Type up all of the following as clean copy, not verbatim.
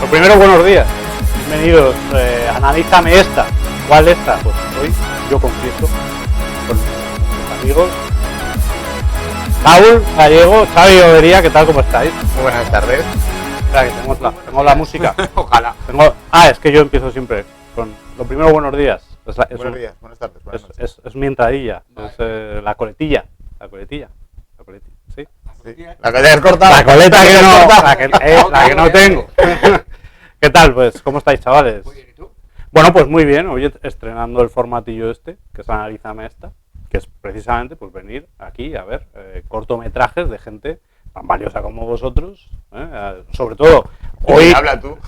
Lo primero, buenos días. Bienvenidos. Analízame esta. ¿Cuál esta? Pues hoy yo confieso con mis amigos Raúl Gallego, Xavi Overía, ¿qué tal? ¿Cómo estáis? Muy buenas tardes. Espera, que tengo la música. Ojalá. Es que yo empiezo siempre con lo primero, buenos días. Buenos días, buenas tardes, buenas noches. Es mi entradilla, vale. Es la coletilla. La coletilla, ¿sí? Sí. La que te has cortado. La coleta que no, la que no tengo. ¿Qué tal? Pues, ¿cómo estáis, chavales? Muy bien, ¿y tú? Bueno, pues muy bien. Hoy estrenando el formatillo este, que es Analízame esta, que es precisamente pues venir aquí a ver cortometrajes de gente tan valiosa como vosotros, sobre todo hoy. Habla tú.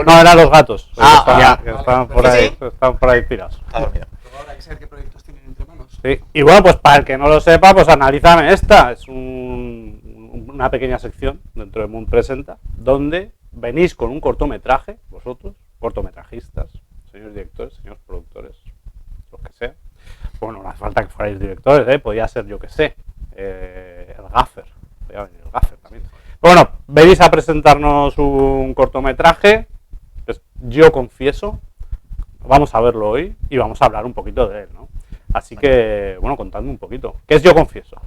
No, eran los gatos. Que estaban por ahí, están por ahí tirados. Ahora hay que saber qué proyectos tienen entre manos. Sí. Y bueno, pues para el que no lo sepa, pues Analízame esta. Es una pequeña sección dentro de Moon Presenta, donde venís con un cortometraje, vosotros, cortometrajistas, señores directores, señores productores, los que sea. Bueno, no hace falta que fuerais directores, podía ser, yo que sé, el gaffer, podía venir el gaffer también. Bueno, venís a presentarnos un cortometraje, pues yo confieso, vamos a verlo hoy y vamos a hablar un poquito de él, ¿no? Así que, bueno, contadme un poquito. ¿Qué es Yo Confieso?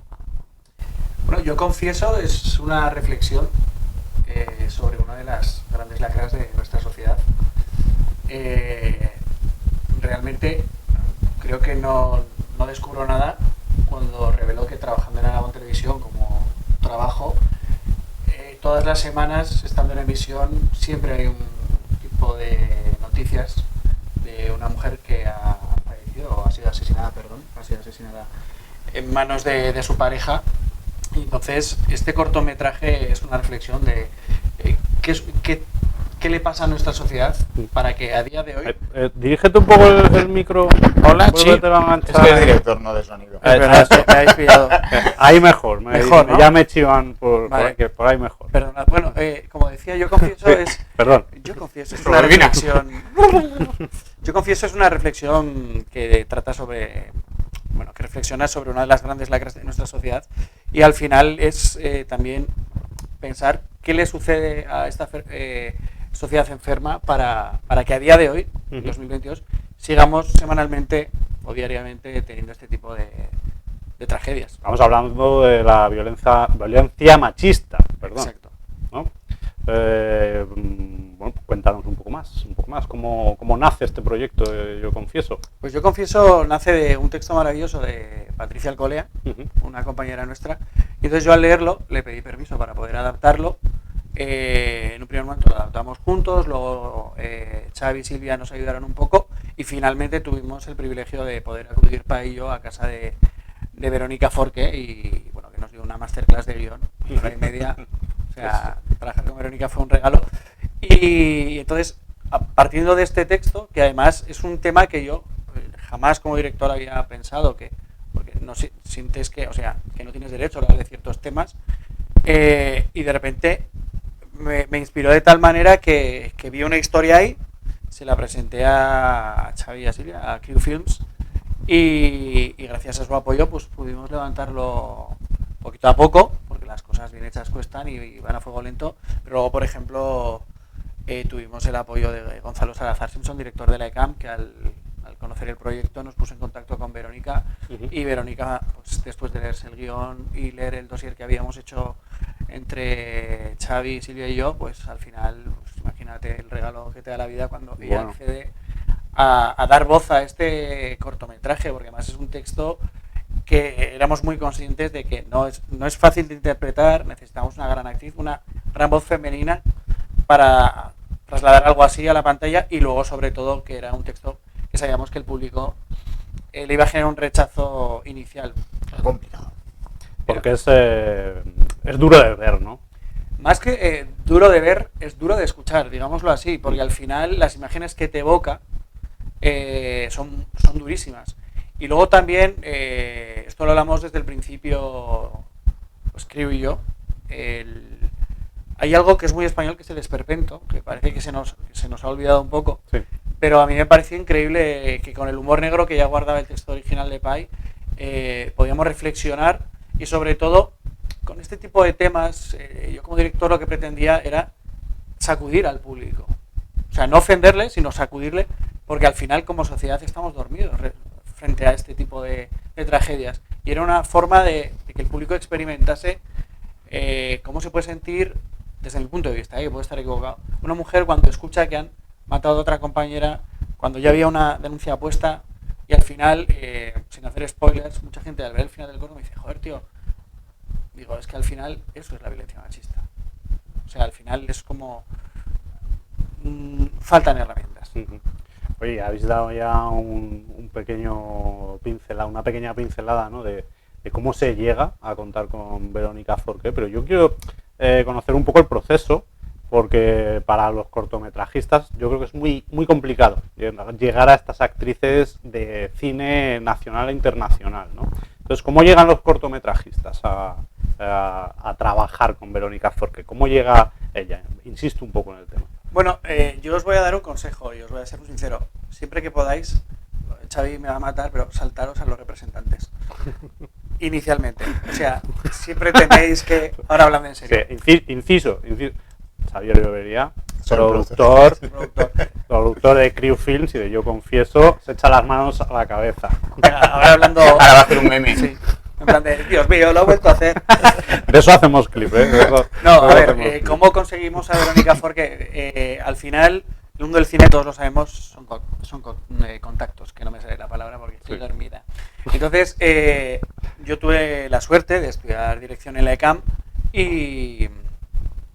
Bueno, Yo Confieso es una reflexión sobre una de las grandes lacras de nuestra sociedad. Realmente creo que no descubro nada cuando revelo que trabajando en Aragón Televisión como trabajo, todas las semanas, estando en emisión, siempre hay un tipo de noticias de una mujer que ha fallecido, o ha sido asesinada en manos de su pareja. Y entonces, este cortometraje es una reflexión de qué le pasa a nuestra sociedad para que a día de hoy... Dirígete un poco el micro. Hola, sí. Es que es director, no de sonido. Es verdad, me habéis pillado. Ahí mejor, ¿no? Ya me chivan por ahí mejor. Perdona, bueno, como decía, Yo Confieso es... Perdón. Yo Confieso es una reflexión... Yo Confieso es una reflexión que trata sobre... Bueno, que reflexiona sobre una de las grandes lacras de nuestra sociedad y al final es también pensar qué le sucede a esta sociedad enferma para que a día de hoy, 2022, sigamos semanalmente o diariamente teniendo este tipo de tragedias. Estamos hablando de la violencia machista, perdón. Exacto. ¿No? Bueno, cuéntanos un poco más cómo nace este proyecto de Yo Confieso. Pues Yo Confieso nace de un texto maravilloso de Patricia Alcolea, una compañera nuestra, y entonces yo al leerlo le pedí permiso para poder adaptarlo. En un primer momento lo adaptamos juntos, luego Xavi y Silvia nos ayudaron un poco y finalmente tuvimos el privilegio de poder acudir para ello a casa de Verónica Forqué y bueno, que nos dio una masterclass de guión, 1h30. O sea, trabajar con Verónica fue un regalo. Y entonces, partiendo de este texto, que además es un tema que yo jamás como director había pensado, porque no sientes que no tienes derecho a hablar de ciertos temas, y de repente me inspiró de tal manera que vi una historia ahí, se la presenté a Xavi y a Silvia, a Crew Films, y gracias a su apoyo pues pudimos levantarlo poquito a poco, porque las cosas bien hechas cuestan y van a fuego lento, pero luego, por ejemplo, tuvimos el apoyo de Gonzalo Salazar Simpson, director de la ECAM, que al conocer el proyecto nos puso en contacto con Verónica, y Verónica, pues, después de leerse el guión y leer el dossier que habíamos hecho entre Xavi, Silvia y yo, pues al final, pues, imagínate el regalo que te da la vida cuando ella accede a dar voz a este cortometraje, porque además es un texto que éramos muy conscientes de que no es fácil de interpretar, necesitamos una gran actriz, una gran voz femenina para trasladar algo así a la pantalla, y luego sobre todo que era un texto que sabíamos que el público le iba a generar un rechazo inicial. Es complicado. Porque es duro de ver, ¿no? Más que duro de ver, es duro de escuchar, digámoslo así, porque al final las imágenes que te evoca son durísimas. Y luego también, esto lo hablamos desde el principio, pues Crew y yo, hay algo que es muy español, que es el esperpento, que parece que se nos ha olvidado un poco, sí. Pero a mí me pareció increíble que con el humor negro que ya guardaba el texto original de Pai, podíamos reflexionar y sobre todo con este tipo de temas, yo como director lo que pretendía era sacudir al público. O sea, no ofenderle, sino sacudirle, porque al final como sociedad estamos dormidos frente a este tipo de tragedias. Y era una forma de que el público experimentase cómo se puede sentir, desde mi punto de vista, que puedo estar equivocado, una mujer cuando escucha que han matado a otra compañera, cuando ya había una denuncia puesta, y al final, sin hacer spoilers, mucha gente al ver el final del corto me dice, joder, tío, digo, es que al final eso es la violencia machista. O sea, al final es como... faltan herramientas. Oye, habéis dado ya una pequeña pincelada, ¿no? de cómo se llega a contar con Verónica Forqué, pero yo quiero conocer un poco el proceso, porque para los cortometrajistas yo creo que es muy, muy complicado llegar a estas actrices de cine nacional e internacional, ¿no? Entonces, ¿cómo llegan los cortometrajistas a trabajar con Verónica Forqué? ¿Cómo llega ella? Insisto un poco en el tema. Bueno, yo os voy a dar un consejo y os voy a ser muy sincero. Siempre que podáis, Xavi me va a matar, pero saltaros a los representantes. Inicialmente. O sea, siempre tenéis que... Ahora hablando en serio. Sí, inciso. Xavier Llovería, productor de Crew Films y de Yo Confieso, se echa las manos a la cabeza. Ahora hablando... Ahora va a hacer un meme. Sí. En plan de, Dios mío, lo he vuelto a hacer. De eso hacemos clip, ¿eh? No, a ver, ¿cómo conseguimos a Verónica Forqué? Al final, el mundo del cine, todos lo sabemos, son contactos, que no me sale la palabra porque estoy dormida. Entonces, yo tuve la suerte de estudiar dirección en la ECAM y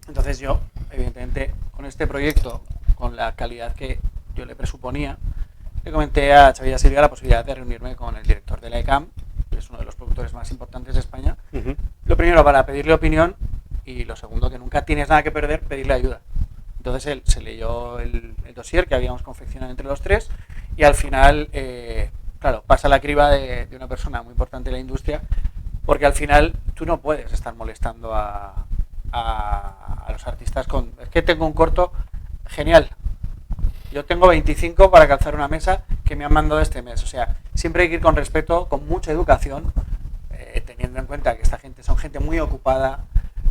entonces yo, evidentemente, con este proyecto, con la calidad que yo le presuponía, le comenté a Xavi y a Silvia la posibilidad de reunirme con el director de la ECAM, que es uno de los productores más importantes de España. Lo primero, para pedirle opinión, y lo segundo, que nunca tienes nada que perder, pedirle ayuda. Entonces él se leyó el dossier que habíamos confeccionado entre los tres y al final, claro, pasa la criba de una persona muy importante en la industria, porque al final tú no puedes estar molestando a los artistas con... Es que tengo un corto genial. Yo tengo 25 para calzar una mesa que me han mandado este mes. O sea, siempre hay que ir con respeto, con mucha educación, teniendo en cuenta que esta gente son gente muy ocupada,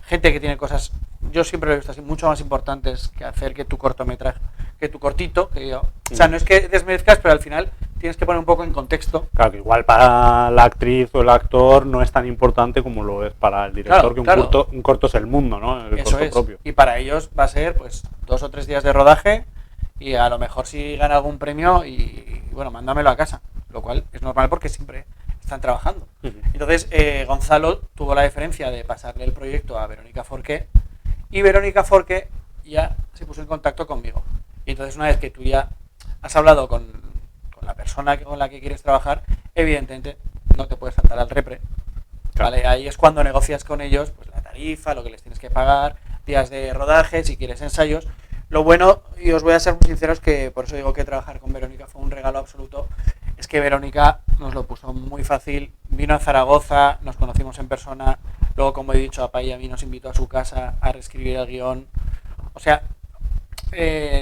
gente que tiene cosas, yo siempre lo he visto así, mucho más importantes que hacer que tu cortometraje, que tu cortito. O sea, no es que desmerezcas, pero al final tienes que poner un poco en contexto. Claro, que igual para la actriz o el actor no es tan importante como lo es para el director, claro, que un corto es el mundo, ¿no? El Eso corto es. propio. Y para ellos va a ser pues 2 o 3 días de rodaje y a lo mejor si gana algún premio y bueno, mándamelo a casa, lo cual es normal porque siempre están trabajando. Entonces Gonzalo tuvo la deferencia de pasarle el proyecto a Verónica Forqué y Verónica Forqué ya se puso en contacto conmigo. Y entonces una vez que tú ya has hablado con la persona con la que quieres trabajar, evidentemente no te puedes saltar al repre. Claro. ¿Vale? Ahí es cuando negocias con ellos pues la tarifa, lo que les tienes que pagar, días de rodaje, si quieres ensayos. Lo bueno, y os voy a ser muy sinceros, que por eso digo que trabajar con Verónica fue un regalo absoluto, es que Verónica nos lo puso muy fácil, vino a Zaragoza, nos conocimos en persona, luego como he dicho a Pai y a mí nos invitó a su casa a reescribir el guión. O sea,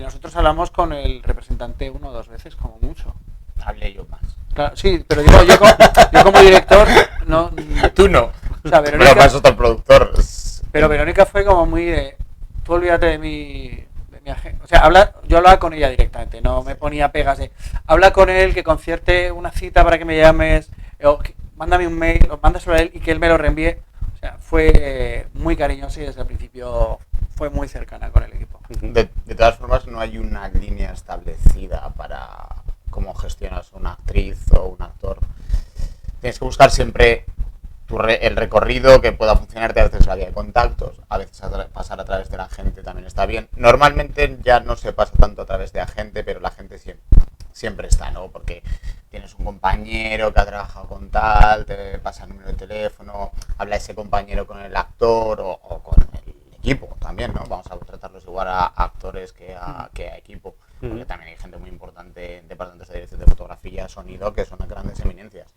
nosotros hablamos con el representante 1 o 2 veces, como mucho. Hablé yo más. Claro, sí, pero digo, yo como director, no... Tú no. O sea, Verónica... Pero para eso está el productor. Pero Verónica fue como muy de... Tú olvídate de mi agente. O sea, yo hablaba con ella directamente, no me ponía pegas de... Habla con él, que concierte una cita para que me llames, o mándame un mail, o mándaselo a él y que él me lo reenvíe. O sea, fue muy cariñoso y desde el principio fue muy cercana con el equipo. De todas formas, no hay una línea establecida para cómo gestionas una actriz o un actor. Tienes que buscar siempre el recorrido que pueda funcionarte, a veces la vía de contactos, a veces pasar a través de la gente también está bien. Normalmente ya no se pasa tanto a través de la gente, pero la gente siempre está, ¿no? Porque tienes un compañero que ha trabajado con tal, te pasa el número de teléfono, habla ese compañero con el actor o con el equipo también, ¿no? Vamos a tratarlos igual a actores que a equipo, porque también hay gente muy importante en departamentos de dirección de fotografía, sonido, que son grandes eminencias.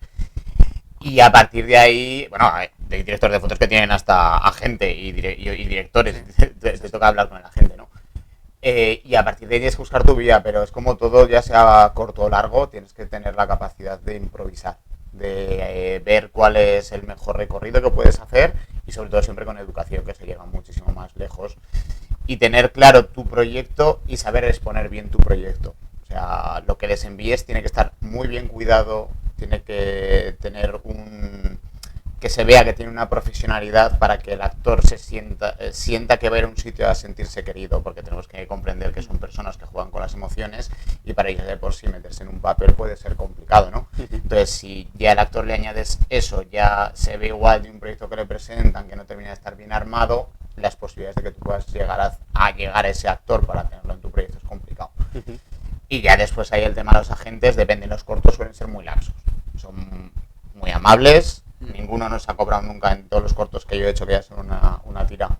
Y a partir de ahí, bueno, hay directores de fotos que tienen hasta agente y directores, te toca hablar con el agente, ¿no? Y a partir de ahí tienes que buscar tu vía, pero es como todo, ya sea corto o largo, tienes que tener la capacidad de improvisar, de ver cuál es el mejor recorrido que puedes hacer y sobre todo siempre con educación, que se llega muchísimo más lejos. y tener claro tu proyecto y saber exponer bien tu proyecto. O sea, lo que les envíes tiene que estar muy bien cuidado, tiene que tener que se vea que tiene una profesionalidad para que el actor se sienta que va a ir a un sitio a sentirse querido, porque tenemos que comprender que son personas que juegan con las emociones y para ellos de por sí meterse en un papel puede ser complicado, ¿no? Entonces, si ya al actor le añades eso, ya se ve igual de un proyecto que le presentan, que no termina de estar bien armado, las posibilidades de que tú puedas llegar a llegar a ese actor para tenerlo en tu proyecto es complicado. Y ya después hay el tema de los agentes, depende, los cortos suelen ser muy laxos, son muy amables. Ninguno nos ha cobrado nunca en todos los cortos que yo he hecho, que ya son una tira.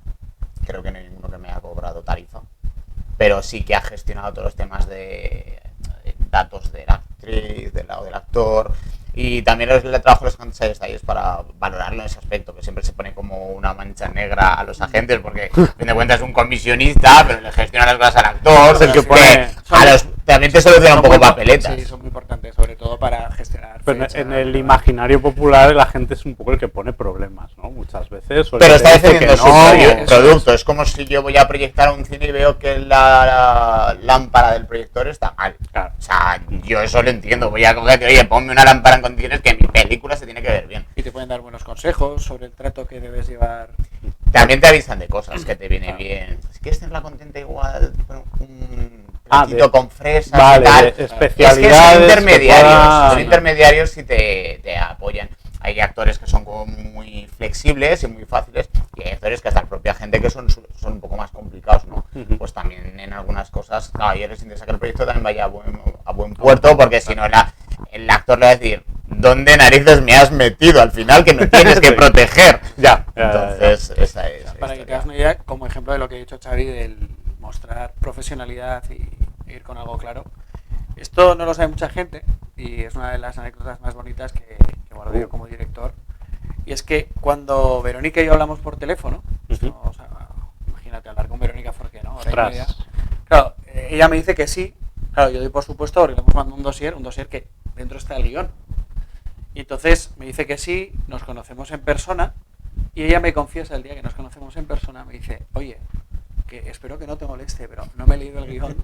Creo que no hay ninguno que me haya cobrado tarifa. Pero sí que ha gestionado todos los temas de datos de la actriz, del lado del actor. Y también el trabajo de los agentes hay detalles para valorarlo en ese aspecto, que siempre se pone como una mancha negra a los agentes, porque a fin de cuentas es un comisionista, pero le gestiona las cosas al actor. Es el que pone... También te soluciona un poco papeletas. Sí, son muy importantes, sobre todo para gestionar. Pero fechas, en el imaginario popular la gente es un poco el que pone problemas, ¿no? Muchas veces. Pero está defendiendo su no, producto. Es como si yo voy a proyectar un cine y veo que la lámpara del proyector está mal. Claro. O sea, yo eso lo entiendo. Voy a coger, oye, ponme una lámpara en condiciones que mi película se tiene que ver bien. Y te pueden dar buenos consejos sobre el trato que debes llevar. También te avisan de cosas que te viene bien. Si quieres tenerla contenta igual, un platito con fresas, vale, y tal. especialidades. Es que son intermediarios. Son Son intermediarios y te apoyan. Hay actores que son como muy flexibles y muy fáciles, y hay actores que hasta la propia gente que son un poco más complicados, ¿no? Pues también en algunas cosas, claro, les interesa que el proyecto también vaya a buen puerto, porque si no el actor le va a decir, ¿dónde narices me has metido al final que me tienes que proteger? Ya. Entonces, esa es. Para que te hagas una idea, como ejemplo de lo que ha dicho Xavi, del mostrar profesionalidad y ir con algo claro. Esto no lo sabe mucha gente y es una de las anécdotas más bonitas que guardo yo como director. Y es que cuando Verónica y yo hablamos por teléfono, o sea, imagínate hablar con Verónica Forqué, ¿no? Hora y media. Claro, ella me dice que sí. Claro, yo doy por supuesto porque le hemos mandado un dossier que dentro está el guión. Y entonces me dice que sí, nos conocemos en persona y ella me confiesa el día que nos conocemos en persona, me dice, oye, que espero que no te moleste, pero no me he leído el guión.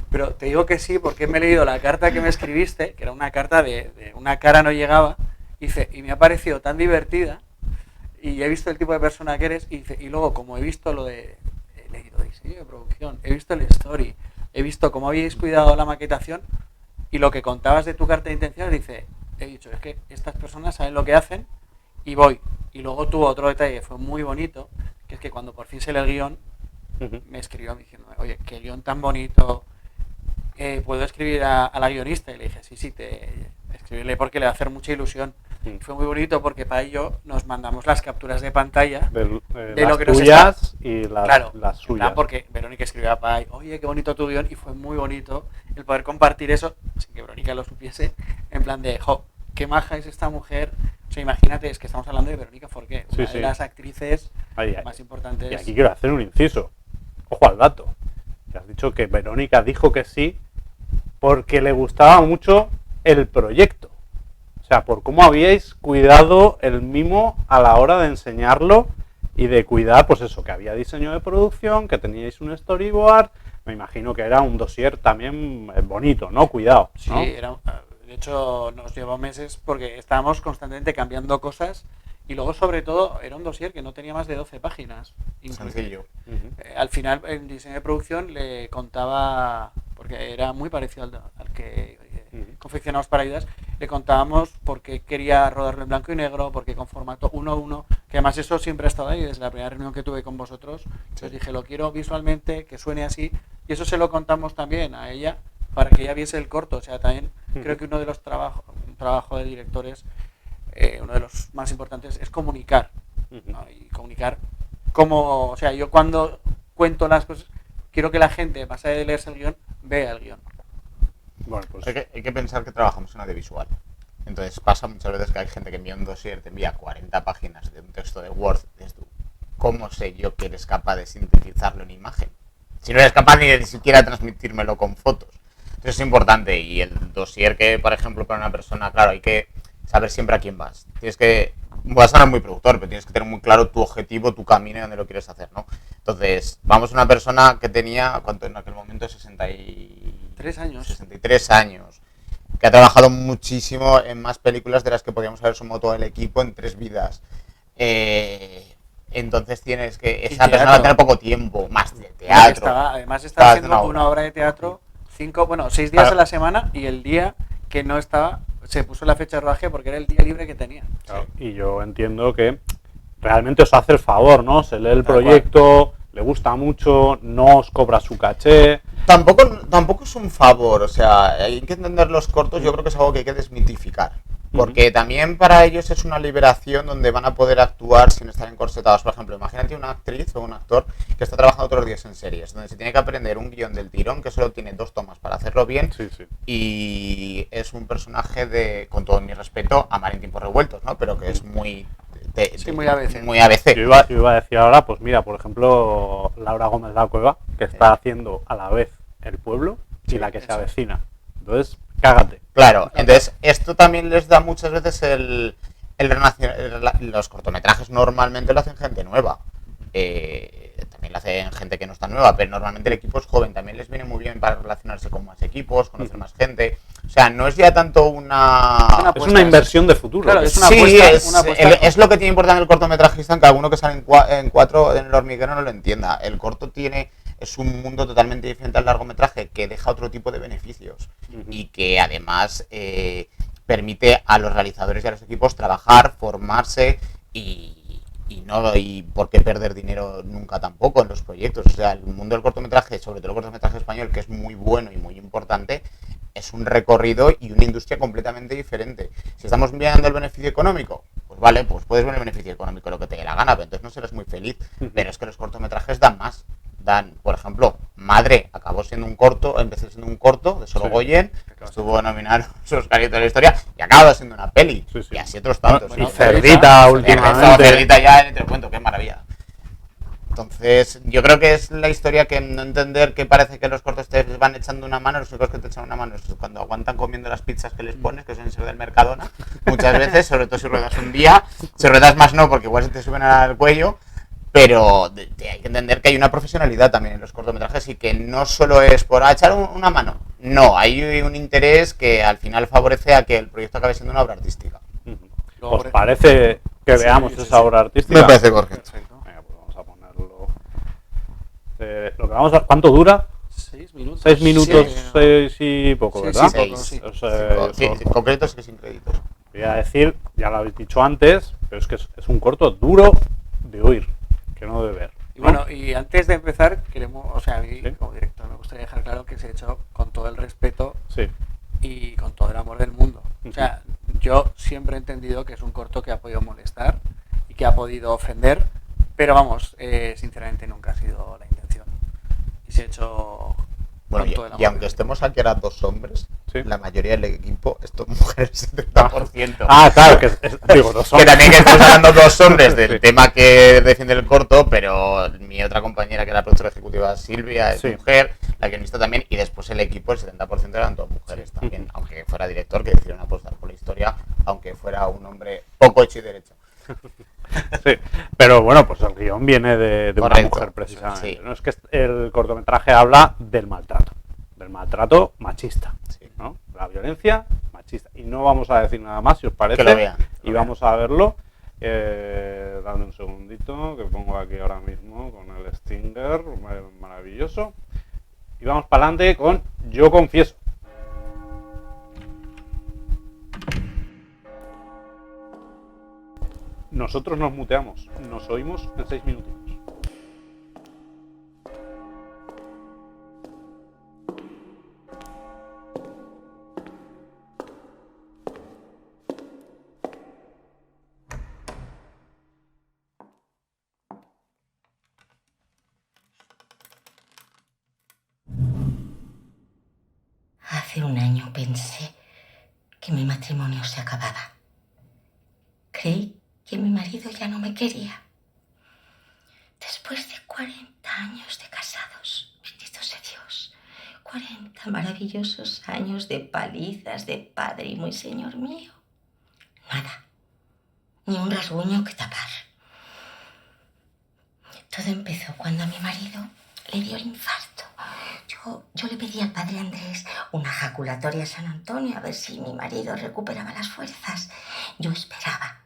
Pero te digo que sí porque me he leído la carta que me escribiste, que era una carta de una cara no llegaba, y me ha parecido tan divertida y he visto el tipo de persona que eres, y luego como he visto he leído diseño de producción, he visto el story, he visto cómo habíais cuidado la maquetación y lo que contabas de tu carta de intenciones, he dicho, es que estas personas saben lo que hacen y voy. Y luego tuvo otro detalle que fue muy bonito, que es que cuando por fin se lee el guión, me escribió diciéndome, oye, qué guión tan bonito, ¿puedo escribir a la guionista? Y le dije, sí, escribirle porque le va a hacer mucha ilusión. Y fue muy bonito porque para ello nos mandamos las capturas de pantalla de lo que nos tuyas y las suyas. Porque Verónica escribió a Pai, oye, qué bonito tu guión, y fue muy bonito el poder compartir eso sin que Verónica lo supiese, en plan de, qué maja es esta mujer. O sea, imagínate, es que estamos hablando de Verónica Forqué, una de las actrices más importantes. Y aquí quiero hacer un inciso. Ojo al dato. Que has dicho que Verónica dijo que sí porque le gustaba mucho el proyecto. O sea, por cómo habíais cuidado el mimo a la hora de enseñarlo y de cuidar, pues eso, que había diseño de producción, que teníais un storyboard. Me imagino que era un dossier también bonito, ¿no? Cuidado, ¿no? Sí, de hecho nos llevó meses porque estábamos constantemente cambiando cosas y luego sobre todo era un dossier que no tenía más de 12 páginas. Sencillo. Al final en diseño de producción le contaba, porque era muy parecido al que confeccionamos para Adidas, le contábamos por qué quería rodarlo en blanco y negro, porque con formato 1:1, que además eso siempre ha estado ahí desde la primera reunión que tuve con vosotros. Entonces dije, lo quiero visualmente, que suene así, y eso se lo contamos también a ella para que ella viese el corto. O sea, también creo que uno de los un trabajo de directores, uno de los más importantes es comunicar, ¿no? Y comunicar cómo, o sea, yo cuando cuento las cosas quiero que la gente, más allá de leerse el guión, vea el guión. Bueno, pues hay que pensar que trabajamos en audiovisual. Entonces pasa muchas veces que hay gente que envía un dossier, te envía 40 páginas de un texto de Word. Dices tú, ¿cómo sé yo que eres capaz de sintetizarlo en imagen? Si no eres capaz ni de siquiera transmitírmelo con fotos. Entonces es importante. Y el dossier que, por ejemplo, para una persona, claro, hay que saber siempre a quién vas. Tienes que va a sonar muy productor, pero tienes que tener muy claro tu objetivo, tu camino y dónde lo quieres hacer, ¿no? Entonces, vamos a una persona que tenía, ¿cuánto en aquel momento? 3 años. 63 años. Que ha trabajado muchísimo en más películas de las que podíamos haber sumado todo el equipo en 3 vidas. Entonces tienes que... Esa persona va a tener poco tiempo, más de teatro. Además estaba haciendo una obra de teatro 6 días a la semana, y el día que no estaba, se puso la fecha de rodaje porque era el día libre que tenía. Claro, y yo entiendo que realmente os hace el favor, ¿no? Se lee el proyecto, le gusta mucho, no os cobra su caché. Tampoco es un favor, o sea, hay que entender los cortos, yo creo que es algo que hay que desmitificar. Porque también para ellos es una liberación donde van a poder actuar sin estar encorsetados. Por ejemplo, imagínate una actriz o un actor que está trabajando todos los días en series, donde se tiene que aprender un guión del tirón que solo tiene 2 tomas para hacerlo bien. Sí, sí. Y es un personaje de, con todo mi respeto, amar en tiempos revueltos, ¿no? Pero que es muy... muy ABC. Muy ABC. Yo iba a decir ahora, pues mira, por ejemplo, Laura Gómez de la Cueva, que está haciendo a la vez El Pueblo y La que se avecina. Entonces, cágate. Claro, entonces esto también les da muchas veces los cortometrajes normalmente lo hacen gente nueva. También lo hacen gente que no está nueva, pero normalmente el equipo es joven. También les viene muy bien para relacionarse con más equipos, conocer más gente. O sea, no es ya tanto es una inversión de futuro. Claro, es una es lo que tiene importante el cortometrajista, aunque alguno que sale en 4 en el hormiguero no lo entienda. El corto es un mundo totalmente diferente al largometraje, que deja otro tipo de beneficios y que además permite a los realizadores y a los equipos trabajar, formarse y por qué perder dinero nunca tampoco en los proyectos. O sea, el mundo del cortometraje, sobre todo el cortometraje español, que es muy bueno y muy importante, es un recorrido y una industria completamente diferente. Si estamos mirando el beneficio económico, pues vale, pues puedes ver el beneficio económico lo que te dé la gana, pero entonces no serás muy feliz. Pero es que los cortometrajes dan más. Por ejemplo, Madre acabó siendo un corto, empezó siendo un corto de Sorogoyen, estuvo nominado a los Oscaritos de la historia y acaba siendo una peli. Sí, sí. Y así otros tantos. Y Cerdita últimamente. Cerdita ya, te lo cuento, qué maravilla. Entonces, yo creo que es la historia que no entender que parece que los cortos te van echando una mano, los únicos que te echan una mano es cuando aguantan comiendo las pizzas que les pones, que suelen ser del Mercadona, muchas veces, sobre todo si ruedas un día, si ruedas más no, porque igual se te suben al cuello, pero hay que entender que hay una profesionalidad también en los cortometrajes y que no solo es por echar una mano, no, hay un interés que al final favorece a que el proyecto acabe siendo una obra artística. ¿Os parece que veamos esa obra artística? Me parece correcto. Venga, pues vamos a ponerlo. Lo que vamos a... ¿Cuánto dura? 6 minutos. 6 minutos, Sí, 6 y poco, sí, ¿verdad? sí, poco, sí. O sea, Sí, en concreto sí que sin créditos. voy a decir, ya lo habéis dicho antes, pero es que es un corto duro de oír, que no de ver. Y bueno, y antes de empezar, queremos, o sea, a mí ¿Sí? como director me gustaría dejar claro que se ha hecho con todo el respeto Sí. y con todo el amor del mundo. O sea, yo siempre he entendido que es un corto que ha podido molestar y que ha podido ofender, pero vamos, sinceramente nunca ha sido la intención. Y se ha hecho Bueno, con todo el amor y aunque del estemos aquí ahora 2 hombres, Sí. la mayoría del equipo es mujeres, 70%. Ah, claro, que digo, no son... Que también que estamos hablando 2 hombres del Sí. tema que defiende el corto, pero mi otra compañera, que era la productora ejecutiva, Silvia, es Sí. mujer, la guionista también, y después el equipo, el 70% eran todas mujeres también, aunque fuera director, que decidieron apostar por la historia, aunque fuera un hombre poco hecho y derecho. Sí, pero bueno, pues el guión viene de una Correcto, mujer precisamente. sí. ¿No? Es que el cortometraje habla del maltrato machista, Sí. ¿no? La violencia machista. Y no vamos a decir nada más, si os parece, Que lo vean, y vamos a verlo. Dame un segundito, que pongo aquí ahora mismo con el Stinger, maravilloso. Y vamos para adelante con Yo Confieso. Nosotros nos muteamos, nos oímos en 6 minutitos. Hace un año pensé que mi matrimonio se acababa. Creí que mi marido ya no me quería. Después de 40 años de casados, bendito sea Dios, 40 maravillosos años de palizas de padre y muy señor mío. Nada. ni un rasguño que tapar. Todo empezó cuando a mi marido le dio el infarto. Yo le pedí al padre Andrés una ejaculatoria a San Antonio a ver si mi marido recuperaba las fuerzas. Yo esperaba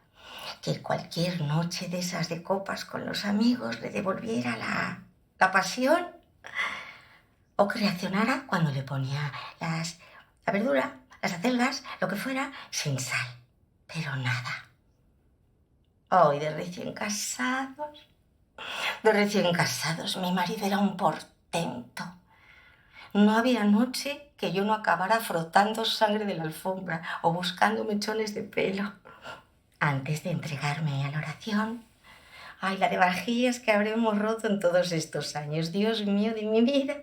que cualquier noche de esas de copas con los amigos le devolviera la pasión o que reaccionara cuando le ponía la verdura, las acelgas, lo que fuera, sin sal. Pero nada. Hoy de recién casados, mi marido era un portento. No había noche que yo no acabara frotando sangre de la alfombra o buscando mechones de pelo. Antes de entregarme a la oración, ay, la de vajillas que habremos roto en todos estos años, Dios mío de mi vida.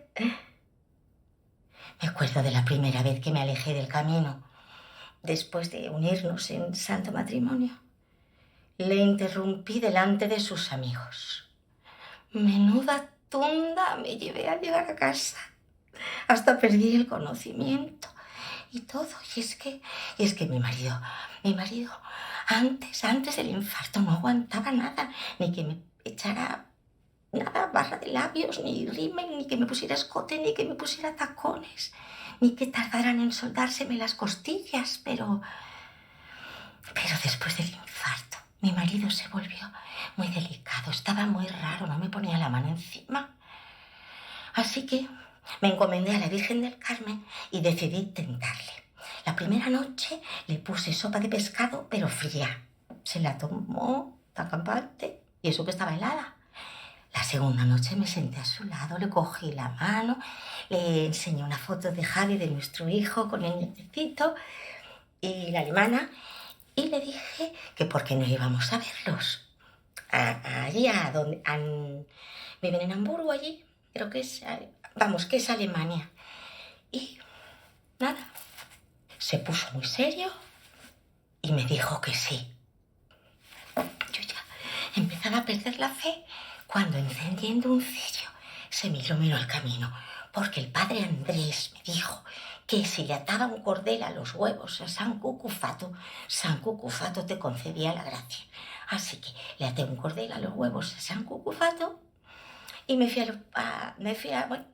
Me acuerdo de la primera vez que me alejé del camino, después de unirnos en santo matrimonio. Le interrumpí delante de sus amigos. Menuda tunda me llevé al llegar a casa. Hasta perdí el conocimiento y todo. Y es que mi marido, antes del infarto no aguantaba nada, ni que me echara nada, barra de labios, ni rímel, ni que me pusiera escote, ni que me pusiera tacones, ni que tardaran en soldárseme las costillas, pero después del infarto, mi marido se volvió muy delicado, estaba muy raro, no me ponía la mano encima. Así que me encomendé a la Virgen del Carmen y decidí tentarle. La primera noche le puse sopa de pescado, pero fría. Se la tomó tan campante y eso que estaba helada. La segunda noche me senté a su lado, le cogí la mano, le enseñé una foto de Javi, de nuestro hijo, con el nietecito y la alemana, y le dije que por qué no íbamos a verlos. Allí, viven en Hamburgo, allí, creo que es, que es Alemania. Y nada, se puso muy serio y me dijo que sí. Yo ya empezaba a perder la fe cuando, encendiendo un cirio, se me iluminó el camino, porque el padre Andrés me dijo que si le ataba un cordel a los huevos a San Cucufato te concedía la gracia. Así que le até un cordel a los huevos a San Cucufato y me fui ¿de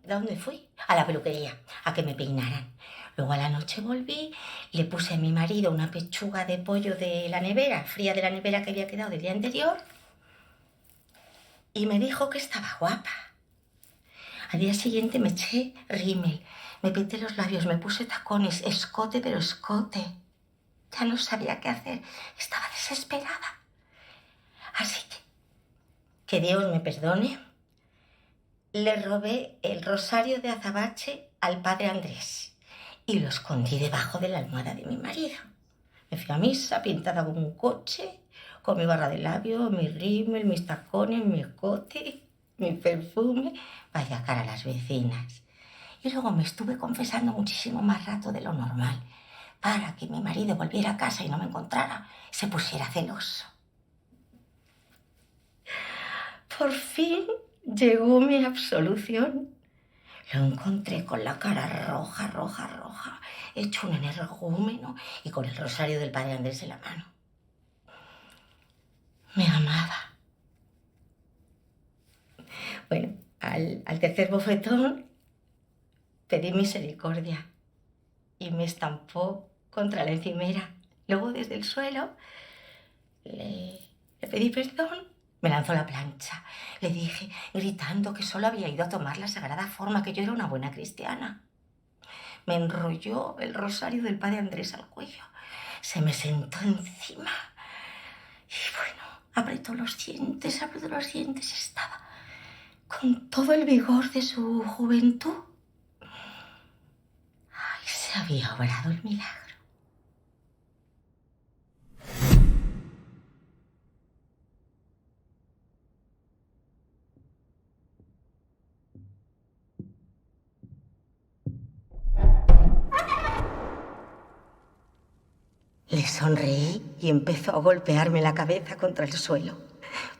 dónde fui? A la peluquería, a que me peinaran. Luego a la noche volví, le puse a mi marido una pechuga de pollo de la nevera, fría de la nevera que había quedado del día anterior, y me dijo que estaba guapa. Al día siguiente me eché rímel, me pinté los labios, me puse tacones, escote, pero escote. Ya no sabía qué hacer, estaba desesperada. Así que Dios me perdone, le robé el rosario de azabache al padre Andrés y lo escondí debajo de la almohada de mi marido. Me fui a misa pintada como un coche, con mi barra de labio, mi rímel, mis tacones, mi escote, mi perfume. Vaya cara a las vecinas. Y luego me estuve confesando muchísimo más rato de lo normal, para que mi marido volviera a casa y no me encontrara, se pusiera celoso. Por fin llegó mi absolución. Lo encontré con la cara roja, hecho un energúmeno y con el rosario del padre Andrés en la mano. Me amaba. Bueno, al tercer bofetón pedí misericordia y me estampó contra la encimera. Luego, desde el suelo, le pedí perdón. Me lanzó la plancha. Le dije, gritando, que solo había ido a tomar la sagrada forma, que yo era una buena cristiana. Me enrolló el rosario del padre Andrés al cuello. Se me sentó encima. Y bueno, apretó los dientes. Estaba con todo el vigor de su juventud. Ay, se había obrado el milagro. Le sonreí y empezó a golpearme la cabeza contra el suelo.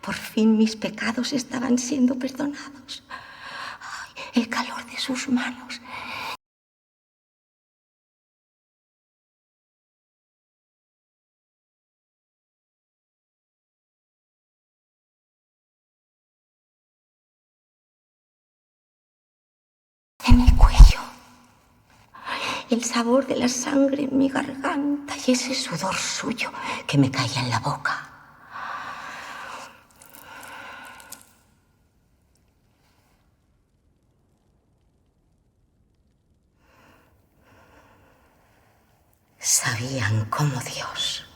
Por fin mis pecados estaban siendo perdonados. Ay, el calor de sus manos el sabor de la sangre en mi garganta y ese sudor suyo que me caía en la boca. Sabían como Dios.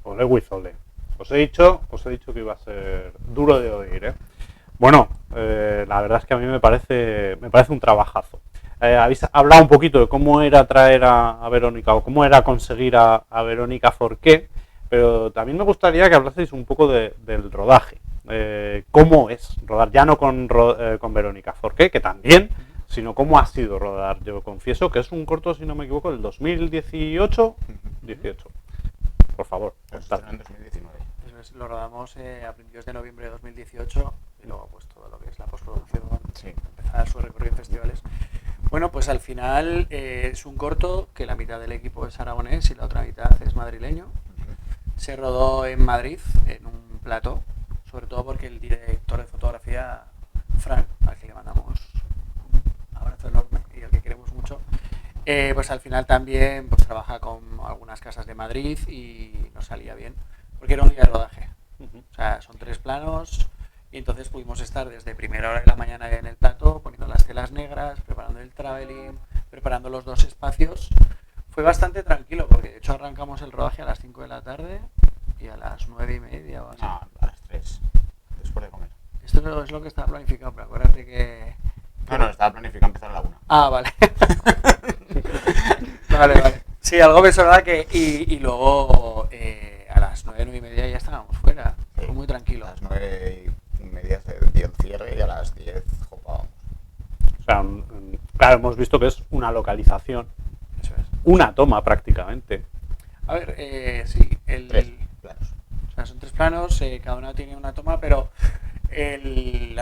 Ole Wizole. Os he dicho que iba a ser duro de oír, ¿eh? Bueno, la verdad es que a mí me parece un trabajazo. Habéis hablado un poquito de cómo era traer a Verónica o cómo era conseguir a Verónica Forqué, pero también me gustaría que hablaseis un poco del rodaje. ¿Cómo es rodar? Ya no con Verónica Forqué, que también, sino cómo ha sido rodar. Yo confieso que es un corto, si no me equivoco, del 2018. 18. Por favor. En 2019. Lo rodamos a principios de noviembre de 2018 y luego pues todo lo que es la postproducción, empezar su recorrido en festivales. Bueno, pues al final es un corto que la mitad del equipo es aragonés y la otra mitad es madrileño. Se rodó en Madrid, en un plató, sobre todo porque el director de fotografía, Fran, al que le mandamos un abrazo enorme y al que queremos mucho, pues al final también pues trabaja con algunas casas de Madrid y nos salía bien, porque era un día de rodaje. O sea, son 3 planos y entonces pudimos estar desde primera hora de la mañana en el plató, poniendo las telas negras, preparando el traveling, preparando los 2 espacios. Fue bastante tranquilo, porque de hecho arrancamos el rodaje a las 5 de la tarde y a las 9:30 o así. No, a las 3, después de comer. Esto es lo que estaba planificado, pero acuérdate que... No, estaba planificado empezar a la 1. Ah, vale. Vale. Sí, algo me sonaba que... Y luego a las 9:30 ya estábamos fuera. Sí. Fue muy tranquilo. A las 9:30 se dio el cierre y a las 10 jopábamos. O sea, claro, hemos visto que es una localización, Eso es. una toma prácticamente. A ver, sí, 3 planos. o sea, son 3 planos, cada uno tiene una toma, pero el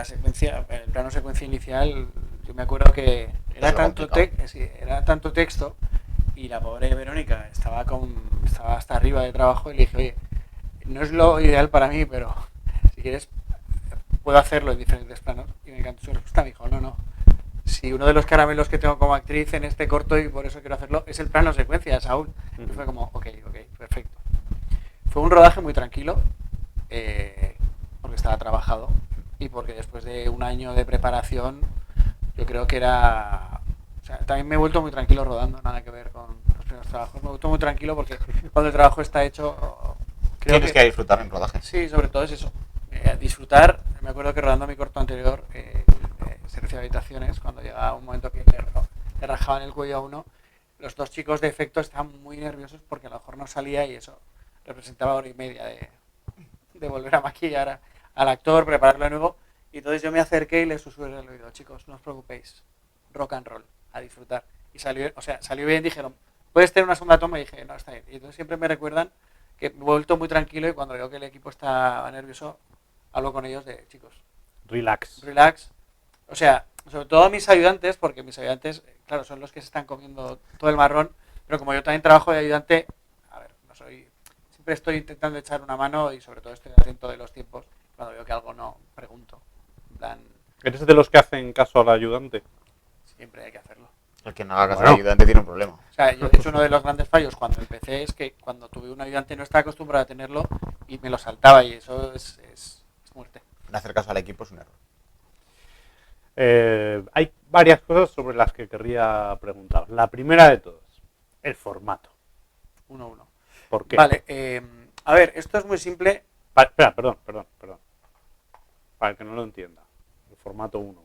plano secuencia inicial, yo me acuerdo que era tanto texto y la pobre Verónica estaba hasta arriba de trabajo y le dije, oye, no es lo ideal para mí, pero si quieres puedo hacerlo en diferentes planos. Y me encantó su respuesta, me dijo, no. Si uno de los caramelos que tengo como actriz en este corto y por eso quiero hacerlo es el plano secuencia, Saúl. Y fue como, ok, perfecto. Fue un rodaje muy tranquilo, porque estaba trabajado y porque después de un año de preparación yo creo que era... O sea, también me he vuelto muy tranquilo rodando, nada que ver con los primeros trabajos. Me he vuelto muy tranquilo porque cuando el trabajo está hecho... Tienes que disfrutar en rodaje. Sí, sobre todo es eso. Disfrutar. Me acuerdo que rodando mi corto anterior, servicio de habitaciones, cuando llegaba un momento que le rajaban el cuello a uno, los 2 chicos de efecto estaban muy nerviosos porque a lo mejor no salía y eso representaba 1:30 de volver a maquillar al actor, prepararlo de nuevo. Y entonces yo me acerqué y le susurré al oído, chicos, no os preocupéis, rock and roll, a disfrutar. Y salió bien, dijeron, ¿puedes tener una segunda toma? Y dije, no, está bien. Y entonces siempre me recuerdan que me he vuelto muy tranquilo y cuando veo que el equipo está nervioso, hablo con ellos de, chicos, Relax. O sea, sobre todo mis ayudantes, porque mis ayudantes, claro, son los que se están comiendo todo el marrón, pero como yo también trabajo de ayudante, a ver, siempre estoy intentando echar una mano y sobre todo estoy atento de los tiempos. Cuando veo que algo no, pregunto. En plan, ¿Eres de los que hacen caso al ayudante? siempre hay que hacerlo. El que no haga caso al ayudante tiene un problema. O sea, yo de hecho uno de los grandes fallos cuando empecé es que cuando tuve un ayudante no estaba acostumbrado a tenerlo y me lo saltaba y eso es muerte. No hacer caso al equipo es un error. Hay varias cosas sobre las que querría preguntar. La primera de todas, el formato. 1-1. ¿Por qué? Vale, a ver, esto es muy simple. Espera, perdón. Para el que no lo entienda. El formato 1-1.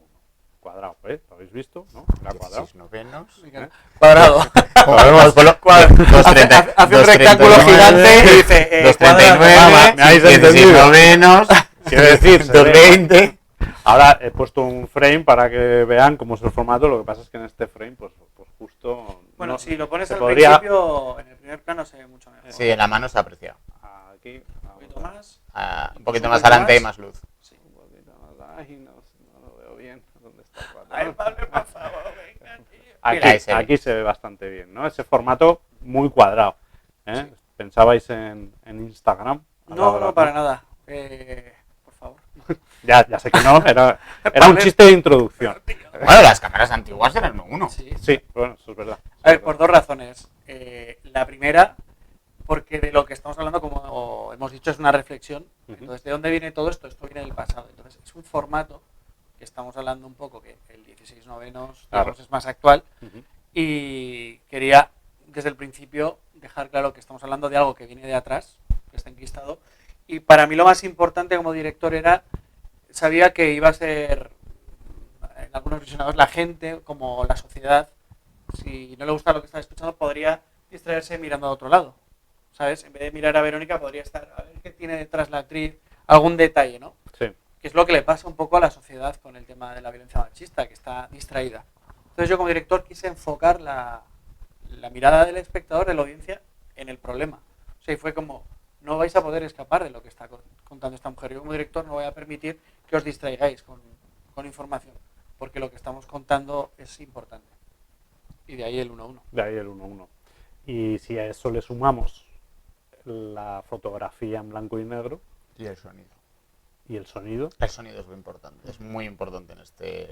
Cuadrado, ¿lo habéis visto? ¿No? Era cuadrado. 16 novenos. Cuadrado. Hace un rectángulo gigante y dice 239, 16 novenos, Quiero decir, 220. Ahora he puesto un frame para que vean cómo es el formato, lo que pasa es que en este frame, pues justo... Bueno, no, si lo pones se al podría- principio, en el primer plano se ve mucho mejor. Sí, en la mano se aprecia. Aquí, Un poquito más. Un poquito Un más poquito adelante más. hay más luz. Sí. un poquito más. Ay, no lo veo bien. ¿Dónde está el cuadro? Ay, Pablo, por favor, venga, tío. Aquí, Mira, ahí se ve. aquí se ve bastante bien, ¿no? Ese formato muy cuadrado. ¿eh? Sí. ¿Pensabais en Instagram? No, para nada. Por favor. Ya sé que no, era un chiste de introducción. Bueno, las cámaras antiguas eran uno. Sí. Sí, bueno, eso es verdad. A ver, por dos razones. La primera, porque de lo que estamos hablando, como hemos dicho, es una reflexión. Ujú. Entonces, ¿de dónde viene todo esto? Esto viene del pasado. Entonces, es un formato que estamos hablando un poco, que el 16 novenos, Claro. digamos, es más actual. Ujú. Y quería, desde el principio, dejar claro que estamos hablando de algo que viene de atrás, que está enquistado. Y para mí lo más importante como director era, sabía que iba a ser, en algunos visionados, la gente, como la sociedad, si no le gusta lo que está escuchando, podría distraerse mirando a otro lado, ¿sabes? En vez de mirar a Verónica, podría estar a ver qué tiene detrás la actriz, algún detalle, ¿no? Sí. Que es lo que le pasa un poco a la sociedad con el tema de la violencia machista, que está distraída. Entonces yo como director quise enfocar la mirada del espectador, de la audiencia, en el problema. O sea, y fue como, no vais a poder escapar de lo que está contando esta mujer. Yo como director no voy a permitir que os distraigáis con información, porque lo que estamos contando es importante. Y de ahí el 1-1. De ahí el 1-1. Y si a eso le sumamos la fotografía en blanco y negro Y el sonido. y el sonido, El sonido es muy importante. Es muy importante en este.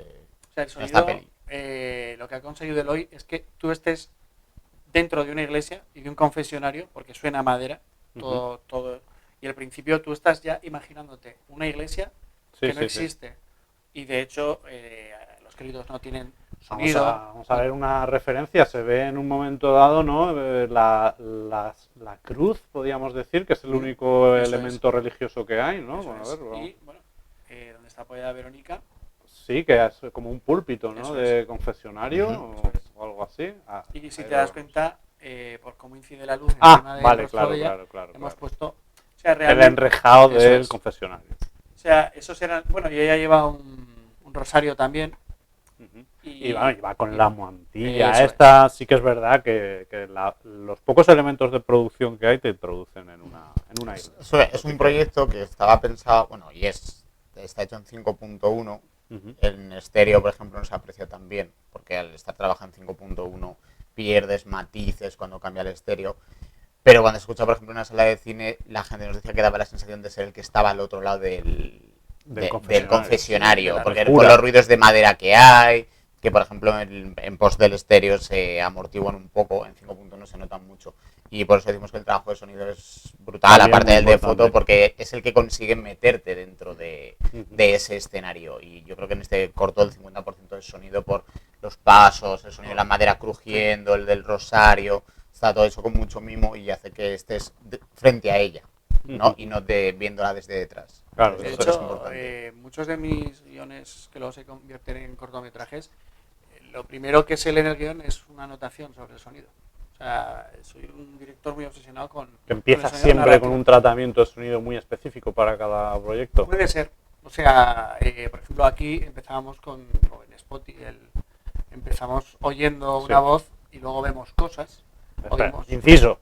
O sea, el En esta sonido, peli. lo que ha conseguido Eloy es que tú estés dentro de una iglesia y de un confesionario, porque suena a madera, todo. Y al principio tú estás ya imaginándote una iglesia sí, que no sí, existe. Y de hecho, los créditos no tienen sí. sonido. Vamos a ver una referencia. Se ve en un momento dado, ¿no? La cruz, podríamos decir, que es el único Eso elemento religioso que hay, ¿no? Eso Bueno, a es. ver, vamos. Y bueno, donde está apoyada Verónica, Sí, que es como un púlpito, ¿no? Eso De es. confesionario Ujú. o algo así. Ah, y si ahí te lo das vemos. cuenta, por cómo incide la luz encima del Vale, rostro claro, de ella, claro. hemos puesto, o sea, El realmente, enrejado eso del es. confesionario. O sea, esos eran, bueno, y ella lleva un rosario también. Ujú. Y, Y va con la moantilla. Eso Esta sí que es verdad que los pocos elementos de producción que hay te introducen en una isla. Es un proyecto que estaba pensado, bueno, y está hecho en 5.1. Ujú. En estéreo, por ejemplo, no se aprecia tan bien, porque al estar trabajando en 5.1 pierdes matices cuando cambia el estéreo. Pero cuando se escucha, por ejemplo, en una sala de cine, la gente nos decía que daba la sensación de ser el que estaba al otro lado del confesionario, Sí, de la porque locura. con los ruidos de madera que hay, que por ejemplo en post del estéreo se amortiguan un poco, en 5.1 se notan mucho. Y por eso decimos que el trabajo de sonido es brutal, También aparte muy del de importante. foto, porque es el que consigue meterte dentro de Ujú. ese escenario. Y yo creo que en este corto el 50% del sonido por los pasos, el sonido de la madera crujiendo, el del rosario, está todo hecho con mucho mimo y hace que estés frente a ella, ¿no? Ujú. Y no viéndola desde detrás. Claro, de Eso es hecho, importante. muchos de mis guiones que luego se convierten en cortometrajes, lo primero que se lee en el guión es una anotación sobre el sonido. O sea, soy un director muy obsesionado con Que empieza con el sonido siempre narrativo. con un tratamiento de sonido muy específico para cada proyecto. Puede ser. O sea, por ejemplo, aquí empezábamos o en Spotify, empezamos oyendo Sí. una voz y luego vemos cosas. Espera, Oímos. inciso.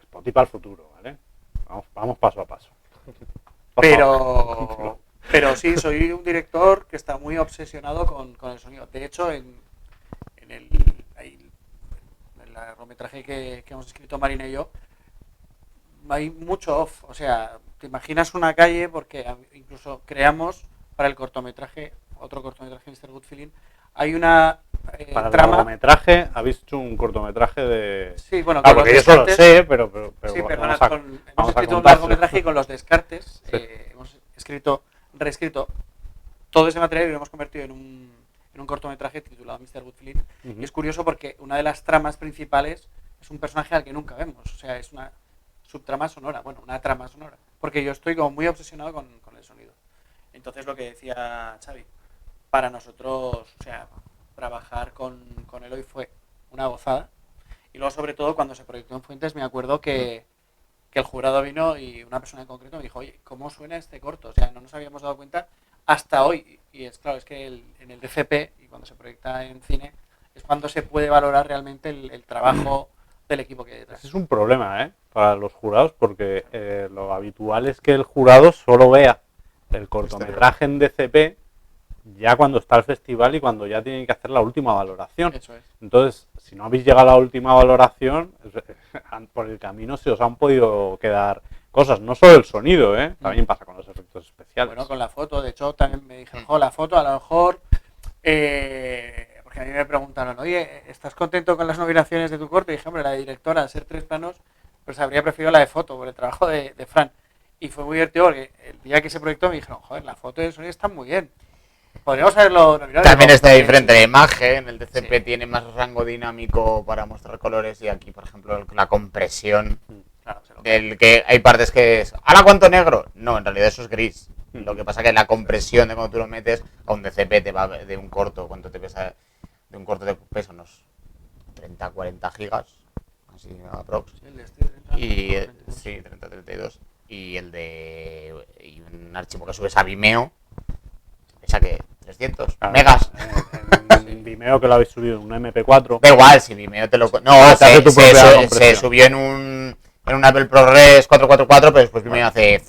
Spotify para el futuro, ¿vale? Vamos paso a paso. Por favor. Pero sí, soy un director que está muy obsesionado con el sonido. De hecho, en el largometraje que hemos escrito Marina y yo, hay mucho off. O sea, te imaginas una calle porque incluso creamos para el cortometraje, otro cortometraje, Mr. Good Feeling, hay una Para el trama. largometraje habéis hecho un cortometraje de... Sí, bueno, Ah, con los porque yo eso lo descartes. sé, pero Sí, perdona, vamos a hemos vamos a escrito un contárselo. largometraje y con los descartes Sí. hemos reescrito todo ese material y lo hemos convertido en un cortometraje titulado Mr. Good Feeling. Ujú. Y es curioso porque una de las tramas principales es un personaje al que nunca vemos. O sea, es una subtrama sonora, bueno, una trama sonora. Porque yo estoy como muy obsesionado con el sonido. Entonces lo que decía Xavi, para nosotros, o sea, trabajar con Eloy fue una gozada. Y luego, sobre todo, cuando se proyectó en Fuentes, me acuerdo que el jurado vino y una persona en concreto me dijo, oye, ¿cómo suena este corto? O sea, no nos habíamos dado cuenta, hasta hoy. Y es claro, es que en el DCP y cuando se proyecta en cine es cuando se puede valorar realmente el trabajo del equipo que hay detrás. Ese es un problema, para los jurados, porque lo habitual es que el jurado solo vea el cortometraje en DCP ya cuando está el festival y cuando ya tienen que hacer la última valoración. Eso es. Entonces, si no habéis llegado a la última valoración, por el camino se os han podido quedar cosas, no solo el sonido, también pasa con los efectos especiales. Bueno, con la foto, de hecho también me dijeron, la foto a lo mejor, porque a mí me preguntaron, oye, ¿estás contento con las nominaciones de tu corto? Y dije, hombre, la de directora, al ser 3 planos, pues habría preferido la de foto, por el trabajo de Fran. Y fue muy divertido porque el día que se proyectó me dijeron, joder, la foto y el sonido están muy bien. Podríamos haberlo nominado. También está diferente la imagen, el DCP tiene más rango dinámico para mostrar colores y aquí, por ejemplo, la compresión, del que hay partes que es, ¿ahora cuánto negro? No, en realidad eso es gris. Lo que pasa que la compresión de cuando tú lo metes a un DCP te va de un corto, ¿cuánto te pesa? De un corto te pesa unos 30-40 gigas, así aprox. Sí, el de este, 30, Y 32. sí, 30-32. Y el de un archivo que subes a Vimeo pesa que 300 megas. En Vimeo, que lo habéis subido en un MP4. Da igual, si Vimeo te lo... No, te hace tu propia se compresión. subió en un Apple ProRes 444, pero después Vimeo hace...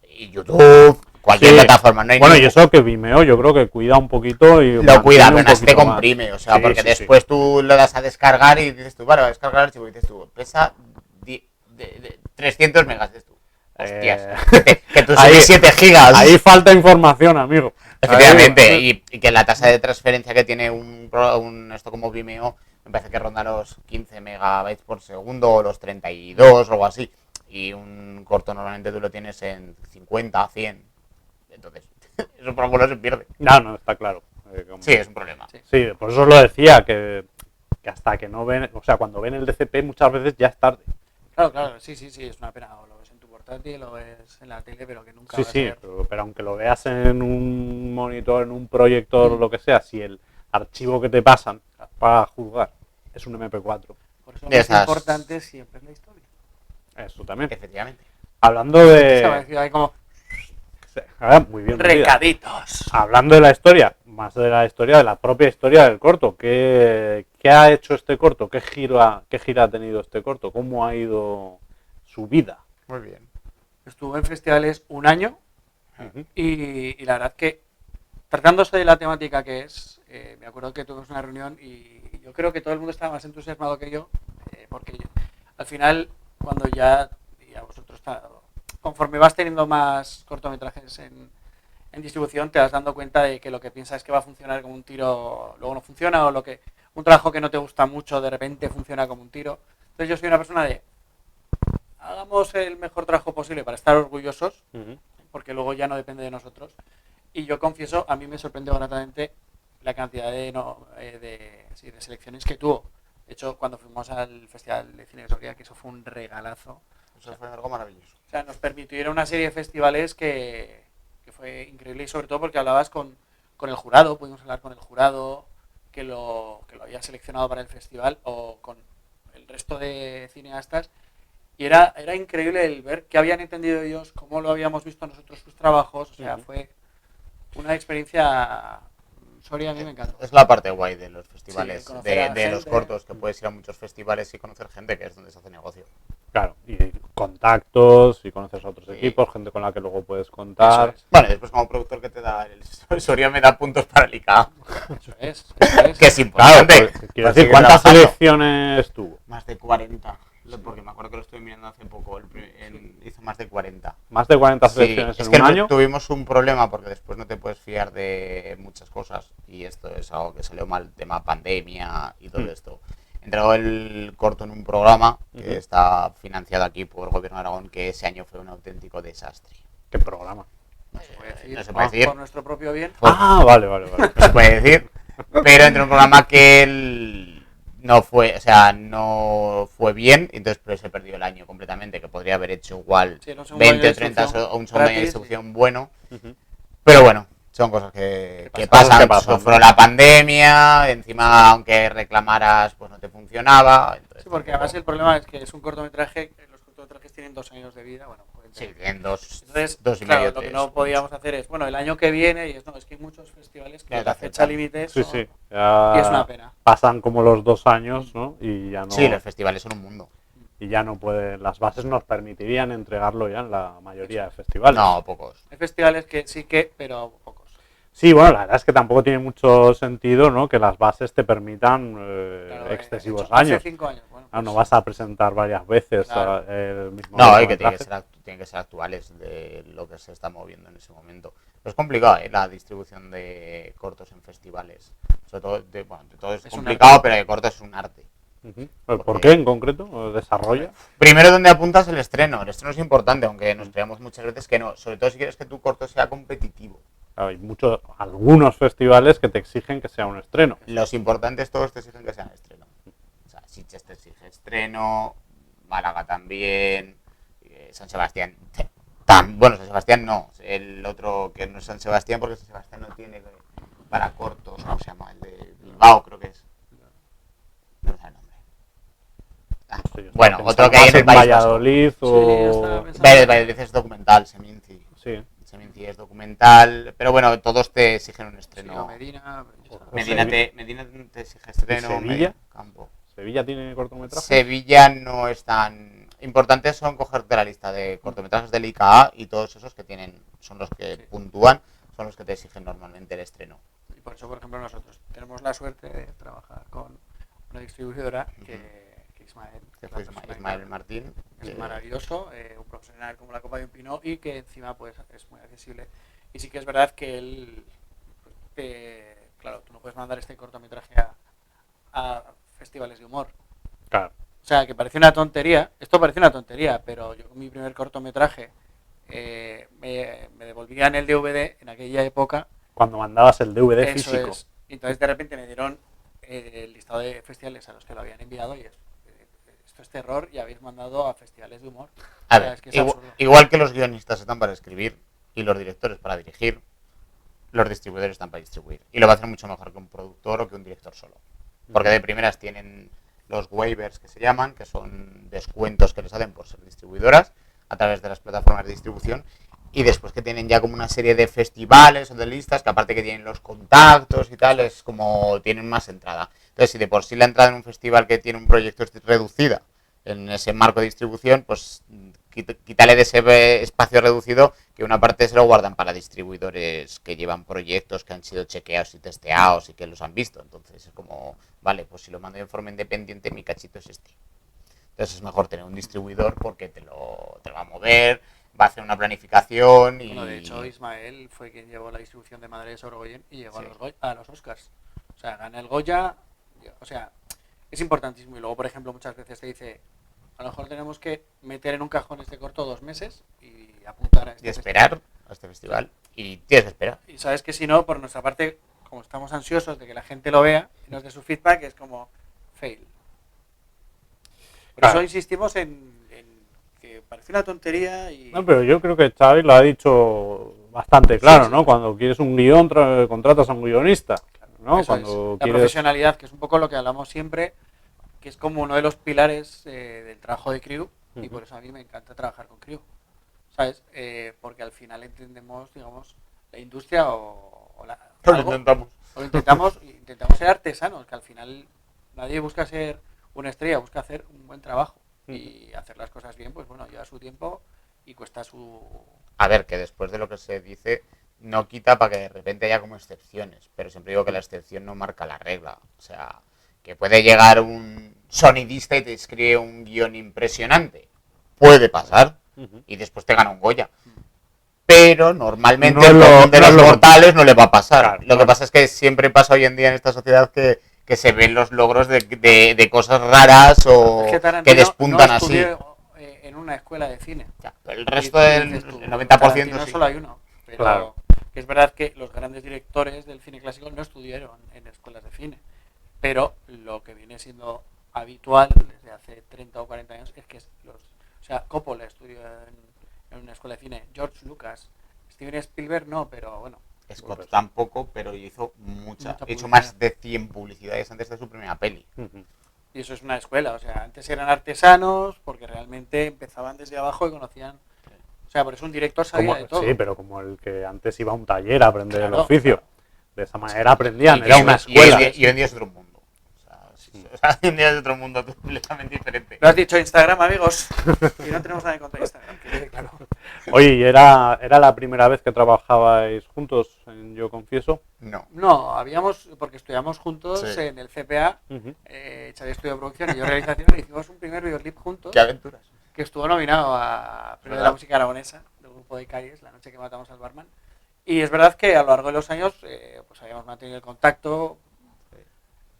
Y YouTube, cualquier plataforma. No hay bueno, y eso que Vimeo yo creo que cuida un poquito y... lo cuida, mantiene un apenas te poquito más. comprime, o sea, Sí, porque sí, después tú lo das a descargar y dices tú, vale, voy a descargar el archivo y dices tú, pesa 300 megas, dices tú. Hostias, que tú ahí- subes 7 gigas. Ahí falta información, amigo. Efectivamente, y que la tasa de transferencia que tiene esto como Vimeo, me parece que ronda los 15 megabytes por segundo o los 32 o algo así. Y un corto normalmente tú lo tienes en 50, 100. Entonces, eso por algunos se pierde. No, está claro. Sí, es un problema. Sí, por eso os lo decía, que hasta que no ven, o sea, cuando ven el DCP muchas veces ya es tarde. Claro, sí, es una pena. O lo ves en tu portátil, lo ves en la tele, pero que nunca Sí, vas a sí, ver. pero aunque lo veas en un monitor, en un proyector o lo que sea, si el archivo que te pasan para juzgar es un MP4, Por eso lo De más esas- importante siempre es la historia. eso también. Efectivamente. Hablando Se me ha de... parecido ahí como Muy bien, Lucía. recaditos. Hablando de la historia, más de la historia, de la propia historia del corto, ¿qué ha hecho este corto? ¿Qué gira ha tenido este corto? ¿Cómo ha ido su vida? Muy bien. Estuve en festivales un año Ujú. y la verdad que, tratándose de la temática que es, me acuerdo que tuvimos una reunión y yo creo que todo el mundo estaba más entusiasmado que yo, porque al final, cuando ya vosotros, conforme vas teniendo más cortometrajes en distribución, te vas dando cuenta de que lo que piensas que va a funcionar como un tiro, luego no funciona, o un trabajo que no te gusta mucho, de repente funciona como un tiro. Entonces yo soy una persona de, hagamos el mejor trabajo posible para estar orgullosos, Ujú. porque luego ya no depende de nosotros. Y yo confieso, a mí me sorprendió gratamente la cantidad de selecciones que tuvo. De hecho, cuando fuimos al Festival de Cine de Soria, que eso fue un regalazo. Eso fue algo maravilloso. O sea, nos permitieron una serie de festivales que fue increíble, y sobre todo porque hablabas con el jurado, pudimos hablar con el jurado que lo había seleccionado para el festival, o con el resto de cineastas, y era increíble el ver qué habían entendido ellos, cómo lo habíamos visto nosotros sus trabajos. O sea, fue una experiencia... Soria a mí me encantó. Es la parte guay de los festivales, Sí, conocer a de los gente. cortos, que puedes ir a muchos festivales y conocer gente, que es donde se hace negocio. Claro, y contactos, y conoces a otros Sí. equipos, gente con la que luego puedes contar. Eso es. Bueno, y después como productor que te da el Soria me da puntos para el ICA, Eso es. que es Claro, importante. pues, quiero Para decir, seguir ¿cuántas trabajando. selecciones tuvo? Más de 40, porque me acuerdo que lo estuve mirando hace poco, hizo más de 40. Más de 40 Sí, selecciones es en que un año. tuvimos un problema porque después no te puedes fiar de muchas cosas y esto es algo que salió mal, tema pandemia y todo esto. Entró el corto en un programa que está financiado aquí por el Gobierno de Aragón, que ese año fue un auténtico desastre. ¿Qué programa? No se puede decir. No se puede decir. Por nuestro propio bien. Ah, vale. No se puede decir, pero entró en un programa que no fue bien, entonces pues, se perdió el año completamente, que podría haber hecho igual Sí, era un segundo año 20 de o 30 distribución o un segundo año de gratis, distribución bueno, Ujú. pero bueno, son cosas que pasan. pasan. Cosas que pasan, Sufrió ¿no? la pandemia, encima aunque reclamaras pues no te funcionaba. Entonces, Sí, porque tampoco- además el problema es que es un cortometraje, los cortometrajes tienen 2 años de vida, bueno, pueden exactamente. Sí, en dos y claro, medio, lo que tres, no podíamos hacer es, bueno, el año que viene, y es que hay muchos festivales que Claro, la fecha límite Sí, son- sí. y es una Ya pena. pasan como los 2 años, ¿no? Y ya no, Sí, los festivales son un mundo. y ya no pueden, las bases nos permitirían entregarlo ya en la mayoría de festivales. No, pocos. Hay festivales que sí que, pero pocos. Sí, bueno, la verdad es que tampoco tiene mucho sentido, ¿no? Que las bases te permitan Claro, excesivos hace años. 5 años. Bueno, No pues, vas a presentar varias veces Claro. el mismo No, y que tienen cortometraje. que ser actuales de lo que se está moviendo en ese momento. Pero es complicado, la distribución de cortos en festivales. Sobre todo, de todo es un complicado, arte. pero de corto es un arte. Ujú. ¿Por Porque- qué en concreto? ¿Desarrolla? Primero, donde apuntas el estreno. El estreno es importante, aunque nos creamos muchas veces que no. Sobre todo si quieres que tu corto sea competitivo. Claro, hay algunos festivales que te exigen que sea un estreno. Los importantes todos te exigen que sean estreno. O sea, Sitges te exige estreno, Málaga también, San Sebastián. Bueno, San Sebastián no, el otro que no es San Sebastián porque San Sebastián no tiene para cortos, ¿cómo se llama? El de Bilbao creo que es. No me sale el nombre. Sí, Bueno, estaba otro pensando que hay más en el País Vasco. Valladolid Sí, yo estaba o... pensando- Valladolid es documental, Seminci. Sí. Seminci es documental, pero bueno, todos te exigen un Sí, estreno. o Medina. Medina te exige estreno. ¿Y Sevilla? Campo. ¿Sevilla tiene cortometraje? Sevilla no es tan importante, son cogerte la lista de cortometrajes del IKA y todos esos que tienen, son los que Sí. puntúan, son los que te exigen normalmente el estreno. Y por eso, por ejemplo, nosotros tenemos la suerte de trabajar con una distribuidora que Ismael, Que la fue persona Ismael que- Martín. es que- maravilloso, un profesional como la copa de un pino y que encima pues es muy accesible. Y sí que es verdad que él, claro, tú no puedes mandar este cortometraje a festivales de humor. Claro. O sea, que parece una tontería, esto parece una tontería, pero yo con mi primer cortometraje me devolvían el DVD en aquella época. Cuando mandabas el DVD Eso físico. es. Y entonces de repente me dieron el listado de festivales a los que lo habían enviado y esto es terror y habéis mandado a festivales de humor. A O sea, ver, es que es absurdo. igual que los guionistas están para escribir y los directores para dirigir, los distribuidores están para distribuir. Y lo va a hacer mucho mejor que un productor o que un director solo. Porque de primeras tienen los waivers que se llaman, que son descuentos que les hacen por ser distribuidoras a través de las plataformas de distribución. Y después que tienen ya como una serie de festivales o de listas, que aparte que tienen los contactos y tal, es como tienen más entrada. Entonces, si de por sí la entrada en un festival que tiene un proyecto es reducida en ese marco de distribución, pues quítale de ese espacio reducido que una parte se lo guardan para distribuidores que llevan proyectos que han sido chequeados y testeados y que los han visto. Entonces es como, vale, pues si lo mando de forma independiente, mi cachito es este. Entonces es mejor tener un distribuidor porque te lo va a mover, va a hacer una planificación y... Bueno, de hecho, Ismael fue quien llevó la distribución de Madre de Sorogoyen y llegó Sí. a los Oscars. O sea, gana el Goya. O sea, es importantísimo. Y luego, por ejemplo, muchas veces te dice, a lo mejor tenemos que meter en un cajón este corto 2 meses y apuntar a este y esperar a este festival. Y tienes que esperar. Y sabes que si no, por nuestra parte, como estamos ansiosos de que la gente lo vea y nos dé su feedback, es como fail. Por Claro. eso insistimos en que parece una tontería y... No, pero yo creo que Xavi lo ha dicho bastante claro, Sí, sí. ¿no? Cuando quieres un guión, contratas a un guionista, ¿no? Eso Cuando es. La quieres... profesionalidad, que es un poco lo que hablamos siempre, que es como uno de los pilares del trabajo de Crew, y por eso a mí me encanta trabajar con Crew, ¿sabes? Porque al final entendemos, digamos, la industria o Lo algo, intentamos. o intentamos ser artesanos, que al final nadie busca ser una estrella, busca hacer un buen trabajo y hacer las cosas bien, pues bueno, lleva su tiempo y cuesta su... A ver, que después de lo que se dice, no quita para que de repente haya como excepciones, pero siempre digo que la excepción no marca la regla. O sea, que puede llegar un sonidista y te escribe un guión impresionante. Puede pasar. Y después te gana un Goya. Pero normalmente No el lo- común de no los lo- mortales no le va a pasar. Claro, Lo que claro. pasa es que siempre pasa hoy en día en esta sociedad que se ven los logros de cosas raras o Es que Tarantino que despuntan no así. estudió en una escuela de cine. Ya, pero el resto Y del dices tú, el 90% Tarantino sí. solo hay uno, pero Claro. que es verdad que los grandes directores del cine clásico no estudiaron en escuelas de cine, pero lo que viene siendo habitual desde hace 30 o 40 años es que o sea, Coppola estudió en una escuela de cine, George Lucas, Steven Spielberg no, pero bueno, Scott tampoco, pero hizo mucha. Mucha Hizo publicidad. más de 100 publicidades antes de su primera peli. y eso es una escuela, o sea, antes eran artesanos porque realmente empezaban desde abajo y conocían sea, por eso un director sabía de todo. Sí, pero como el que antes iba a un taller a aprender el Claro, oficio. claro. De esa manera aprendían, Y era una escuela. hoy en día es otro mundo. O sea, hoy en día es otro mundo completamente diferente. Lo has dicho Instagram, amigos. Y no tenemos nada en contra de Instagram, que quede claro. Oye, ¿y era la primera vez que trabajabais juntos en Yo Confieso? No. No, porque estudiamos juntos Sí. en el CPA, Ujú. Xavi estudió producción y yo realización, y hicimos un primer videoclip juntos Qué aventuras. que estuvo nominado a Premio de ¿Verdad? la Música Aragonesa del grupo de Calles, La Noche que Matamos al Barman. Y es verdad que a lo largo de los años pues habíamos mantenido el contacto.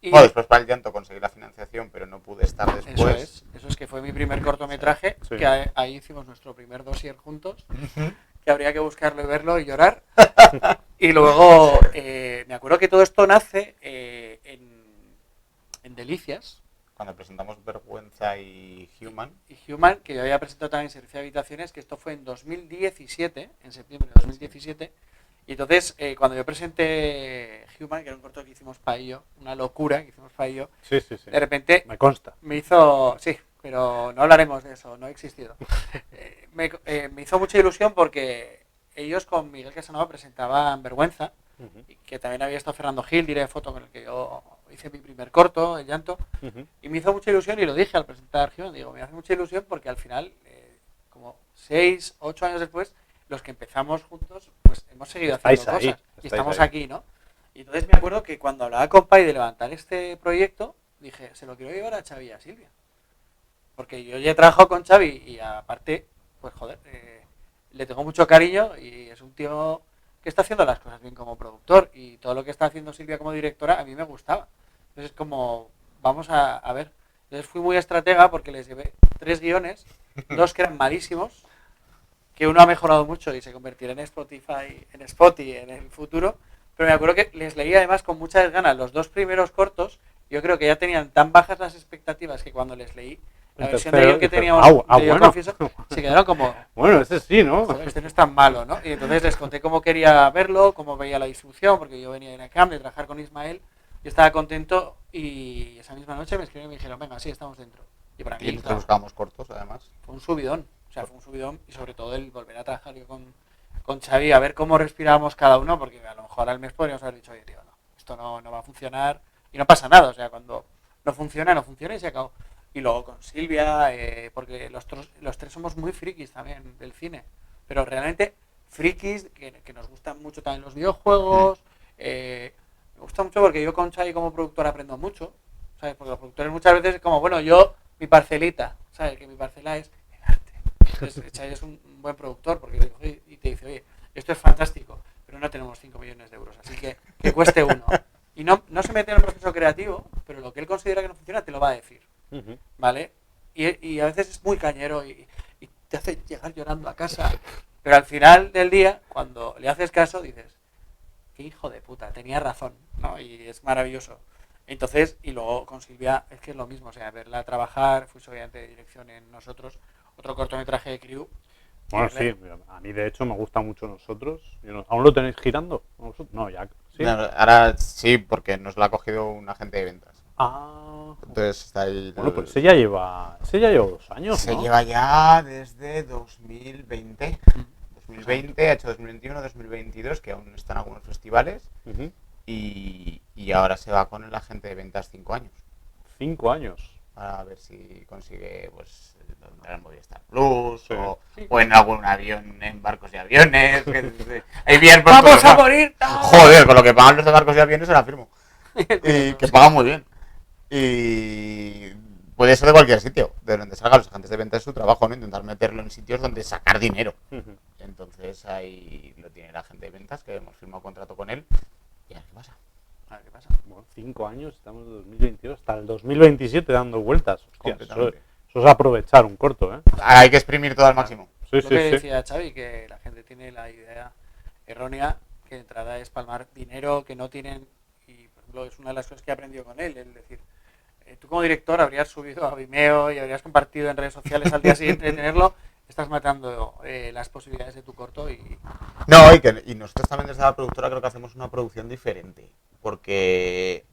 Y Bueno, después para el llanto conseguí la financiación, pero no pude estar después. eso es que fue mi primer cortometraje, Sí. que ahí hicimos nuestro primer dossier juntos, que habría que buscarlo y verlo y llorar. Y luego me acuerdo que todo esto nace en Delicias Cuando presentamos Vergüenza y Human. y Human, que yo había presentado también en Servicio de Habitaciones, que esto fue en 2017, en septiembre de 2017. Y entonces, cuando yo presenté Human, que era un corto que hicimos para ello, una locura que hicimos para ello, Sí. de repente Me consta. me hizo... Sí, pero no hablaremos de eso, no ha existido. Me hizo mucha ilusión porque ellos con Miguel Casanova presentaban Vergüenza, Ujú, y que también había estado Fernando Gil, director de foto, con el que yo hice mi primer corto, El Llanto, ujú. y me hizo mucha ilusión y lo dije al presentar Human, digo, me hace mucha ilusión porque al final, como 6, 8 años después, los que empezamos juntos, pues hemos seguido haciendo Estáis ahí, cosas y estáis estamos ahí. aquí, ¿no? Y entonces me acuerdo que cuando hablaba con Pai de levantar este proyecto, dije, se lo quiero llevar a Xavi y a Silvia. Porque yo ya he trabajado con Xavi y aparte, pues joder, le tengo mucho cariño y es un tío que está haciendo las cosas bien como productor y todo lo que está haciendo Silvia como directora a mí me gustaba. Entonces es como, vamos a ver. Entonces fui muy estratega porque les llevé 3 guiones, 2 que eran malísimos, que uno ha mejorado mucho y se convertirá en Spotify, en Spotify en el futuro, pero me acuerdo que les leí además con muchas ganas los 2 primeros cortos. Yo creo que ya tenían tan bajas las expectativas que cuando les leí la El versión de tercero, guión que dices, teníamos de Yo bueno. Confieso, se quedaron como, Bueno, ese sí, ¿no? joder, este no es tan malo, ¿no? Y entonces les conté cómo quería verlo, cómo veía la distribución, porque yo venía de INACAM, de trabajar con Ismael, yo estaba contento y esa misma noche me escribieron y me dijeron, venga, sí, estamos dentro. Y para Y mí nosotros claro, buscábamos cortos, además. fue un subidón, o sea, fue un subidón y sobre todo el volver a trabajar yo con Xavi, a ver cómo respirábamos cada uno, porque a lo mejor al mes podríamos haber dicho, oye, tío, no, esto no va a funcionar y no pasa nada, o sea, cuando no funciona y se acabó. Y luego con Silvia, porque los 3 somos muy frikis también del cine, pero realmente frikis que nos gustan mucho también los videojuegos. Me gusta mucho porque yo con Xavi como productor aprendo mucho, ¿sabes? Porque los productores muchas veces es como, bueno, yo, mi parcelita, ¿sabes? Que mi parcela es el arte. Entonces Xavi es un buen productor porque le digo, y te dice, oye, esto es fantástico, pero no tenemos 5 millones de euros, así que cueste uno. Y no se mete en el proceso creativo, pero lo que él considera que no funciona te lo va a decir. Ujú. ¿Vale? Y a veces es muy cañero y te hace llegar llorando a casa. Pero al final del día, cuando le haces caso, dices, qué hijo de puta, tenía razón, ¿no? Y es maravilloso. Entonces, y luego con Silvia es que es lo mismo, o sea, verla trabajar, fui estudiante de dirección en Nosotros, otro cortometraje de Crew. Bueno, sí, a mí de hecho me gusta mucho Nosotros. ¿Aún lo tenéis girando? No, ya. ¿Sí? No, ahora sí, porque nos lo ha cogido un agente de ventas. Ah, Entonces está ahí. bueno, pues ese ya lleva 2 años, Se ¿no? lleva ya desde 2020. 2020, ha hecho 2021, 2022, que aún están algunos festivales. Ujú. Y ahora se va con el agente de ventas 5 años. 5 años. Para ver si consigue pues el Movistar Plus Sí. o en algún avión, en barcos y aviones. Hay bien ¡Vamos a morir! Joder, con lo que pagan los de barcos y aviones se la firmo. Y que pagan muy bien. Y puede ser de cualquier sitio, de donde salgan los agentes de venta es su trabajo, ¿no? Intentar meterlo en sitios donde sacar dinero. Ujú. Entonces ahí lo tiene el agente de ventas, que hemos firmado contrato con él. Y a ver qué pasa. A ver qué pasa. Bueno, 5 años, estamos en 2022, hasta el 2027 dando vueltas. Hostia, Completamente. eso es aprovechar un corto, ¿eh? Hay que exprimir todo al máximo. Sí, Lo sí, que sí. decía Xavi, que la gente tiene la idea errónea que de entrada es palmar dinero que no tienen, y por ejemplo es una de las cosas que he aprendido con él, es decir, tú como director habrías subido a Vimeo y habrías compartido en redes sociales al día siguiente de tenerlo, estás matando las posibilidades de tu corto y No, y nosotros también desde la productora creo que hacemos una producción diferente. Porque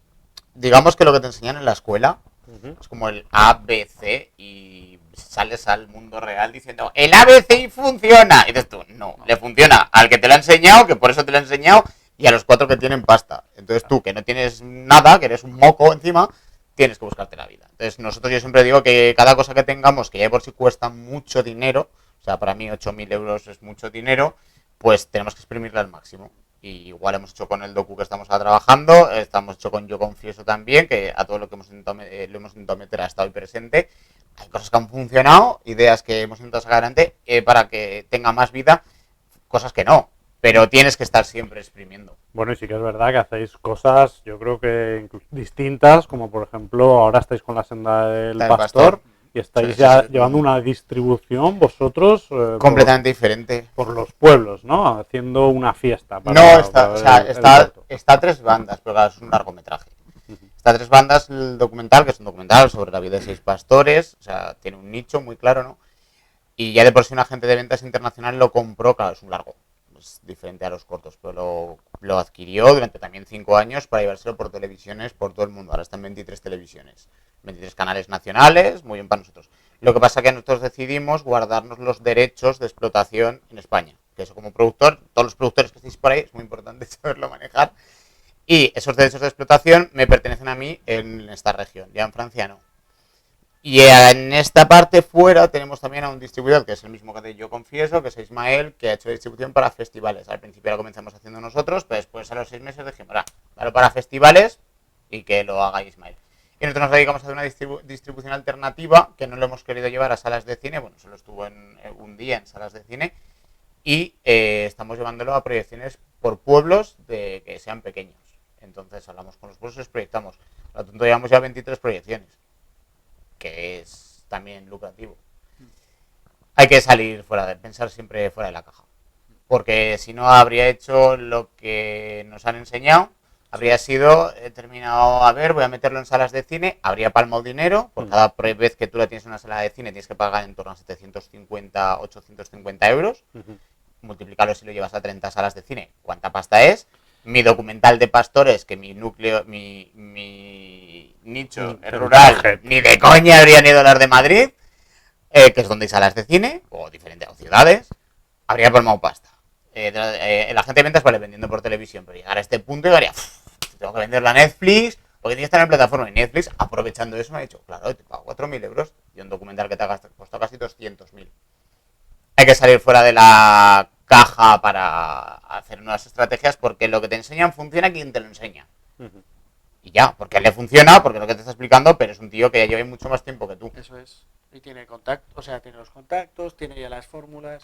digamos que lo que te enseñan en la escuela Ujú. es como el A, B, C y sales al mundo real diciendo, el ABCI funciona. Y dices tú, no, le funciona al que te lo ha enseñado, que por eso te lo ha enseñado, y a los 4 que tienen pasta. Entonces tú, que no tienes nada, que eres un moco encima, tienes que buscarte la vida. Entonces nosotros, yo siempre digo que cada cosa que tengamos, que ya de por sí cuesta mucho dinero, o sea, para mí 8.000 euros es mucho dinero, pues tenemos que exprimirla al máximo. Y igual hemos hecho con el docu que estamos ahora trabajando, estamos hecho con Yo Confieso también, que a todo lo que hemos intentado, lo hemos intentado meter ha estado ahí presente. Hay cosas que han funcionado, ideas que hemos intentado sacar adelante para que tenga más vida, cosas que no, pero tienes que estar siempre exprimiendo. Bueno, y sí que es verdad que hacéis cosas, yo creo que distintas, como por ejemplo, ahora estáis con la senda del pastor. Y estáis ya llevando una distribución vosotros completamente diferente por los pueblos, ¿no? Haciendo una fiesta. Está a 3 bandas, pero claro, es un largometraje. Está a 3 bandas el documental, que es un documental sobre la vida de 6 pastores, o sea, tiene un nicho muy claro, ¿no? Y ya de por sí un agente de ventas internacional lo compró, claro, es un largo, es diferente a los cortos, pero lo adquirió durante también 5 años para llevárselo por televisiones por todo el mundo. Ahora están 23 televisiones. 23 canales nacionales, muy bien para nosotros. Lo que pasa es que nosotros decidimos guardarnos los derechos de explotación en España. Que eso como productor, todos los productores que estéis por ahí, es muy importante saberlo manejar. Y esos derechos de explotación me pertenecen a mí en esta región, ya en Francia no. Y en esta parte fuera tenemos también a un distribuidor, que es el mismo que Yo Confieso, que es Ismael, que ha hecho distribución para festivales. Al principio lo comenzamos haciendo nosotros, pero después a los 6 meses dijimos, dale para festivales y que lo haga Ismael. Y nosotros nos dedicamos a hacer una distribución alternativa que no lo hemos querido llevar a salas de cine, bueno, solo estuvo un día en salas de cine, y estamos llevándolo a proyecciones por pueblos que sean pequeños. Entonces hablamos con los pueblos y les proyectamos. Por lo tanto, llevamos ya 23 proyecciones, que es también lucrativo. Hay que salir pensar siempre fuera de la caja, porque si no habría hecho lo que nos han enseñado. Habría sido, he terminado, voy a meterlo en salas de cine, habría palmado dinero, por cada vez que tú la tienes en una sala de cine tienes que pagar en torno a 750, 850 euros, multiplícalo si lo llevas a 30 salas de cine, ¿cuánta pasta es? Mi documental de pastores, que mi núcleo, mi nicho es rural, ni de coña habrían ido a las de Madrid, que es donde hay salas de cine, o diferentes ciudades, habría palmado pasta. El agente de ventas vale vendiendo por televisión, pero llegar a este punto llegaría, tengo que venderla a Netflix, porque tiene que estar en plataforma, y Netflix, aprovechando eso, me ha dicho, claro, te pago 4.000 euros y un documental que te ha costado casi 200.000. Hay que salir fuera de la caja para hacer nuevas estrategias, porque lo que te enseñan funciona quien te lo enseña. Y ya, porque a él le funciona, porque es lo que te está explicando, pero es un tío que ya lleva mucho más tiempo que tú. Eso es. Y tiene contacto, o sea, tiene los contactos, tiene ya las fórmulas.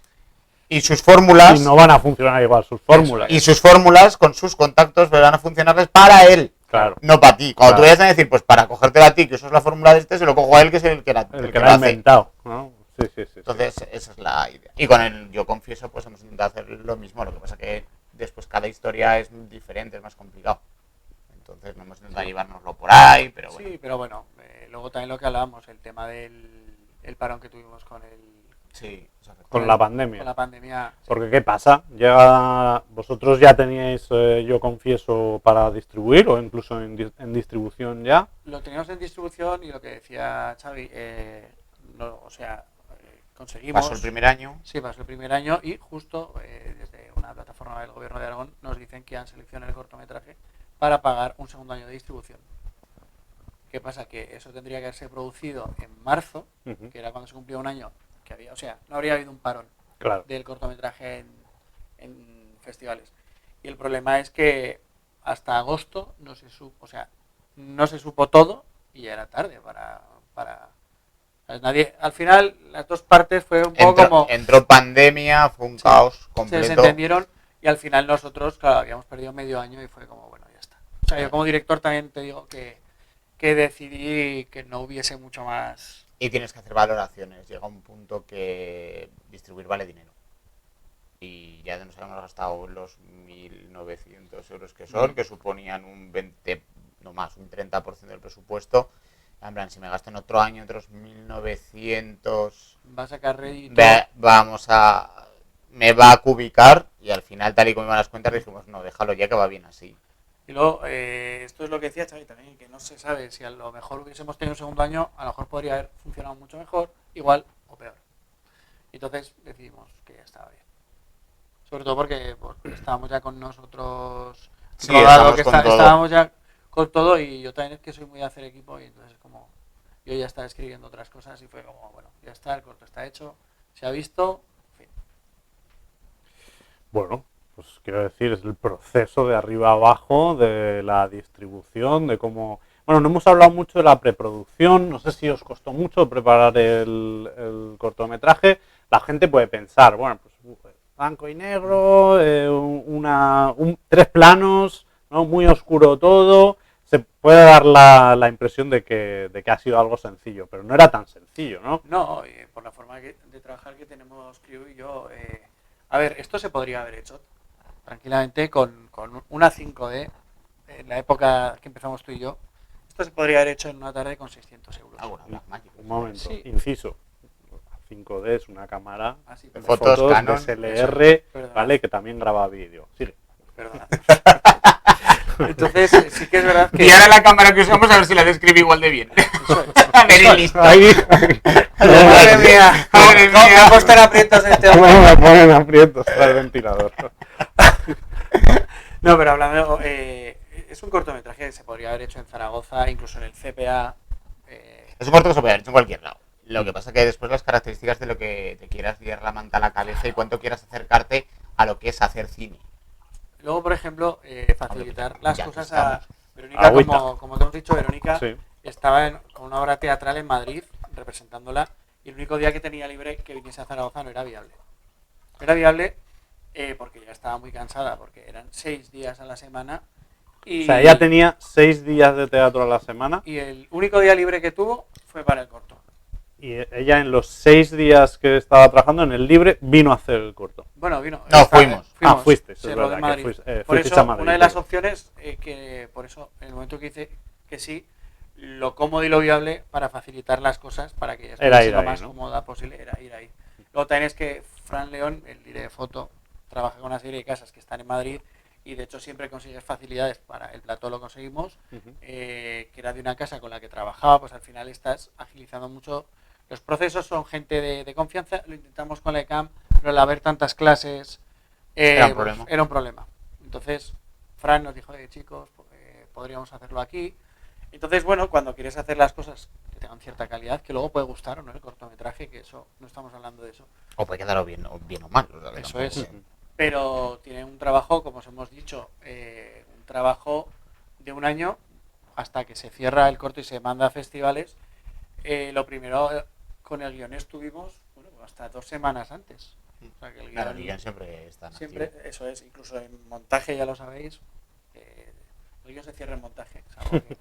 Y sus fórmulas... Y no van a funcionar igual sus fórmulas. Y sus fórmulas con sus contactos van a funcionarles para él. Claro. No para ti. Cuando tú vayas a decir, pues para cogértela a ti, que usas la fórmula de se lo cojo a él, que es el que la ha inventado, ¿no? Sí. Entonces, esa es la idea. Y con el Yo Confieso, pues hemos intentado hacer lo mismo. Lo que pasa que después cada historia es diferente, es más complicado. Entonces no hemos intentado llevárnoslo por ahí, pero bueno. Sí, pero bueno, luego también lo que hablábamos, el tema del parón que tuvimos con el... Sí, con la pandemia. Con la pandemia. Sí. Porque ¿qué pasa? ¿Vosotros ya teníais Yo Confieso para distribuir o incluso en distribución ya? Lo teníamos en distribución y lo que decía Xavi, conseguimos... Pasó el primer año. Sí, pasó el primer año y justo desde una plataforma del gobierno de Aragón nos dicen que han seleccionado el cortometraje para pagar un segundo año de distribución. ¿Qué pasa? Que eso tendría que haberse producido en marzo, que era cuando se cumplía un año que había, o sea, no habría habido un parón del cortometraje en festivales. Y el problema es que hasta agosto no se supo todo y ya era tarde para nadie. Al final las dos partes fue un poco como... Entró pandemia, fue un caos completo. Se desentendieron y al final nosotros, claro, habíamos perdido medio año y fue como, bueno, ya está. O sea, yo como director también te digo que decidí que no hubiese mucho más... Y tienes que hacer valoraciones. Llega un punto que distribuir vale dinero. Y ya nos habíamos gastado los 1.900 euros que son, que suponían un 20, no más, un 30% del presupuesto. En plan, si me gasto en otro año otros 1.900... Va a sacar rédito. Me va a cubicar y al final, tal y como iban las cuentas, dijimos, no, déjalo ya que va bien así. Y luego, esto es lo que decía Xavi también, que no se sabe si a lo mejor hubiésemos tenido un segundo año, a lo mejor podría haber funcionado mucho mejor, igual o peor. Entonces decidimos que ya estaba bien. Sobre todo porque estábamos ya con nosotros Sí, rodado, estamos que con todo. estábamos ya con todo, y yo también es que soy muy de hacer equipo, y entonces como yo ya estaba escribiendo otras cosas y fue como, bueno, ya está, el corto está hecho, se ha visto, en fin. Bueno, pues quiero decir, es el proceso de arriba a abajo, de la distribución, de cómo... Bueno, no hemos hablado mucho de la preproducción, no sé si os costó mucho preparar el cortometraje. La gente puede pensar, bueno, pues blanco y negro, 3 planos, ¿no? Muy oscuro todo. Se puede dar la impresión de que ha sido algo sencillo, pero no era tan sencillo, ¿no? No, por la forma de trabajar que tenemos Crew y yo, a ver, esto se podría haber hecho tranquilamente con una 5D en la época que empezamos tú y yo. Esto se podría haber hecho en una tarde con 600 euros. Ah, bueno, Blackmagic. Un momento, Sí. inciso. 5D es una cámara Así, de Fotos fotos Canon, DSLR, perdón. ¿vale? Que también graba vídeo. Sigue. Perdona. Entonces, sí que es verdad que... Y ahora la cámara que usamos a ver si la describe igual de bien. Eso es. A ver, el listo. Madre mía, Madre ¿cómo me mía. ha puesto en aprietos este ¿Cómo hombre? me ponen aprietos para el ventilador? No, pero hablando, es un cortometraje que se podría haber hecho en Zaragoza, incluso en el CPA. Es un corto que se puede haber hecho en cualquier lado. Lo que pasa es que después las características de lo que te quieras liar la manta a la cabeza y cuánto quieras acercarte a lo que es hacer cine. Luego, por ejemplo, facilitar Hombre, las ya cosas estamos. a Verónica, Agüita. como te hemos dicho, Verónica Sí. estaba con una obra teatral en Madrid representándola, y el único día que tenía libre que viniese a Zaragoza no era viable. No era viable porque ya estaba muy cansada, porque eran 6 días a la semana. Y, O sea, ella tenía 6 días de teatro a la semana y el único día libre que tuvo fue para el corto. y ella en los 6 días que estaba trabajando en el libre vino a hacer el corto. Bueno, vino. No, fuimos. Ah, fuiste, se es rodó verdad, en que Madrid. fuiste, Por fuisteis eso, a Madrid, una de las digo. opciones, que por eso, en el momento que hice que sí, lo cómodo y lo viable para facilitar las cosas, para que ella Era estuviese ir lo ahí, más ¿no? cómoda posible, era ir ahí. Luego también es que Fran León, el director de foto, trabaja con una serie de casas que están en Madrid, y de hecho siempre consigues facilidades. Para el plató lo conseguimos, Ujú. que era de una casa con la que trabajaba, pues al final estás agilizando mucho los procesos. Son gente de confianza. Lo intentamos con la ECAM, pero al haber tantas clases Era un problema. era un problema. Entonces Fran nos dijo, chicos, podríamos hacerlo aquí. Entonces, bueno, cuando quieres hacer las cosas que tengan cierta calidad, que luego puede gustar o no el cortometraje, que eso no estamos hablando de eso, O puede quedar bien o mal. O sea, que eso tampoco- es. Pero tiene un trabajo, como os hemos dicho, un trabajo de un año hasta que se cierra el corto y se manda a festivales. Lo primero, con el guión estuvimos, bueno, hasta 2 semanas antes. O sea, que el Claro, guión el guión siempre está en siempre, activo. eso es, incluso en montaje, ya lo sabéis, el guión se cierra en montaje. Es algo que-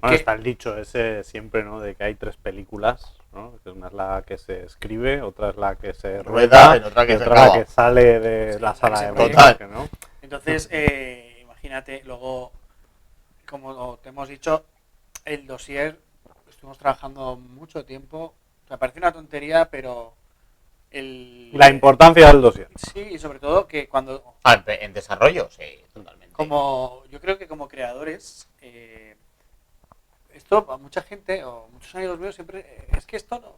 Bueno, que- está el dicho ese siempre, ¿no? De que hay 3 películas, ¿no? Que una es la que se escribe, otra es la que se Rueda, rueda y otra que y se otra la acaba. que sale de Sí, la la que sala se de proyecta. montaje, ¿no? Entonces, imagínate, luego, como te hemos dicho, el dossier estuvimos trabajando mucho tiempo. Me parece una tontería, pero La importancia del dossier. Sí, y sobre todo que cuando, Ah, en desarrollo, sí, totalmente. yo creo que como creadores, esto a mucha gente o muchos amigos míos siempre, es que esto no,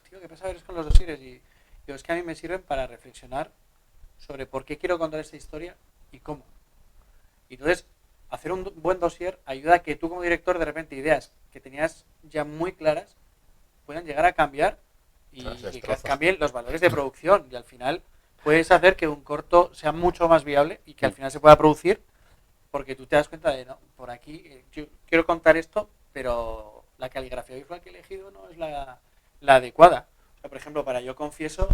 tío, qué pasa es con los dossieres, y digo, es que a mí me sirven para reflexionar sobre por qué quiero contar esta historia y cómo. Y entonces, hacer un buen dossier ayuda a que tú como director, de repente, ideas que tenías ya muy claras puedan llegar a cambiar, y Las que destrozas. cambien los valores de producción, y al final puedes hacer que un corto sea mucho más viable y que al final se pueda producir, porque tú te das cuenta de, no, por aquí yo quiero contar esto, pero la caligrafía visual que he elegido no es la adecuada. O sea, por ejemplo, para Yo Confieso,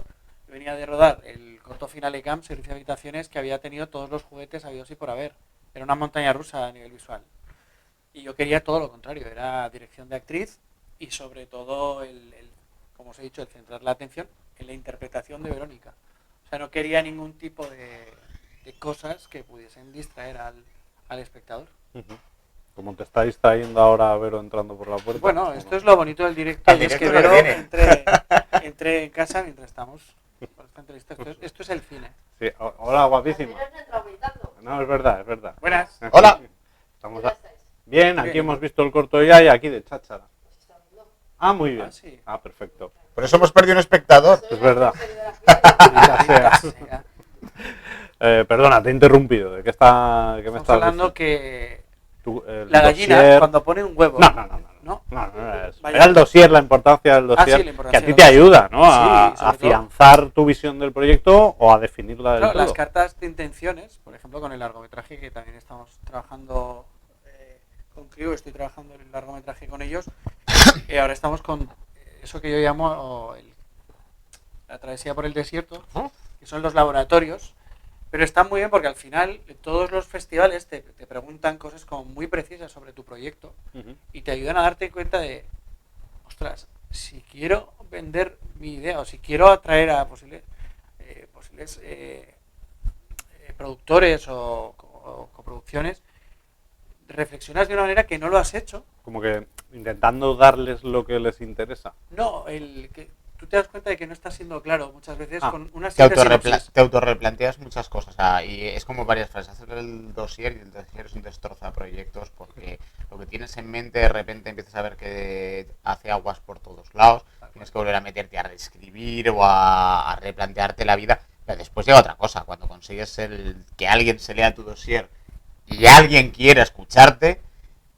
yo venía de rodar el corto final ECAM, Servicio de Habitaciones, que había tenido todos los juguetes habidos y por haber. Era una montaña rusa a nivel visual. Y yo quería todo lo contrario, era dirección de actriz y sobre todo como os he dicho, el centrar la atención en la interpretación de Verónica. O sea, no quería ningún tipo de cosas que pudiesen distraer al espectador. Ujú. Como te estáis trayendo ahora a Vero entrando por la puerta. Bueno, esto es lo bonito del directo, El y es que directo Vero lo que entre en casa mientras estamos por esta entrevista. Esto es el cine. Sí, hola, guapísima. También has entrado gritando. No, es verdad, es verdad. Buenas. Hola. Estamos bien, aquí Bien. hemos visto el corto ya y aquí de cháchara. Ah, muy bien. Ah, sí. Ah, perfecto. Por eso hemos perdido un espectador. Es verdad. Maldita sea. Perdona, te he interrumpido. ¿De qué está? ¿Qué me Estamos estás hablando diciendo? que El la gallina dossier- cuando pone un huevo... No, no, no. ¿No? Era Vaya. el dossier, la importancia del dossier, sí, la que importancia a ti del te dossier. ayuda, ¿no? A Sí, sobre todo. afianzar tu visión del proyecto o a definirla del Claro, todo. las cartas de intenciones, por ejemplo, con el largometraje, que también estamos trabajando con Clio, estoy trabajando en el largometraje con ellos, y ahora estamos con eso que yo llamo la travesía por el desierto, que son los laboratorios, pero está muy bien porque al final todos los festivales te preguntan cosas como muy precisas sobre tu proyecto Ujú. y te ayudan a darte cuenta de, ostras, si quiero vender mi idea o si quiero atraer a posibles productores o coproducciones, reflexionas de una manera que no lo has hecho. Como que intentando darles lo que les interesa. No, que tú te das cuenta de que no estás siendo claro muchas veces con una Te, simple sinopsis. te autorreplanteas muchas cosas. O sea, y es como varias frases. Hacer el dossier y el dossier es un destrozo a proyectos porque lo que tienes en mente de repente empiezas a ver que hace aguas por todos lados. Tienes que volver a meterte a reescribir o a replantearte la vida. Pero después llega otra cosa. Cuando consigues que alguien se lea tu dossier y alguien quiera escucharte,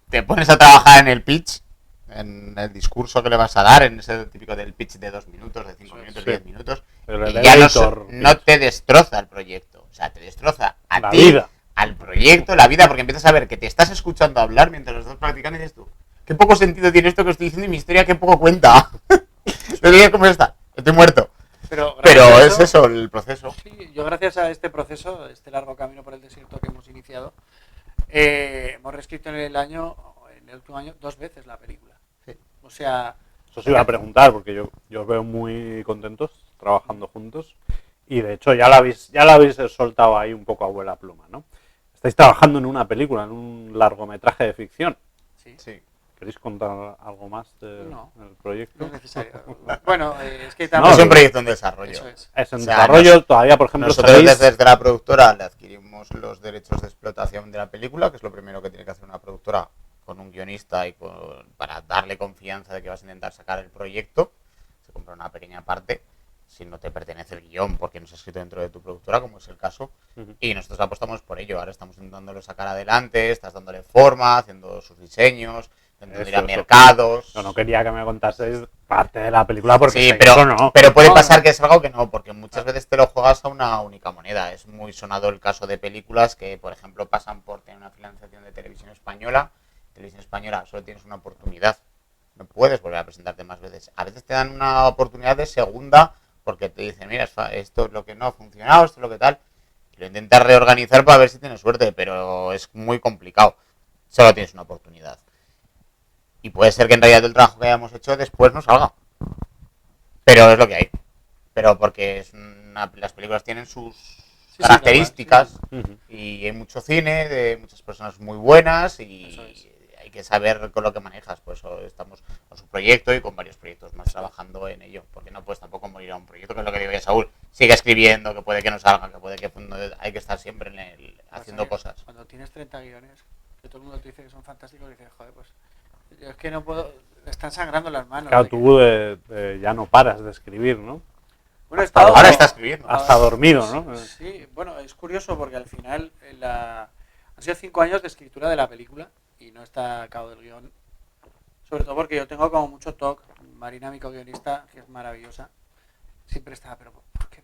te pones a trabajar en el pitch, en el discurso que le vas a dar, en ese típico del pitch de 2 minutos, de 5 minutos, Sí. 10 minutos, El y ya elevator no pitch. te destroza el proyecto. O sea, te destroza a La ti, vida. al proyecto, la vida, porque empiezas a ver que te estás escuchando hablar mientras lo estás practicando y dices tú, qué poco sentido tiene esto que estoy diciendo y mi historia qué poco cuenta. Lo digo como está, estoy muerto. Pero Pero gracias a es eso, el proceso. Sí, yo gracias a este proceso, este largo camino por el desierto que hemos iniciado, hemos reescrito en el último año, 2 veces la película. Sí. O sea, Eso se iba a preguntar, porque yo os veo muy contentos trabajando juntos. Y de hecho ya la habéis soltado ahí un poco a vuela pluma, ¿no? Estáis trabajando en una película, en un largometraje de ficción. sí, Sí. ¿Queréis contar algo más del No. proyecto? no es necesario. Bueno, es que No, también... es un proyecto en desarrollo. Eso es. Es en O sea, desarrollo, todavía, por ejemplo, Nosotros sabéis... desde la productora le adquirimos los derechos de explotación de la película, que es lo primero que tiene que hacer una productora con un guionista y para darle confianza de que vas a intentar sacar el proyecto. Se compra una pequeña parte, si no te pertenece el guión porque no se ha escrito dentro de tu productora, como es el caso. Ujú. Y nosotros apostamos por ello. Ahora estamos intentándolo sacar adelante, estás dándole forma, haciendo sus diseños, intentando ir a Eso. mercados. No quería que me contaseis parte de la película porque Sí, sé que pero, eso no. pero puede No, pasar no. que es algo que no, porque muchas veces te lo juegas a una única moneda. Es muy sonado el caso de películas que, por ejemplo, pasan por tener una financiación de televisión española. Televisión española solo tienes una oportunidad. No puedes volver a presentarte más veces. A veces te dan una oportunidad de segunda porque te dicen, mira, esto es lo que no ha funcionado, esto es lo que tal. Y lo intentas reorganizar para ver si tienes suerte, pero es muy complicado. Solo tienes una oportunidad. Y puede ser que en realidad el trabajo que hayamos hecho después no salga. Pero es lo que hay. Pero porque las películas tienen sus Sí, características Ujú. y hay mucho cine de muchas personas muy buenas Eso y es. hay que saber con lo que manejas. Por eso estamos con su proyecto y con varios proyectos más trabajando en ello. Porque no puedes tampoco morir a un proyecto, que es lo que digo ya Saúl. Sigue escribiendo, que puede que no salga, que puede que hay que estar siempre haciendo cosas. Cuando tienes 30 guiones, que todo el mundo te dice que son fantásticos, y dices, joder, pues yo es que no puedo, me están sangrando las manos. Claro, de que- tú ya no paras de escribir, ¿no? Bueno, he estado- Ahora está escribiendo. Hasta dormido, ¿no? Sí, bueno, es curioso porque al final han sido 5 años de escritura de la película y no está a cabo del guión. Sobre todo porque yo tengo como mucho toque. Marina, mi co-guionista, que es maravillosa, siempre está, pero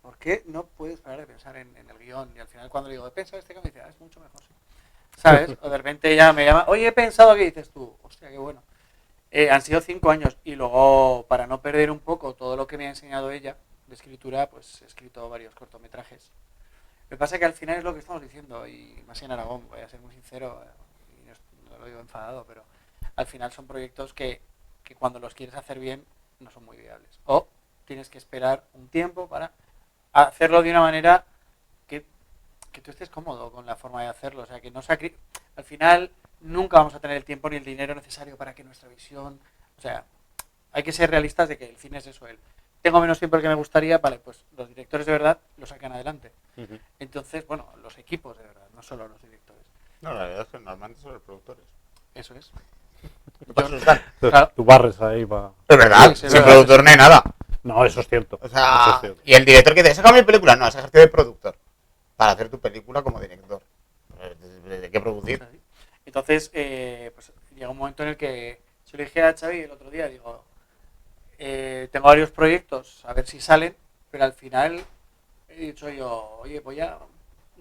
¿por qué no puedes parar de pensar en el guión? Y al final cuando le digo, he pensado este guión, me dice, es mucho mejor. ¿Sabes? O de repente ella me llama, oye, he pensado que dices tú, hostia, qué bueno. Han sido 5 años y luego, para no perder un poco todo lo que me ha enseñado ella de escritura, pues he escrito varios cortometrajes. Lo que pasa es que al final es lo que estamos diciendo, y más en Aragón, voy a ser muy sincero, y no lo digo enfadado, pero al final son proyectos que cuando los quieres hacer bien no son muy viables. O tienes que esperar un tiempo para hacerlo de una manera que tú estés cómodo con la forma de hacerlo. O sea, que no al final nunca vamos a tener el tiempo ni el dinero necesario para que nuestra visión... O sea, hay que ser realistas de que el cine es eso, tengo menos tiempo del que me gustaría, vale, pues los directores de verdad lo sacan adelante. Ujú. Entonces, bueno, los equipos de verdad, no solo los directores. No, la verdad es que normalmente son los productores. Eso es. Pasos están. Claro. Tú barres ahí para... Es verdad, Sí, sin verdad. productor no hay nada. No, eso es cierto. O Eso sea, es cierto. y el director que te saca mi película, no, es ejercicio de productor. Para hacer tu película como director. ¿De qué producir? Entonces, pues llega un momento en el que se lo dije a Xavi el otro día, digo, tengo varios proyectos, a ver si salen, pero al final he dicho yo, oye, voy a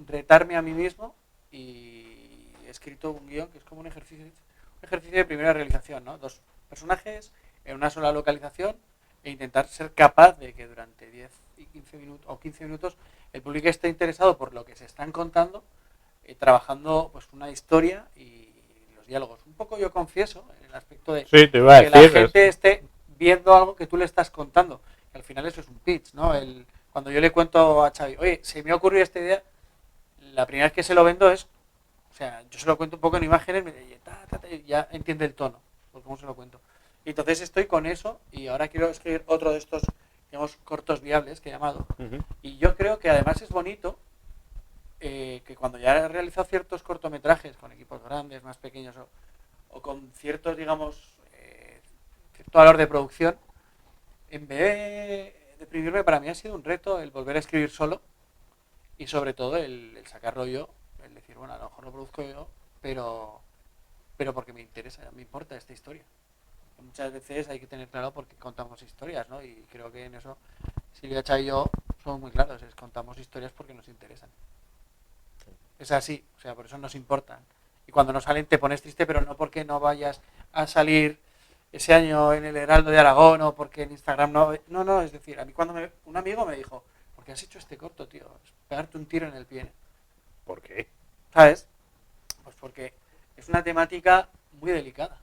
retarme a mí mismo y he escrito un guión que es como un ejercicio de primera realización, ¿no? 2 personajes en una sola localización e intentar ser capaz de que durante 10 y 15 minutos o 15 minutos el público esté interesado por lo que se están contando, trabajando pues una historia y los diálogos. Un poco yo confieso en el aspecto de Sí, te iba a que la decir. gente esté viendo algo que tú le estás contando. Que al final eso es un pitch, ¿no? Cuando yo le cuento a Xavi, oye, se me ha ocurrido esta idea, la primera vez que se lo vendo es, o sea, yo se lo cuento un poco en imágenes, y ya entiende el tono, por cómo se lo cuento. Y entonces estoy con eso y ahora quiero escribir otro de estos, digamos, cortos viables que he llamado. Ujú. Y yo creo que además es bonito que cuando ya he realizado ciertos cortometrajes con equipos grandes, más pequeños o con ciertos, digamos, cierto valor de producción, en vez de deprimirme, para mí ha sido un reto el volver a escribir solo y sobre todo el sacarlo yo, el decir, bueno, a lo mejor lo produzco yo, pero porque me interesa, me importa esta historia. Muchas veces hay que tener claro por qué contamos historias, ¿no? Y creo que en eso Silvia, Cha y yo somos muy claros, contamos historias porque nos interesan. Es así, o sea, por eso nos importan. Y cuando no salen te pones triste, pero no porque no vayas a salir ese año en el Heraldo de Aragón o porque en Instagram no. No, es decir, a mí cuando un amigo me dijo, ¿por qué has hecho este corto, tío? Es pegarte un tiro en el pie. ¿Por qué? ¿Sabes? Pues porque es una temática muy delicada.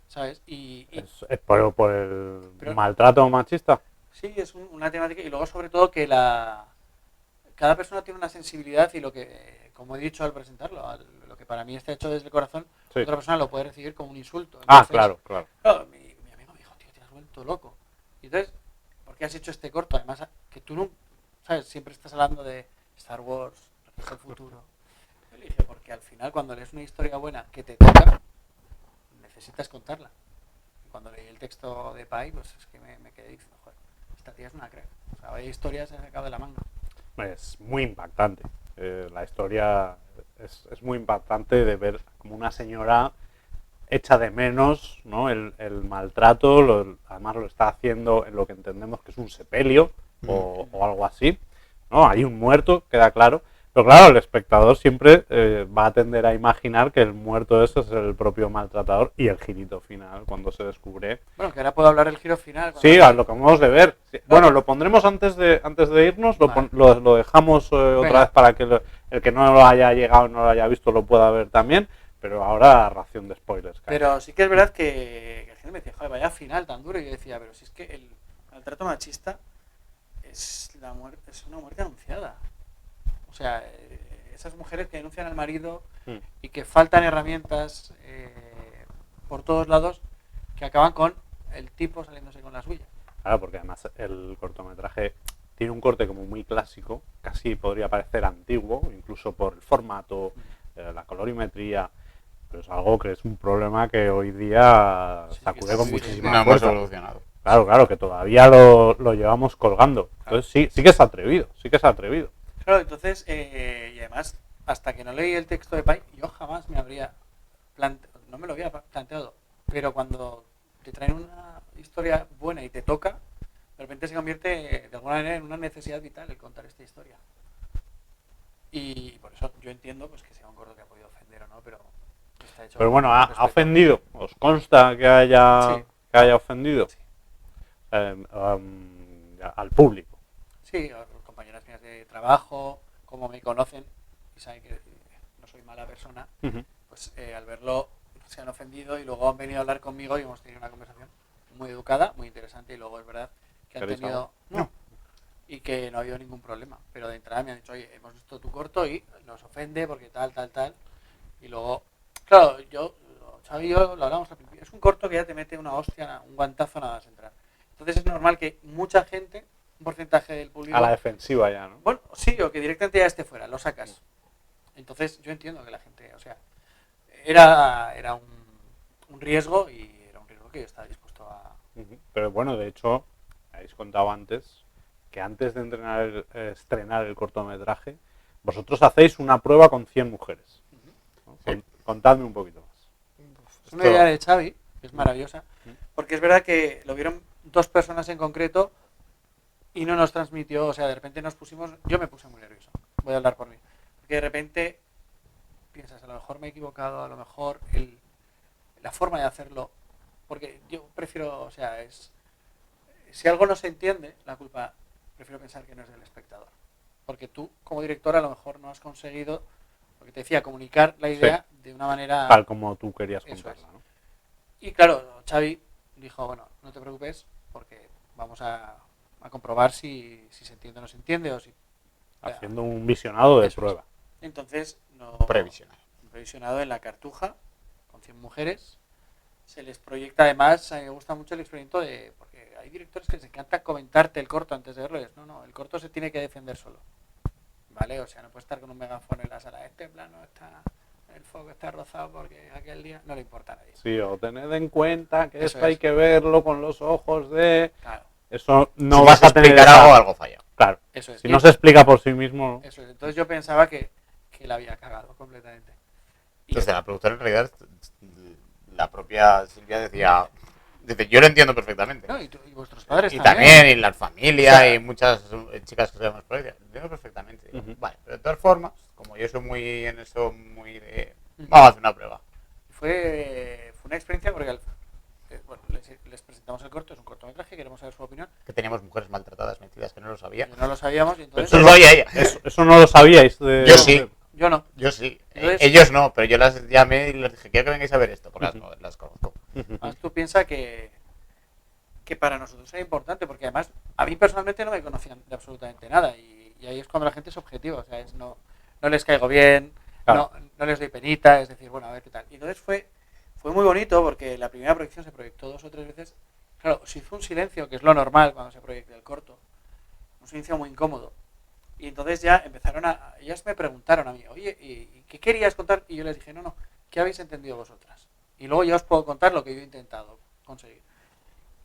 ¿Sabes? ¿Es por el Pero- maltrato machista? Sí, es una temática y luego sobre todo que cada persona tiene una sensibilidad y lo que, como he dicho al presentarlo, lo que para mí está hecho desde el corazón, Sí. otra persona lo puede recibir como un insulto. Ah, Entonces, claro. claro, mi amigo me dijo, tío, te has vuelto loco. Y entonces, ¿por qué has hecho este corto? Además, que tú no, ¿sabes? Siempre estás hablando de Star Wars, el futuro. Yo le dije, porque al final cuando lees una historia buena que te toca, necesitas contarla. Y cuando leí el texto de Pai, pues es que me quedé diciendo, joder, esta tía es una crack. O sea, hay historias se ha sacado de la manga. Es muy impactante. La historia es muy impactante de ver como una señora echa de menos, ¿no? el maltrato, además lo está haciendo en lo que entendemos que es un sepelio o algo así, ¿no? Hay un muerto, queda claro, pero claro, el espectador siempre va a tender a imaginar que el muerto ese es el propio maltratador y el girito final cuando se descubre. Bueno, que ahora puedo hablar del giro final. Sí, a lo que acabamos de ver. Sí. Bueno, lo pondremos antes de irnos, Vale. lo dejamos otra Venga. vez para que el que no lo haya llegado, no lo haya visto, lo pueda ver también, pero ahora ración de spoilers. Claro. Pero sí que es verdad que la gente me decía, joder, vaya final tan duro. Y yo decía, pero si es que el maltrato machista es una muerte anunciada. O sea, esas mujeres que denuncian al marido y que faltan herramientas por todos lados que acaban con el tipo saliéndose con la suya. Claro, porque además el cortometraje tiene un corte como muy clásico, casi podría parecer antiguo, incluso por el formato, la colorimetría, pero es algo que es un problema que hoy día Sí, sacude que con sí, muchísima No hemos fuerza. evolucionado. Claro, que todavía lo llevamos colgando. Entonces sí que es atrevido. Claro, entonces, y además, hasta que no leí el texto de Pai, yo jamás me habría no me lo había planteado. Pero cuando te traen una historia buena y te toca, de repente se convierte de alguna manera en una necesidad vital el contar esta historia. Y por eso yo entiendo pues que sea un corto que ha podido ofender o no, pero está hecho. Pero bueno, con ha respeto. ofendido. ¿Os consta que haya, Sí. que haya ofendido? Sí. Al público. Sí, compañeras mías de trabajo, como me conocen y saben que no soy mala persona, pues al verlo se han ofendido y luego han venido a hablar conmigo y hemos tenido una conversación muy educada, muy interesante y luego es verdad que han ¿Queréis tenido... algo? No. Y que no ha habido ningún problema. Pero de entrada me han dicho, oye, hemos visto tu corto y nos ofende porque tal. Y luego, claro, Xavi y yo lo hablamos al principio. Es un corto que ya te mete una hostia, un guantazo nada más entrar. Entonces es normal que mucha gente, un porcentaje del público... A la defensiva ya, ¿no? Bueno, sí, o que directamente ya esté fuera, lo sacas. Entonces yo entiendo que la gente, o sea, era un riesgo y era un riesgo que yo estaba dispuesto a... Pero bueno, de hecho, habéis contado antes que antes de estrenar el cortometraje, vosotros hacéis una prueba con 100 mujeres. ¿No? Sí. Contadme un poquito más. Es una idea de Xavi, que es maravillosa, porque es verdad que lo vieron 2 personas en concreto y no nos transmitió, o sea, de repente yo me puse muy nervioso, voy a hablar por mí, porque de repente piensas, a lo mejor me he equivocado, a lo mejor la forma de hacerlo, porque yo prefiero, o sea, si algo no se entiende, la culpa, prefiero pensar que no es del espectador, porque tú como director a lo mejor no has conseguido, lo que te decía, comunicar la idea de una manera... Tal como tú querías Eso contarla, ¿no? Y claro, Xavi dijo, bueno, no te preocupes, porque vamos a comprobar si se entiende o no se entiende, o si... Haciendo un visionado de Eso es. prueba. Entonces, Previsional. previsionado en la Cartuja, con 100 mujeres, se les proyecta además, a mí me gusta mucho el experimento porque hay directores que les encanta comentarte el corto antes de verlo, y no, el corto se tiene que defender solo, ¿vale? O sea, no puede estar con un megáfono en la sala, este plano el foco está rozado porque aquel día no le importa a nadie. Sí, o tened en cuenta que Eso esto hay es. que verlo con los ojos de... Claro, Eso no Si vas vas a tener... explicar algo falla. Claro, eso es. si no se explica por sí mismo... Eso es. Entonces yo pensaba que la había cagado completamente. Y Desde la productora, en realidad, la propia Silvia decía, yo lo entiendo perfectamente. no, y vuestros padres Y también, y la familia, O sea, y muchas chicas que se llaman por ahí, lo entiendo perfectamente. Digo, Ujú. vale, pero de todas formas, como yo soy muy en eso, muy de... Vamos a hacer una prueba. Fue una experiencia porque bueno, les presentamos el corto, es un cortometraje, queremos saber su opinión. Que teníamos mujeres maltratadas, metidas, que no lo sabía. No lo sabíamos y entonces... Eso lo sabía ella. Eso no lo sabíais. Yo sí. Yo no. Yo sí. Entonces- Ellos no, pero yo las llamé y les dije, quiero que vengáis a ver esto, porque las conozco. Además, tú piensas que para nosotros era importante, porque además a mí personalmente no me conocían de absolutamente nada y ahí es cuando la gente es objetiva, o sea, no les caigo bien, Claro. no les doy penita, es decir, bueno, a ver qué tal. Y entonces fue muy bonito porque la primera proyección se proyectó 2 o 3 veces. Claro, se hizo un silencio, que es lo normal cuando se proyecta el corto, un silencio muy incómodo. Y entonces ya ellas me preguntaron a mí, oye, ¿y qué querías contar? Y yo les dije, no, ¿qué habéis entendido vosotras? Y luego ya os puedo contar lo que yo he intentado conseguir.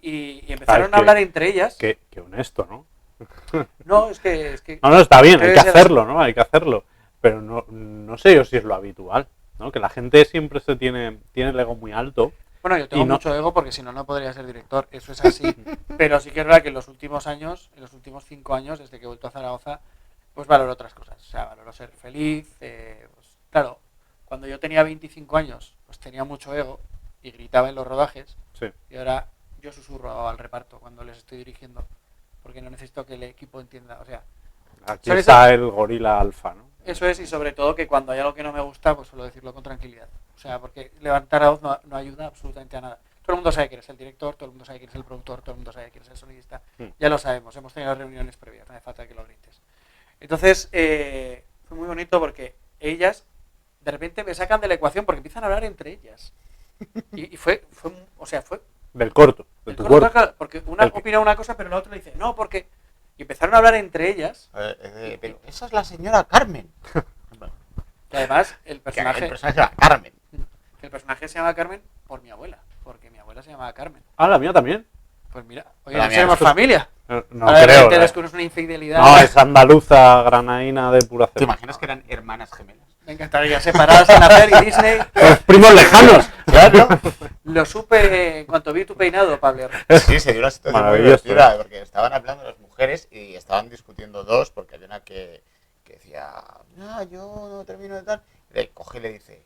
Y empezaron a hablar entre ellas. Qué honesto, ¿no? No, es que No, está bien, hay debe que ser hacerlo, ¿no? Hay que hacerlo. Pero no sé yo si es lo habitual, ¿no? Que la gente siempre tiene el ego muy alto. bueno, yo tengo y no- mucho ego porque si no, no podría ser director, eso es así. Pero sí que es verdad que en los últimos 5 años, desde que he vuelto a Zaragoza, pues valoro otras cosas. O sea, valoro ser feliz. Pues, claro, cuando yo tenía 25 años, pues tenía mucho ego y gritaba en los rodajes. Sí. Y ahora yo susurro al reparto cuando les estoy dirigiendo, porque no necesito que el equipo entienda. O sea, Aquí Son está el gorila alfa, ¿no? eso es, y sobre todo que cuando hay algo que no me gusta, pues suelo decirlo con tranquilidad. O sea, porque levantar la voz no ayuda absolutamente a nada. Todo el mundo sabe que eres el director, todo el mundo sabe que eres el productor, todo el mundo sabe que eres el sonidista. Ya lo sabemos, hemos tenido reuniones previas, no hace falta que lo grites. Entonces, fue muy bonito porque ellas de repente me sacan de la ecuación porque empiezan a hablar entre ellas. Y fue Del corto, de el tu corto, corto. porque una El que- opina una cosa, pero la otra le dice, no, porque... Y empezaron a hablar entre ellas, Pero esa es la señora Carmen. que además el Que personaje... el personaje era Carmen. El personaje se llama Carmen por mi abuela, porque mi abuela se llamaba Carmen. Ah, la mía también. Pues mira, oye, La no mía somos no. familia. No Ahora de creo. repente ¿eh? descubres una infidelidad. No, es andaluza, granaína de pura ¿Te cepa. imaginas que eran hermanas gemelas? Me encantaría separadas en hacer y Disney. Los primos lejanos. Claro. Lo supe en cuanto vi tu peinado, Pablo. Sí, se dio una situación muy Maravilloso. divertida, porque estaban hablando las mujeres y estaban discutiendo dos, porque había una que decía, no, yo no termino de tal. Le coge y le dice,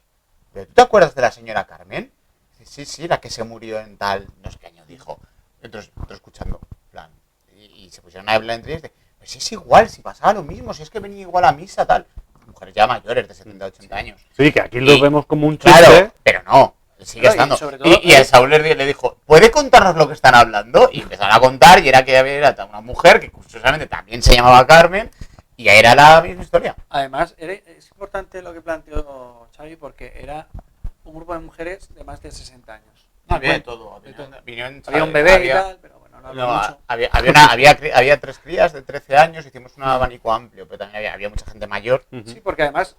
¿pero tú te acuerdas de la señora Carmen? Dice, sí, la que se murió en tal, no sé qué año dijo. Entonces, otro escuchando, en plan, y se pusieron a hablar entre ellos de, pues si es igual, si pasaba lo mismo, si es que venía igual a misa, tal. Mujeres ya mayores, de 70, 80 años. Sí, que aquí lo Y- vemos como un chiste. Claro, pero no, sigue No, y estando. sobre todo- Y el Saúl le dijo, ¿puede contarnos lo que están hablando? Y empezaron a contar y era que era una mujer que curiosamente también se llamaba Carmen y era la misma historia. Además, es importante lo que planteó Xavi porque era un grupo de mujeres de más de 60 años. Había de 50. todo. De todo. Había Había un bebé y tal, pero bueno, no había mucho. había 3 crías de 13 años, hicimos un abanico amplio, pero también había mucha gente mayor. Ujú. Sí, porque además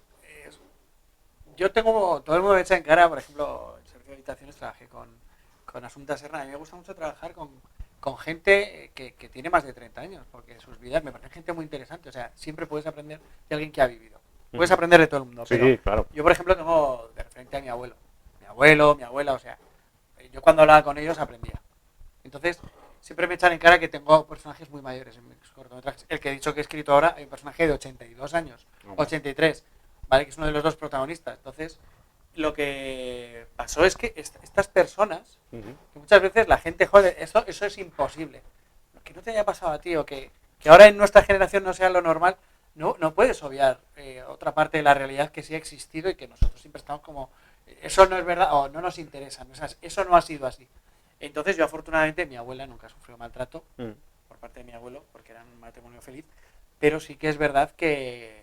yo tengo, todo el mundo me echa en cara, por ejemplo, en servicio de habitaciones trabajé con Asunta Serna. A mí me gusta mucho trabajar con gente que tiene más de 30 años, porque sus vidas me parecen gente muy interesante. O sea, siempre puedes aprender de alguien que ha vivido. Puedes aprender de todo el mundo. Sí, Pero claro. yo, por ejemplo, tengo de referente a mi abuelo. Mi abuela, o sea, yo cuando hablaba con ellos aprendía. Entonces, siempre me echan en cara que tengo personajes muy mayores en mis cortometrajes. El que he dicho que he escrito ahora, hay un personaje de 82 años, 83, ¿vale? Que es uno de los dos protagonistas. Entonces, lo que pasó es que estas personas, que muchas veces la gente, joder, eso es imposible. Que no te haya pasado a ti o que ahora en nuestra generación no sea lo normal, no puedes obviar otra parte de la realidad que sí ha existido y que nosotros siempre estamos como, eso no es verdad o no nos interesa, eso no ha sido así. Entonces yo afortunadamente, mi abuela nunca sufrió maltrato por parte de mi abuelo, porque era un matrimonio feliz, pero sí que es verdad que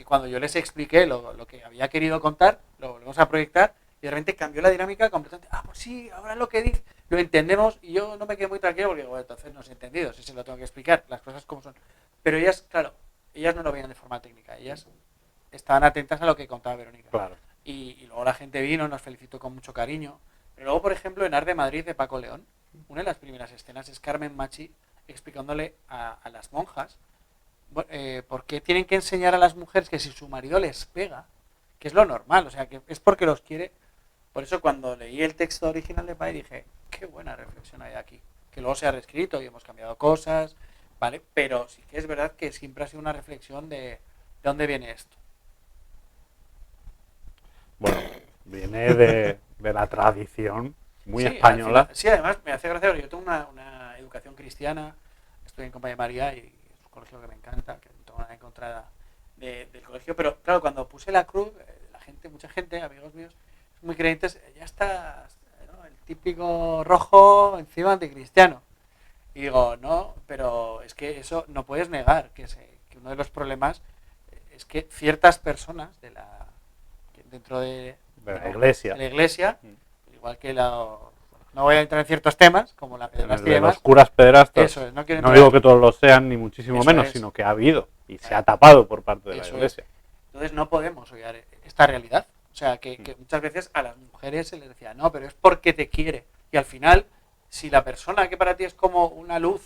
cuando yo les expliqué lo que había querido contar, lo volvemos a proyectar y de repente cambió la dinámica completamente. Pues sí, ahora lo que dice, lo entendemos y yo no me quedé muy tranquilo porque bueno, entonces no os he entendido, si se lo tengo que explicar, las cosas como son. Pero ellas, claro, ellas no lo veían de forma técnica, ellas estaban atentas a lo que contaba Verónica. Claro. Y luego la gente vino, nos felicitó con mucho cariño. Pero luego, por ejemplo, en Art de Madrid de Paco León, una de las primeras escenas es Carmen Machi explicándole a las monjas por qué tienen que enseñar a las mujeres que si su marido les pega, que es lo normal, o sea, que es porque los quiere. Por eso cuando leí el texto original de Pai dije, qué buena reflexión hay aquí. Que luego se ha reescrito y hemos cambiado cosas, ¿vale? Pero sí que es verdad que siempre ha sido una reflexión de dónde viene esto. Bueno, viene de la tradición muy Sí, española. Sí, además me hace gracia porque yo tengo una educación cristiana, estoy en Compañía de María y es un colegio que me encanta, que no tengo nada en contra del colegio, pero claro, cuando puse la cruz, la gente, mucha gente, amigos míos, muy creyentes, ya está, ¿no? El típico rojo encima anticristiano. Y digo, no, pero es que eso no puedes negar, que uno de los problemas es que ciertas personas dentro de la iglesia, igual que no voy a entrar en ciertos temas, como la pederastia y demás. Los curas pederastas, eso es, no digo que todos lo sean, ni muchísimo menos, sino que ha habido y se ha tapado por parte de la iglesia. Entonces no podemos obviar esta realidad. O sea, que muchas veces a las mujeres se les decía, no, pero es porque te quiere. Y al final, si la persona que para ti es como una luz,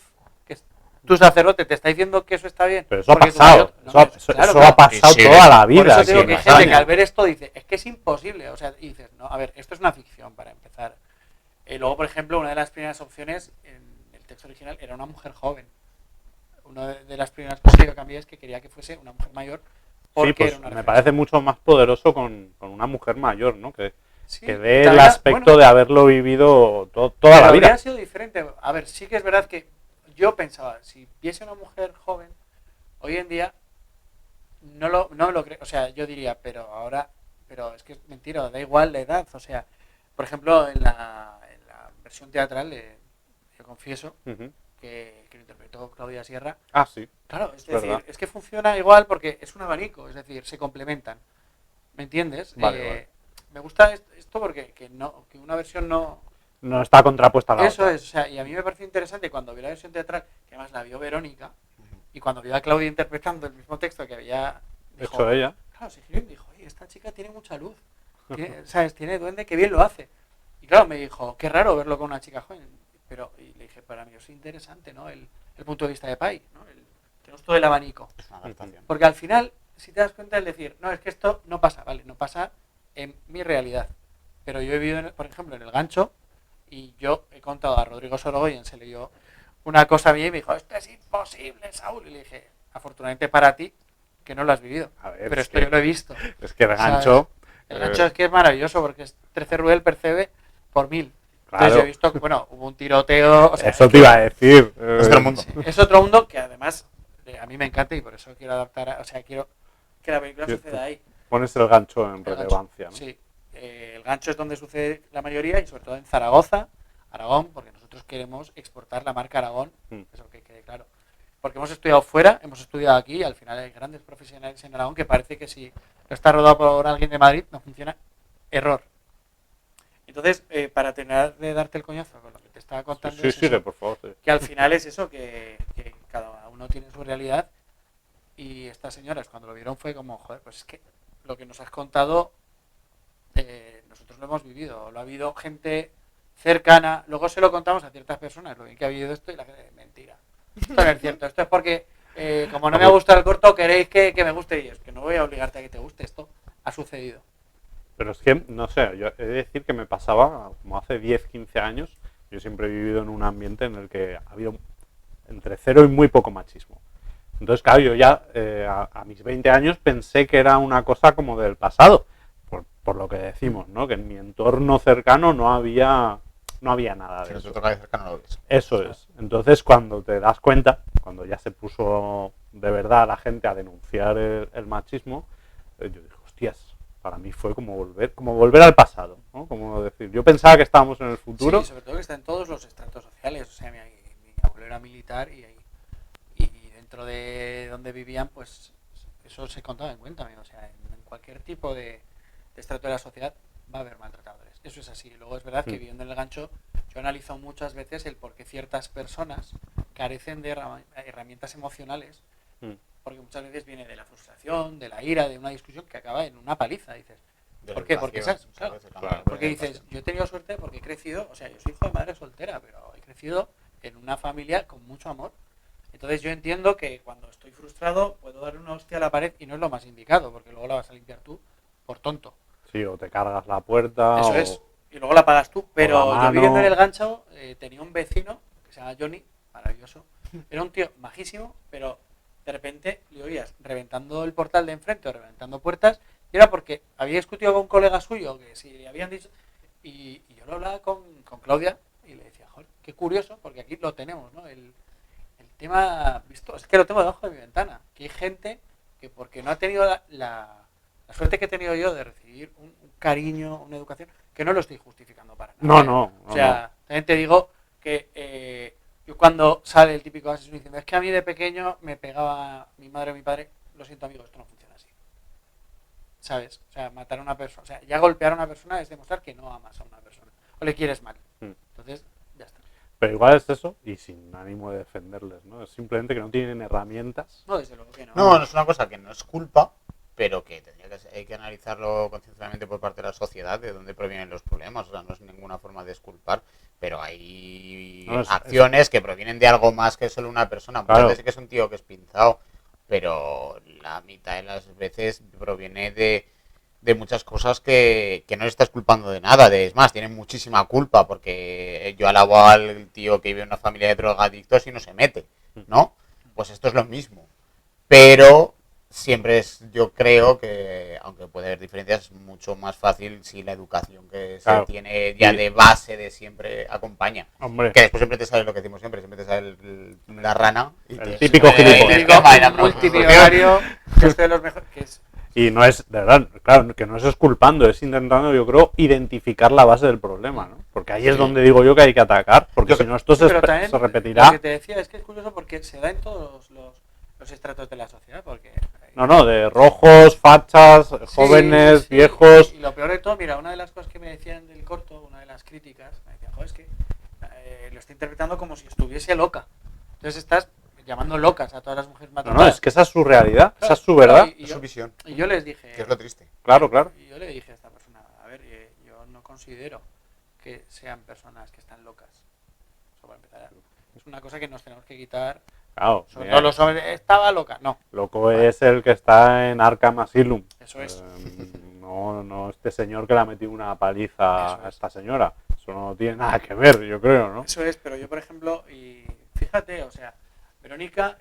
que es tu sacerdote, te está diciendo que eso está bien. Pero eso ha pasado, eso ha pasado toda la vida. Por eso digo que hay gente que al ver esto dice, es que es imposible. O sea, y dices, no, a ver, esto es una ficción para empezar. Luego, por ejemplo, una de las primeras opciones en el texto original era una mujer joven. Una de las primeras cosas que yo cambié es que quería que fuese una mujer mayor. Sí, pues me parece mucho más poderoso con una mujer mayor, ¿no? Que dé el aspecto de haberlo vivido toda la vida. Habría sido diferente. A ver, sí que es verdad que yo pensaba, si viese una mujer joven, hoy en día no lo creo. O sea, yo diría, pero es que es mentira, da igual la edad. O sea, por ejemplo, en la versión teatral, yo confieso que lo interpretó Claudia Sierra. Ah, sí. Claro, es decir, es que funciona igual porque es un abanico, es decir, se complementan. ¿Me entiendes? Vale. Me gusta esto porque que una versión no está contrapuesta a la otra. Eso es, o sea, y a mí me pareció interesante cuando vi la versión teatral, que además la vio Verónica, y cuando vio a Claudia interpretando el mismo texto que había hecho ella. Claro, se giró y dijo, oye, esta chica tiene mucha luz, ¿sabes? Tiene duende, que bien lo hace. Y claro, me dijo, qué raro verlo con una chica joven. Y le dije, para mí es interesante, ¿no? El punto de vista de Pai, ¿no? Tenemos todo el abanico. Es una adaptación. Porque al final, si te das cuenta, es decir, no, es que esto no pasa, ¿vale? No pasa en mi realidad. Pero yo he vivido, por ejemplo, en El Gancho, y yo he contado a Rodrigo Sorogoyen, se leyó una cosa mía y me dijo, esto es imposible, Saúl. Y le dije, afortunadamente para ti, que no lo has vivido. A ver, pero esto yo lo he visto. Es que El Gancho... El Gancho es que es maravilloso, porque es 13 Ruel percebe por 1000. Claro. Entonces yo he visto que, bueno, hubo un tiroteo... O sea, eso te iba a decir. Es otro mundo. Es otro mundo que además a mí me encanta y por eso quiero adaptar, o sea, quiero que la película suceda ahí. Pones el gancho en relevancia, ¿no? Sí. El Gancho es donde sucede la mayoría y sobre todo en Zaragoza, Aragón, porque nosotros queremos exportar la marca Aragón, eso que quede claro. Porque hemos estudiado fuera, hemos estudiado aquí y al final hay grandes profesionales en Aragón que parece que si no está rodado por alguien de Madrid no funciona. Error. Entonces, para terminar de darte el coñazo con lo que te estaba contando, sí, sigue, por favor. Sí. Que al final es eso, que cada uno tiene su realidad y estas señoras cuando lo vieron fue como, joder, pues es que lo que nos has contado lo hemos vivido, lo ha habido gente cercana, luego se lo contamos a ciertas personas, lo bien que ha habido esto y la gente, mentira. Esto no es cierto, esto es porque como no me ha gustado el corto, queréis que me guste y es que no voy a obligarte a que te guste, esto ha sucedido. Pero es que, no sé, yo he de decir que me pasaba como hace 10, 15 años, yo siempre he vivido en un ambiente en el que ha habido entre cero y muy poco machismo. Entonces, claro, yo ya a mis 20 años pensé que era una cosa como del pasado, por lo que decimos, ¿no? Que en mi entorno cercano no había nada de Si no eso. te toca de cerca, no lo ves. Eso es. Entonces, cuando te das cuenta, cuando ya se puso de verdad la gente a denunciar el machismo, yo dije, hostias, para mí fue como volver al pasado, ¿no? Como decir, yo pensaba que estábamos en el futuro. Sí, sobre todo que está en todos los estratos sociales, o sea, mi abuelo era militar y dentro de donde vivían, pues eso se contaba en cuenta, o sea, en cualquier tipo de estrato de la sociedad va a haber maltratadores. Eso es así. Luego es verdad que viviendo en el gancho, yo he analizado muchas veces el por qué ciertas personas carecen de herramientas emocionales, porque muchas veces viene de la frustración, de la ira, de una discusión que acaba en una paliza. Dices, ¿por qué? Porque sabes, claro, porque dices, yo he tenido suerte porque he crecido, o sea, yo soy hijo de madre soltera, pero he crecido en una familia con mucho amor. Entonces yo entiendo que cuando estoy frustrado puedo darle una hostia a la pared y no es lo más indicado, porque luego la vas a limpiar tú por tonto. Sí, o te cargas la puerta. Eso es. Y luego la pagas tú. Pero yo viviendo en el gancho tenía un vecino que se llama Johnny, maravilloso. Era un tío majísimo, pero de repente le oías reventando el portal de enfrente o reventando puertas. Y era porque había discutido con un colega suyo que si le habían dicho... Y yo lo hablaba con Claudia y le decía, joder, qué curioso, porque aquí lo tenemos, ¿no? El tema visto, es que lo tengo debajo de mi ventana. Que hay gente que porque no ha tenido la suerte que he tenido yo de recibir un cariño, una educación, que no lo estoy justificando para nada. No. O sea, también te digo que yo cuando sale el típico asesino diciendo, es que a mí de pequeño me pegaba mi madre o mi padre, lo siento amigo, esto no funciona así. ¿Sabes? O sea, matar a una persona, o sea, ya golpear a una persona es demostrar que no amas a una persona o le quieres mal. Entonces, ya está. Pero igual es eso, y sin ánimo de defenderles, ¿no? Es simplemente que no tienen herramientas. No, desde luego que no. No es una cosa que no es culpa, pero que hay que analizarlo concienzudamente por parte de la sociedad, de dónde provienen los problemas. O sea, no es ninguna forma de exculpar, pero hay acciones que provienen de algo más que solo una persona. Muchas veces que es un tío que es pinzado, pero la mitad de las veces proviene de muchas cosas que no le estás culpando de nada. Es más, tienen muchísima culpa, porque yo alabo al tío que vive en una familia de drogadictos y no se mete, ¿no? Pues esto es lo mismo. Pero siempre yo creo que, aunque puede haber diferencias, es mucho más fácil si la educación que se tiene ya de base de siempre acompaña. Hombre. Que después siempre te sale lo que decimos siempre te sale la rana. Y el típico gilipollas. Multimillonario, que es de los mejores. Y no es, de verdad, claro, que no es exculpando, es intentando, yo creo, identificar la base del problema, ¿no? Porque ahí es donde digo yo que hay que atacar, porque si no esto se repetirá. Lo que te decía es que es curioso porque se da en todos los estratos de la sociedad, porque... No, de rojos, fachas, jóvenes, viejos... Y lo peor de todo, mira, una de las cosas que me decían del corto, una de las críticas, me decían, joder, es que lo está interpretando como si estuviese loca. Entonces estás llamando locas a todas las mujeres matadas. No, es que esa es su realidad, esa es su verdad. Es su visión. Y yo les dije... Que es lo triste. Claro. Y yo le dije a esta persona, a ver, yo no considero que sean personas que están locas. Eso para empezar. Es una cosa que nos tenemos que quitar. Claro. Sobre todo los hombres, estaba loca, no. Loco es el que está en Arkham Asylum. Eso es. No este señor que le ha metido una paliza a esta señora. Eso no tiene nada que ver, yo creo, ¿no? Eso es, pero yo, por ejemplo, y fíjate, o sea, Verónica,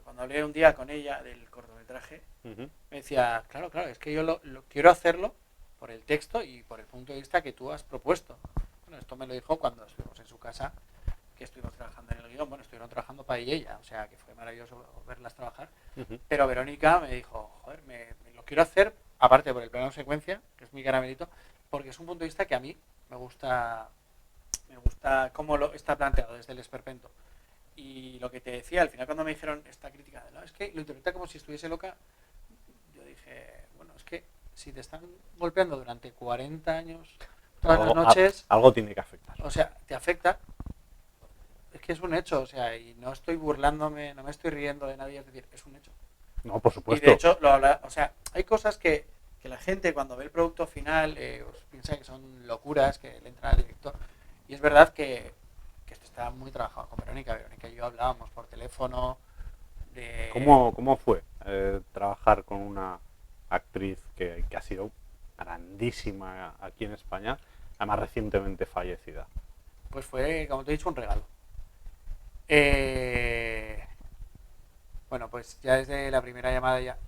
cuando hablé un día con ella del cortometraje, me decía, claro, es que yo lo quiero hacerlo por el texto y por el punto de vista que tú has propuesto. Bueno, esto me lo dijo cuando estuvimos en su casa, que estuvimos trabajando en el guión. Bueno, estuvieron trabajando para ella, o sea, que fue maravilloso verlas trabajar. Pero Verónica me dijo, joder, me lo quiero hacer, aparte por el plano secuencia, que es mi caramelito, porque es un punto de vista que a mí me gusta cómo está planteado desde el esperpento. Y lo que te decía, al final cuando me dijeron esta crítica, no, es que lo interpreta como si estuviese loca, yo dije, bueno, es que si te están golpeando durante 40 años, todas las noches... Algo tiene que afectar. O sea, te afecta. Es que es un hecho, o sea, y no estoy burlándome, no me estoy riendo de nadie, es decir, es un hecho. No, por supuesto. Y de hecho, o sea, hay cosas que que la gente cuando ve el producto final pues, piensa que son locuras que le entran al director. Y es verdad que esto está muy trabajado con Verónica. Verónica y yo hablábamos por teléfono de... ¿Cómo fue trabajar con una actriz que ha sido grandísima aquí en España, además recientemente fallecida? Pues fue, como te he dicho, un regalo. Bueno, pues ya desde la primera llamada ya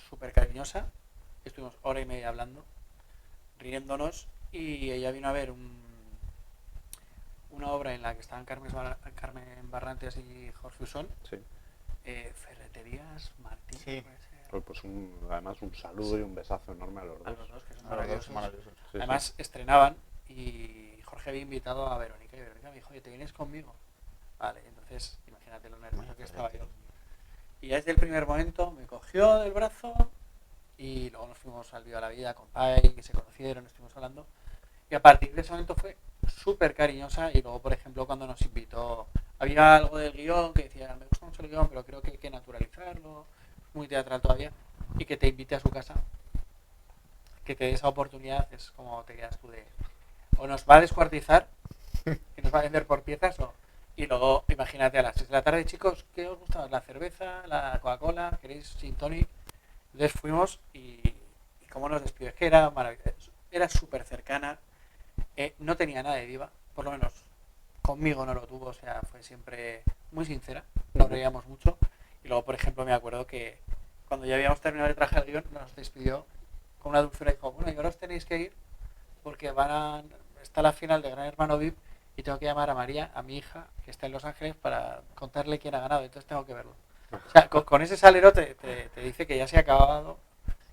súper cariñosa. Estuvimos hora y media hablando, riéndonos, y ella vino a ver una obra en la que estaban Carmen Barrantes y Jorge Usón. Sí. Ferreterías Martín. Sí. Pues además un saludo y un besazo enorme a los A dos. los dos, que son A los dos, maravillosos. maravillosos. Sí, Además sí. estrenaban y Jorge había invitado a Verónica y Verónica me dijo, oye, ¿te vienes conmigo? Vale, entonces imagínate lo nervioso que estaba yo. Y ya desde el primer momento me cogió del brazo y luego nos fuimos al Viva la Vida con Pai, que se conocieron, estuvimos hablando. Y a partir de ese momento fue súper cariñosa. Y luego, por ejemplo, cuando nos invitó, había algo del guión que decía, me gusta mucho el guión, pero creo que hay que naturalizarlo, es muy teatral todavía, y que te invite a su casa, que te dé esa oportunidad, es como te quedas tú de, o nos va a descuartizar y nos va a vender por piezas, y luego imagínate a las 6 de la tarde, chicos, ¿qué os gusta? ¿La cerveza? ¿La Coca-Cola? ¿Queréis gin tonic? Entonces fuimos y cómo nos despidió, es que era maravilloso, era súper cercana, no tenía nada de diva, por lo menos conmigo no lo tuvo, o sea, fue siempre muy sincera, nos reíamos mucho. Y luego, por ejemplo, me acuerdo que cuando ya habíamos terminado de trabajar el guión, nos despidió con una dulzura y dijo, bueno, y ahora os tenéis que ir porque está la final de Gran Hermano VIP y tengo que llamar a María, a mi hija, que está en Los Ángeles, para contarle quién ha ganado, entonces tengo que verlo. O sea, con ese salero te dice que ya se ha acabado,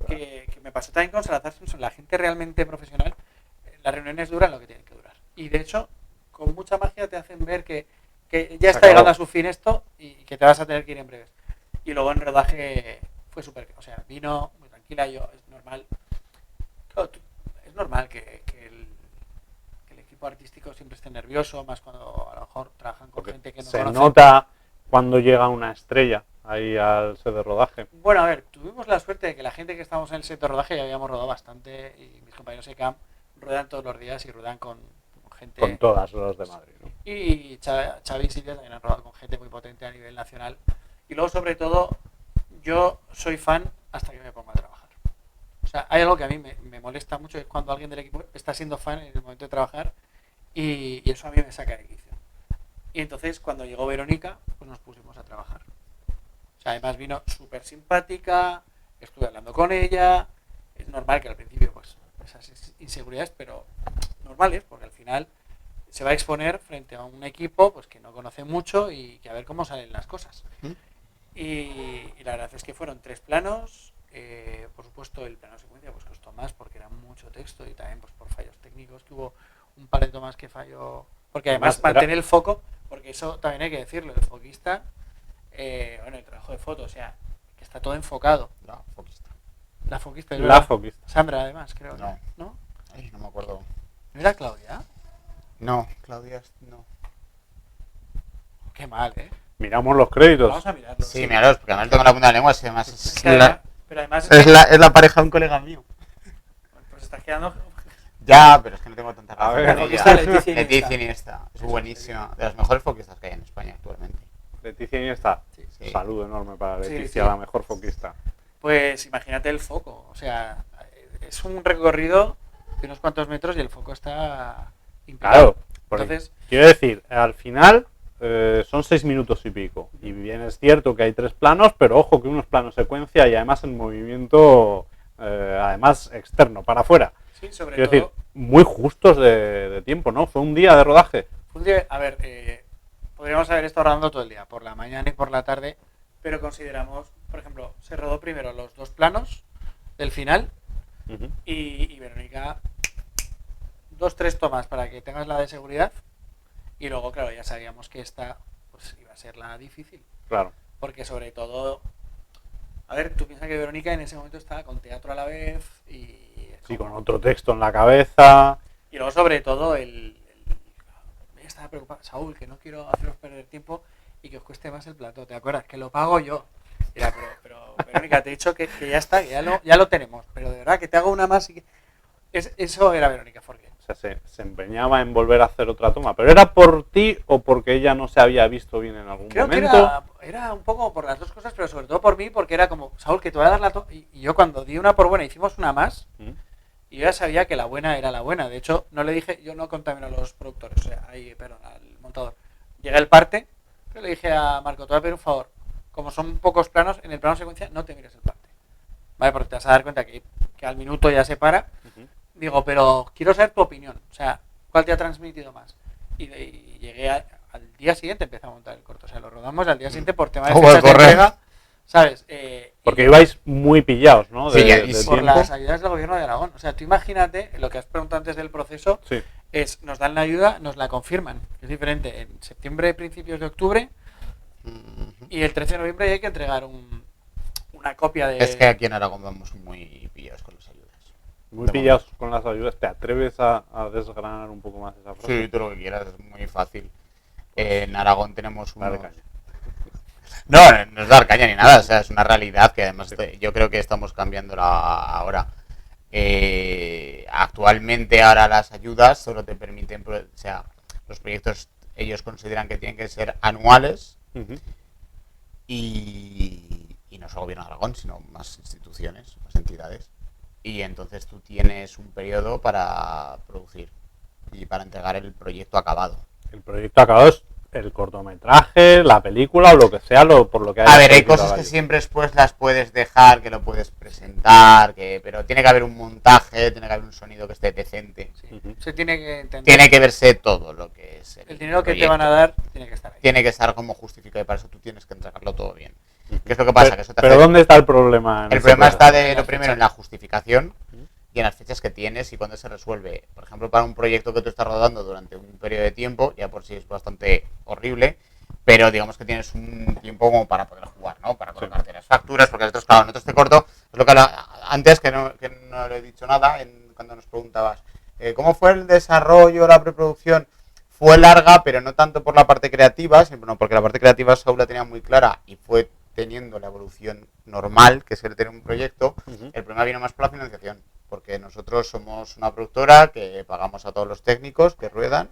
que me pasó también con Salazar Simpson, la gente realmente profesional, las reuniones duran lo que tienen que durar. Y de hecho, con mucha magia te hacen ver que ya está llegando a su fin esto y que te vas a tener que ir en breves. Y luego en rodaje fue súper, o sea, vino muy tranquila, yo, es normal. Claro, es normal que el equipo artístico siempre esté nervioso, más cuando a lo mejor trabajan con gente que no se conoce. nota cuando llega una estrella ahí al set de rodaje. Bueno, a ver, tuvimos la suerte de que la gente que estábamos en el set de rodaje ya habíamos rodado bastante y mis compañeros de camp ruedan todos los días y ruedan con gente... Con todas los de Madrid, ¿no? Y Xavi y Silvia también han rodado con gente muy potente a nivel nacional. Y luego, sobre todo, yo soy fan hasta que me pongo a trabajar. O sea, hay algo que a mí me molesta mucho, es cuando alguien del equipo está siendo fan en el momento de trabajar y eso a mí me saca de quicio. Y entonces, cuando llegó Verónica, pues nos pusimos a trabajar. O sea, además vino súper simpática, estuve hablando con ella, es normal que al principio, pues, esas inseguridades, pero normales, porque al final se va a exponer frente a un equipo pues que no conoce mucho y que a ver cómo salen las cosas. Y la verdad es que fueron 3 planos, por supuesto el plano secuencia pues costó más porque era mucho texto y también pues por fallos técnicos, que hubo un par de tomas que falló, porque además mantener el foco, porque eso también hay que decirlo, el foquista, bueno, el trabajo de foto, o sea, que está todo enfocado. La foquista. La foquista, La foquista. Sandra además, creo. No. ¿No? Ay, no me acuerdo. ¿No era Claudia? No, Claudia, no. Qué mal, ¿eh? Miramos los créditos. Vamos a mirarlo. Sí, míralos, porque además tengo la punta de la lengua, y además Es que además, pero además es la pareja de un colega mío. pues estás quedando... Ya, pero es que no tengo tanta A razón. ver, con ella. foquista Leticia Leticia Iniesta. Es buenísima. De las mejores foquistas que hay en España actualmente. Leticia Iniesta. Sí. Saludo enorme para Leticia, Sí. la mejor foquista. Pues imagínate el foco, o sea, es un recorrido de unos cuantos metros y el foco está impecable. Claro, porque Entonces, quiero decir, al final son 6 minutos y pico. Y bien es cierto que hay 3 planos, pero ojo que unos planos secuencia y además en movimiento, además externo, para afuera. sí, sobre Quiero todo, decir, muy justos de tiempo, ¿no? Fue un día de rodaje. a ver, podríamos haber estado rodando todo el día, por la mañana y por la tarde, pero consideramos, por ejemplo, se rodó primero los 2 planos del final Ujú. y Verónica 2-3 tomas para que tengas la de seguridad y luego, claro, ya sabíamos que esta pues iba a ser la difícil. Claro. Porque sobre todo, a ver, tú piensas que Verónica en ese momento estaba con teatro a la vez y... Sí, con otro texto en la cabeza. Y luego sobre todo ella estaba preocupada, Saúl, que no quiero haceros perder tiempo y que os cueste más el plato, ¿te acuerdas? Que lo pago yo. Mira, pero Verónica, te he dicho que ya está, que ya lo tenemos, pero de verdad que te hago una más y que... Eso era Verónica Forqué. O sea, se empeñaba en volver a hacer otra toma. ¿Pero era por ti o porque ella no se había visto bien en algún Creo momento? que era un poco por las dos cosas, pero sobre todo por mí, porque era como, Saúl, que te voy a dar la toma. Y yo cuando di una por buena, hicimos una más, y yo ya sabía que la buena era la buena. De hecho, no le dije, yo no contamino a los productores, o sea, perdón, al montador. Llega el parte, pero le dije a Marco, te voy a pedir un favor. Como son pocos planos, en el plano secuencia no te mires el parte. ¿Vale? Porque te vas a dar cuenta que al minuto ya se para. Digo, pero quiero saber tu opinión. O sea, ¿cuál te ha transmitido más? Y llegué al día siguiente, empecé a montar el corto. O sea, lo rodamos al día siguiente por tema de fechas de entrega, ¿sabes? Porque ibais muy pillados, ¿no? Sí, de por tiempo. las ayudas del gobierno de Aragón. O sea, tú imagínate, lo que has preguntado antes del proceso, Sí. es, nos dan la ayuda, nos la confirman. Es diferente, en septiembre, principios de octubre, y el 13 de noviembre hay que entregar una copia de... Es que aquí en Aragón vamos muy pillados con las ayudas. Muy pillados con las ayudas. ¿Te atreves a desgranar un poco más esa frase? Sí, tú lo que quieras, es muy fácil. En Aragón tenemos Dale unos... caña. No es dar caña ni nada, o sea, es una realidad que además yo creo que estamos cambiándola ahora. Actualmente ahora las ayudas solo te permiten, o sea, los proyectos ellos consideran que tienen que ser anuales y no solo Gobierno de Aragón, sino más instituciones, más entidades. Y entonces tú tienes un periodo para producir y para entregar el proyecto acabado. El proyecto acabado es el cortometraje, la película o lo que sea, por lo que haya. A ver, hay cosas que siempre después las puedes dejar, que lo puedes presentar, pero tiene que haber un montaje, tiene que haber un sonido que esté decente. Sí. Se tiene que entender. Tiene que verse todo lo que es el dinero que proyecto. te van a dar tiene que estar ahí. Tiene que estar como justificado y para eso tú tienes que entregarlo todo bien. ¿Qué es lo que pasa? Pero ¿dónde está el problema? El problema está lo primero en la justificación y en las fechas que tienes y cuando se resuelve. Por ejemplo, para un proyecto que tú estás rodando durante un periodo de tiempo, ya por sí es bastante horrible, pero digamos que tienes un tiempo como para poder jugar, ¿no? Para colocarte las facturas, porque nosotros, claro, nosotros te corto, es lo que antes que no le he dicho nada, cuando nos preguntabas, ¿cómo fue el desarrollo, la preproducción? Fue larga, pero no tanto por la parte creativa, sino porque la parte creativa Saúl la tenía muy clara y fue teniendo la evolución normal, que es el tener un proyecto. El problema vino más por la financiación, porque nosotros somos una productora que pagamos a todos los técnicos que ruedan.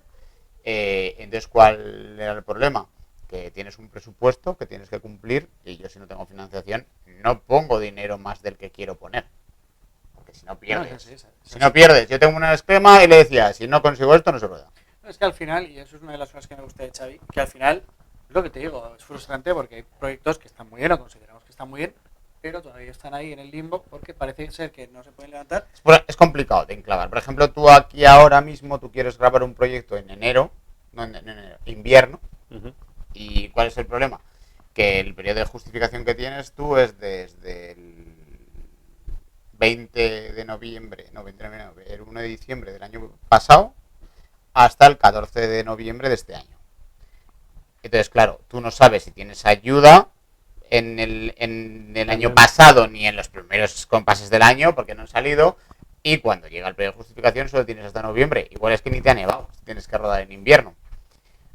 Entonces, ¿cuál era el problema? Que tienes un presupuesto que tienes que cumplir y yo si no tengo financiación no pongo dinero más del que quiero poner. Porque si no pierdes. Si no pierdes, yo tengo una esquema y le decía, si no consigo esto no se rueda. Es que al final, y eso es una de las cosas que me gusta de Xavi, que al final, es lo que te digo, es frustrante porque hay proyectos que están muy bien o consideramos que están muy bien, pero todavía están ahí en el limbo porque parece ser que no se pueden levantar. Es complicado de enclavar. Por ejemplo, tú aquí ahora mismo, tú quieres grabar un proyecto en enero, invierno, ¿y cuál es el problema? Que el periodo de justificación que tienes tú es desde el 20 de noviembre, el 1 de diciembre del año pasado, hasta el 14 de noviembre de este año. Entonces, claro, tú no sabes si tienes ayuda en el año pasado ni en los primeros compases del año, porque no han salido, y cuando llega el periodo de justificación solo tienes hasta noviembre. Igual es que ni te ha nevado, tienes que rodar en invierno.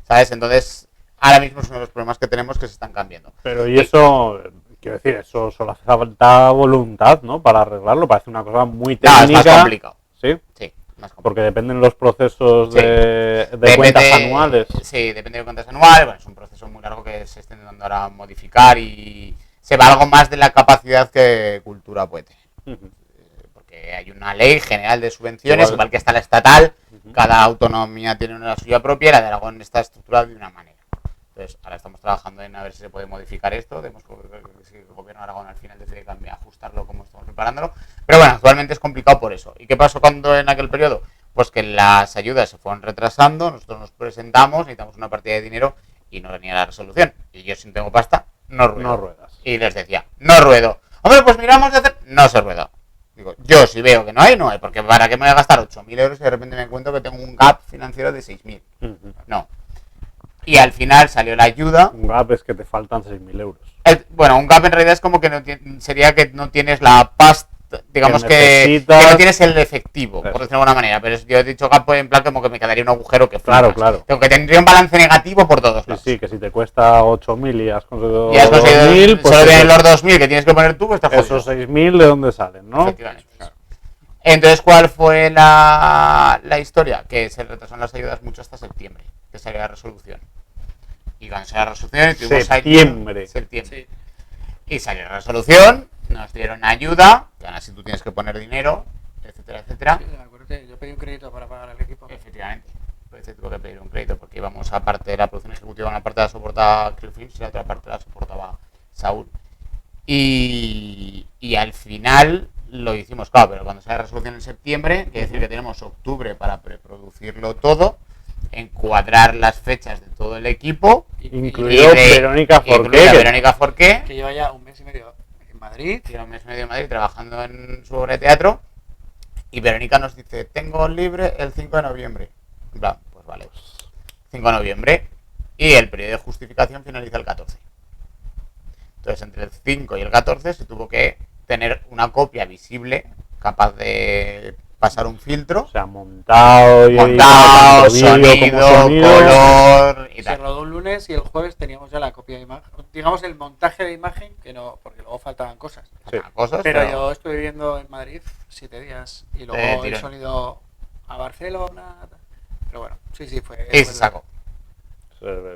¿Sabes? Entonces, ahora mismo es uno de los problemas que tenemos que se están cambiando. Pero y eso, quiero decir, eso solo hace falta voluntad, ¿no? Para arreglarlo, parece una cosa muy técnica. No, es más complicado. ¿Sí? Sí. Más complicado. Porque dependen los procesos Sí. de cuentas anuales. Sí, depende de cuentas anuales. Bueno, es un proceso muy largo que se está intentando ahora modificar y se va algo más de la capacidad que cultura puede tener. Porque hay una ley general de subvenciones, igual que está la estatal, cada autonomía tiene una suya propia y la de Aragón está estructurada de una manera. Entonces, ahora estamos trabajando en a ver si se puede modificar esto. Tenemos que el gobierno de Aragón al final decide cambiar, ajustarlo como estamos preparándolo. Pero bueno, actualmente es complicado por eso. ¿Y qué pasó en aquel periodo? Pues que las ayudas se fueron retrasando, nosotros nos presentamos, necesitamos una partida de dinero y no venía la resolución. Y yo si no tengo pasta, no ruedo. No ruedas. Y les decía, no ruedo. Hombre, pues miramos de hacer... No se rueda. Digo, yo si veo que no hay, porque ¿para qué me voy a gastar 8.000 euros y de repente me encuentro que tengo un gap financiero de 6.000? No. Y al final salió la ayuda. Un gap es que te faltan 6.000 euros. Bueno, un gap en realidad es como que sería que no tienes la pasta, digamos que no tienes el efectivo, por decirlo de alguna manera, pero yo he dicho gap en plan como que me quedaría un agujero que flipas. Claro. Tengo que tendría un balance negativo por todos lados. Sí, que si te cuesta 8.000 y has conseguido 2.000, pues solo tienes los 2.000 que tienes que poner tú, pues estás jodido. Esos 6.000 ¿de dónde salen, no? Efectivamente. Claro. Entonces, ¿cuál fue la historia? Que se retrasaron las ayudas mucho hasta septiembre, que salió la resolución. Y cuando salió la resolución, tuvimos septiembre. Sí. Y salió la resolución, nos dieron ayuda, que ahora sí tú tienes que poner dinero, etcétera, etcétera. Sí, me acuerdo que yo pedí un crédito para pagar al equipo. Efectivamente, pues tuvo que pedir un crédito porque íbamos a parte de la producción ejecutiva, una parte la soportaba Crewfilms y la otra parte la soportaba Saúl. Y al final lo hicimos, claro, pero cuando sale la resolución en septiembre, quiere decir que tenemos octubre para preproducirlo todo, encuadrar las fechas de todo el equipo, incluido Verónica Forqué, que lleva ya un mes y medio en Madrid. Lleva un mes y medio en Madrid trabajando en su obra de teatro. Y Verónica nos dice, tengo libre el 5 de noviembre. En plan, pues vale, 5 de noviembre. Y el periodo de justificación finaliza el 14. Entonces, entre el 5 y el 14 se tuvo que tener una copia visible, capaz de pasar un filtro. O sea, montado, sonido, color y tal. Se rodó un lunes y el jueves teníamos ya la copia de imagen. Digamos, el montaje de imagen, que no, porque luego faltaban cosas. Sí. Pero yo estuve viviendo en Madrid 7 días y luego el sonido a Barcelona. Pero bueno, sí, fue. Y se sacó.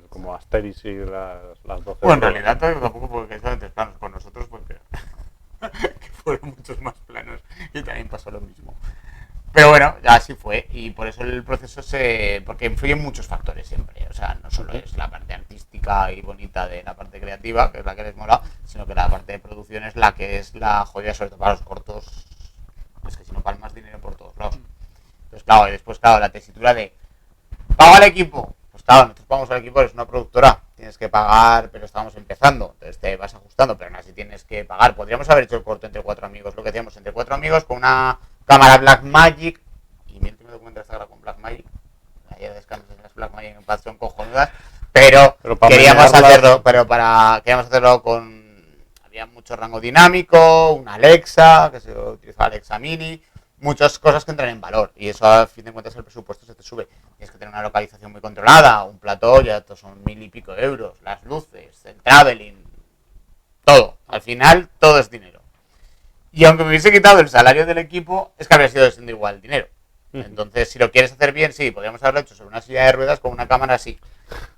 Como Asterix y las 12. Bueno, en realidad tampoco porque son tres planos con nosotros, porque que fueron muchos más planos y también pasó lo mismo. Pero bueno, así fue, y por eso el proceso porque influyen muchos factores siempre, o sea, no solo es la parte artística y bonita de la parte creativa, que es la que les mola, sino que la parte de producción es la que es la joya, sobre todo para los cortos, es que si no palmas dinero por todos lados. Entonces, claro, y después, claro, la tesitura de pago al equipo, pues claro, nosotros pagamos al equipo, eres una productora, tienes que pagar, pero estamos empezando, entonces te vas ajustando, pero aún así tienes que pagar. Podríamos haber hecho el corto entre 4 amigos, lo que hacíamos entre 4 amigos con una cámara Blackmagic, y mi último documental está grabado con Blackmagic, ayer descansas en las Blackmagic en paz son cojonudas, pero queríamos hacerlo con, había mucho rango dinámico, una Alexa, que se utilizaba Alexa Mini, muchas cosas que entran en valor, y eso a fin de cuentas el presupuesto se te sube. Tienes que tener una localización muy controlada, un plató, ya son 1.000 y pico euros, las luces, el traveling, todo. Al final, todo es dinero. Y aunque me hubiese quitado el salario del equipo, es que habría sido siendo igual el dinero. Entonces, si lo quieres hacer bien, sí, podríamos haberlo hecho sobre una silla de ruedas con una cámara así.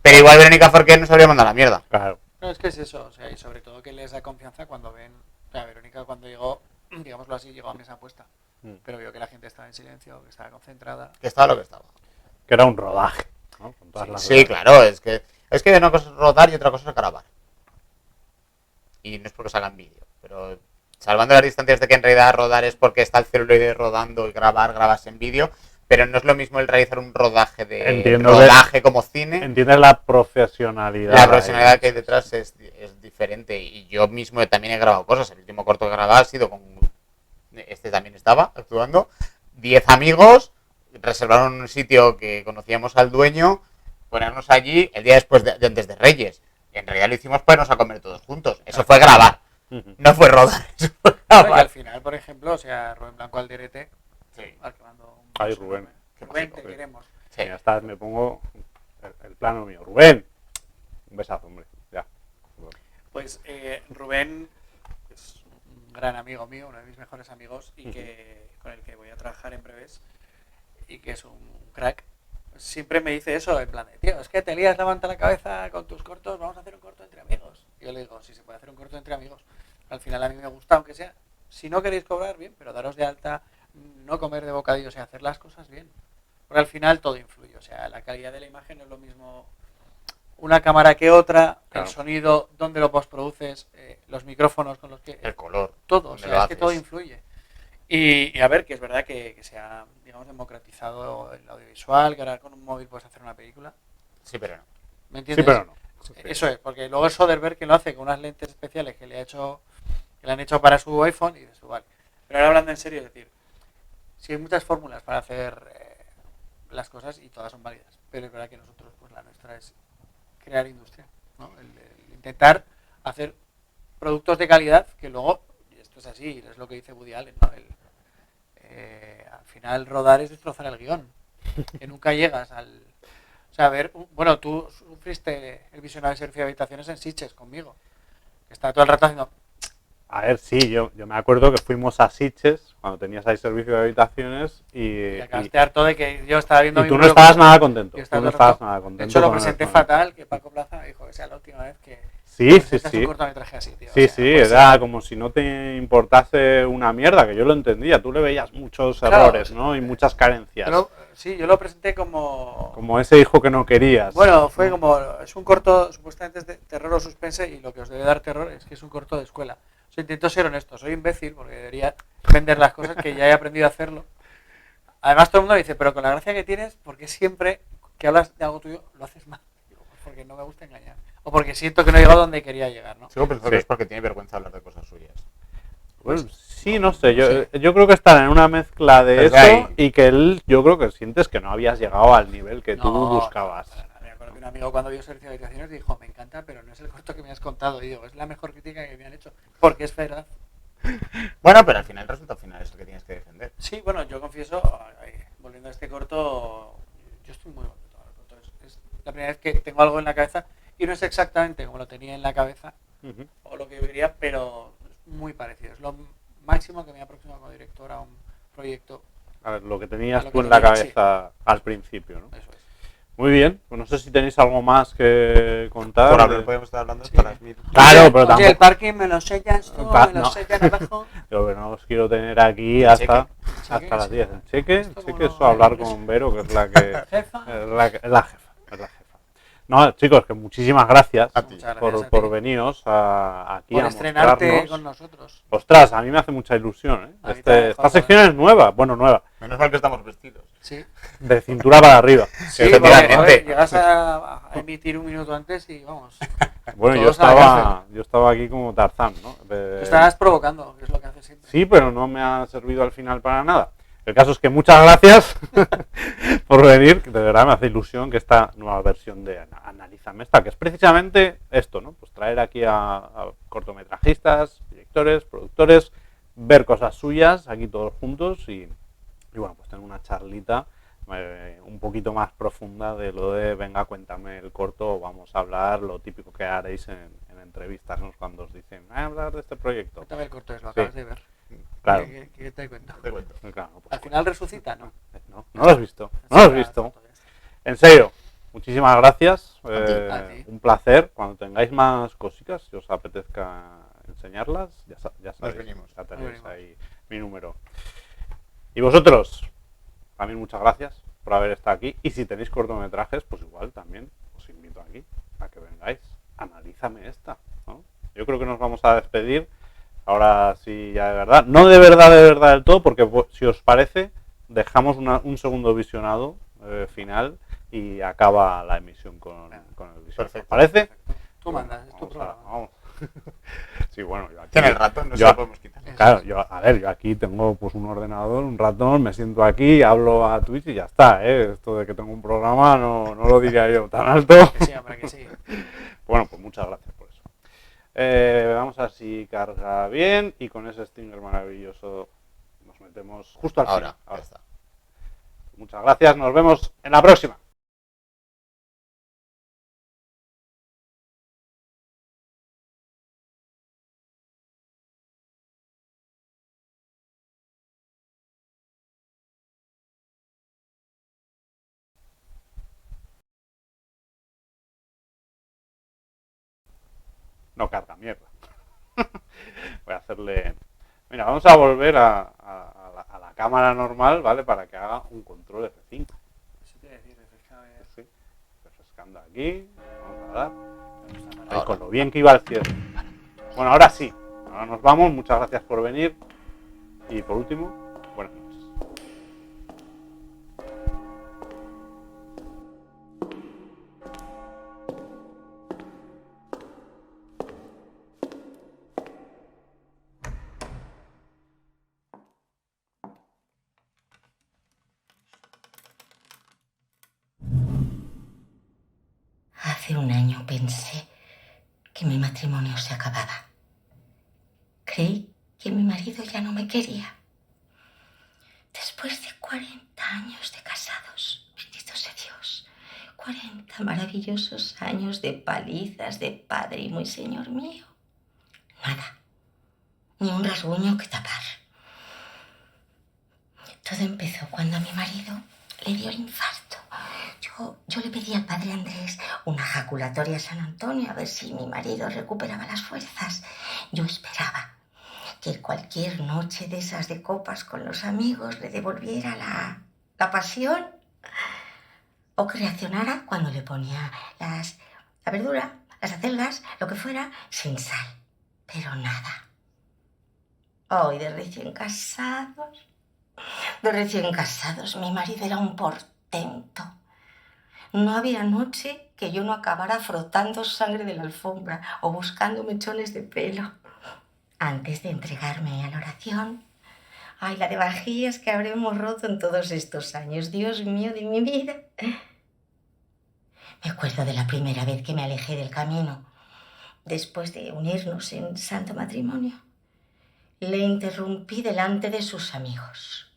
Pero igual Verónica Forqué nos habría mandado a la mierda. Claro. No, es que es eso, o sea, y sobre todo que les da confianza cuando ven, o sea, Verónica cuando llegó, digámoslo así, llegó a mesa puesta. Pero vio que la gente estaba en silencio, que estaba concentrada. Que estaba lo que estaba. Que era un rodaje, ¿no? Con todas las sí, claro, es que una cosa es rodar y otra cosa es grabar. Y no es porque se hagan vídeo, pero salvando las distancias de que en realidad rodar es porque está el celuloide rodando y grabas en vídeo, pero no es lo mismo el realizar un rodaje como cine. Entiendes la profesionalidad. La profesionalidad que hay detrás es diferente, y yo mismo también he grabado cosas. El último corto que he grabado ha sido con... Este también estaba actuando. 10 amigos, reservaron un sitio que conocíamos al dueño, ponernos allí el día después de antes de Reyes. Y en realidad lo hicimos para irnos a comer todos juntos. Eso fue grabar. No fue rodar. Eso fue grabar. Y al final, por ejemplo, o sea, Rubén Blanco Alderete. Sí. Al que mando un... Ay, Rubén. Rubén, te queremos. Sí. Ya está, me pongo el plano mío. Rubén. Un besazo, hombre. Ya. Pues Rubén es un gran amigo mío, uno de mis mejores amigos, y con el que voy a trabajar en breves, y que es un crack. Siempre me dice eso, en plan de, tío, es que te lías, levanta la cabeza con tus cortos, vamos a hacer un corto entre amigos. Y yo le digo, sí, se puede hacer un corto entre amigos. Al final a mí me gusta, aunque sea, si no queréis cobrar, bien, pero daros de alta, no comer de bocadillos y hacer las cosas bien. Porque al final todo influye, o sea, la calidad de la imagen no es lo mismo una cámara que otra, claro. El sonido, dónde lo postproduces, los micrófonos con los que... El color. Todo, o sea, es que todo influye. Y a ver, que es verdad que se ha, digamos, democratizado el audiovisual, que ahora con un móvil puedes hacer una película. Sí, pero no. ¿Me entiendes? Sí, pero no. Eso es, porque luego es Soderbergh que lo hace con unas lentes especiales que le han hecho para su iPhone y de su vale. Pero ahora hablando en serio, es decir, sí hay muchas fórmulas para hacer las cosas y todas son válidas, pero es verdad que nosotros, pues la nuestra es crear industria, ¿no? El intentar hacer productos de calidad que luego esto es así, es lo que dice Woody Allen, ¿no? Al final rodar es destrozar el guión, que nunca llegas al... O sea, a ver, bueno, tú sufriste el visionario de servicio de habitaciones en Sitges conmigo, que estaba todo el rato haciendo... A ver, sí, yo me acuerdo que fuimos a Sitges cuando tenías ahí servicio de habitaciones Y acabaste harto de que yo estaba viendo... y tú no estabas nada contento. Yo Tú estaba no todo el estabas rato- nada De contento. hecho, lo con el- presenté con el- fatal, que Paco Plaza me dijo que sea la última vez que Sí, sí, presentas sí. un cortometraje así, tío. Sí, O sea, sí, no puede era ser. como si no te importase una mierda, que yo lo entendía. Tú le veías muchos Claro, errores, ¿no? Y muchas carencias. Sí, yo lo presenté como... Como ese hijo que no querías. Bueno, fue como... Es un corto, supuestamente es de terror o suspense, y lo que os debe dar terror es que es un corto de escuela. O sea, intento ser honesto, soy imbécil, porque debería vender las cosas que ya he aprendido a hacerlo. Además, todo el mundo me dice, pero con la gracia que tienes, porque siempre que hablas de algo tuyo, lo haces mal. Digo, pues porque no me gusta engañar. O porque siento que no he llegado donde quería llegar, ¿no? Sigo pensando Sí. que es porque tiene vergüenza hablar de cosas suyas. Pues sí, no sé, yo creo que están en una mezcla de Pues eso ahí. y que él, yo creo que sientes que no habías llegado al nivel que tú No, buscabas. Me acuerdo que un amigo cuando vio Servicio de Habitaciones dijo, me encanta, pero no es el corto que me has contado. Y digo, es la mejor crítica que me han hecho, porque es verdad. Bueno, pero al final el resultado final es el que tienes que defender. Sí, bueno, yo confieso, volviendo a este corto, yo estoy muy contento con el corto. Es la primera vez que tengo algo en la cabeza y no es exactamente como lo tenía en la cabeza Ujú. o lo que yo quería, pero es muy parecido. Es lo máximo que me ha aproximado como director a un proyecto. A ver, lo que tenías A lo tú que en la tenía, cabeza al principio, ¿no? Eso es. Muy bien, pues no sé si tenéis algo más que contar. Por hablar podemos estar hablando hasta las 1000. Claro, pero Oye, tampoco... el parking me lo sellas tú, me lo No. sellan abajo. Yo que no os quiero tener aquí El hasta cheque, las sí. 10. El cheque, Esto como eso no- hablar con Vero, que es la que... Jefa. es la jefa, es la jefa. No, chicos, que muchísimas gracias A ti. Muchas gracias a ti. por veniros aquí Por a estrenarte mostrarnos. con nosotros. Ostras, a mí me hace mucha ilusión, ¿eh? A mí también, Esta joder. sección es nueva, bueno, nueva, Menos mal que estamos vestidos. Sí. de cintura para arriba. Sí, Efectivamente. porque, joder, llegas a emitir un minuto antes y vamos. Bueno, Todos a la yo estaba aquí como Tarzán, ¿no? Te estarás provocando, que es lo que haces siempre. Sí, pero no me ha servido al final para nada. El caso es que muchas gracias por venir, que de verdad me hace ilusión que esta nueva versión de Analízame esta, que es precisamente esto, ¿no? Pues traer aquí a cortometrajistas, directores, productores, ver cosas suyas aquí todos juntos y bueno, pues tener una charlita un poquito más profunda de lo de venga, cuéntame el corto, vamos a hablar, lo típico que haréis en entrevistas, ¿no? Cuando os dicen, a hablar de este proyecto. Cuéntame el corto, es lo Sí. acabas de ver. Claro. ¿Qué te cuento? Te cuento. Claro, pues, Al final resucita, ¿no? no lo has visto, no lo has visto. En serio, muchísimas gracias. A ti. Un placer. Cuando tengáis más cositas, si os apetezca enseñarlas, ya sabéis, venimos. ya tenéis venimos. ahí mi número. Y vosotros, también muchas gracias por haber estado aquí. Y si tenéis cortometrajes, pues igual también os invito aquí a que vengáis. Analízame esta, ¿no? Yo creo que nos vamos a despedir. Ahora sí, ya de verdad. No de verdad del todo, porque si os parece, dejamos un segundo visionado final y acaba la emisión con el visionado. Perfecto. ¿Os parece? Tú mandas, es tu Vamos programa. vamos. Sí, bueno, yo aquí... Tiene el ratón, no se yo- lo podemos quitar. Claro, yo aquí tengo pues un ordenador, un ratón, me siento aquí, hablo a Twitch y ya está, ¿eh? Esto de que tengo un programa no lo diría yo tan alto. Que sí, hombre, que sí. Bueno, pues muchas gracias por eso. Vamos a ver si carga bien y con ese stinger maravilloso nos metemos justo al Ahora, final. ya está. Muchas gracias, nos vemos en la próxima. No carga, mierda. Voy a hacerle... Mira, vamos a volver a la cámara normal, ¿vale? Para que haga un control F5. Eso te iba a decir, refrescame. Sí. Refrescando aquí. Vamos a dar. Ahí, Ahora. con lo bien que iba el cierre. Bueno, ahora sí. Ahora nos vamos. Muchas gracias por venir. Y por último, buenas noches. Hace un año pensé que mi matrimonio se acababa. Creí que mi marido ya no me quería. Después de 40 años de casados, bendito sea Dios, 40 maravillosos años de palizas de padre y muy señor mío. Nada, ni un rasguño que tapar. Todo empezó cuando a mi marido le dio el infarto. Yo le pedí al padre Andrés una jaculatoria a San Antonio a ver si mi marido recuperaba las fuerzas. Yo esperaba que cualquier noche de esas de copas con los amigos le devolviera la pasión o que reaccionara cuando le ponía la verdura, las acelgas, lo que fuera, sin sal. Pero nada. Hoy de recién casados, mi marido era un portento. No había noche que yo no acabara frotando sangre de la alfombra o buscando mechones de pelo. Antes de entregarme a la oración, ay, la de vajillas que habremos roto en todos estos años, Dios mío de mi vida. Me acuerdo de la primera vez que me alejé del camino, después de unirnos en santo matrimonio. Le interrumpí delante de sus amigos.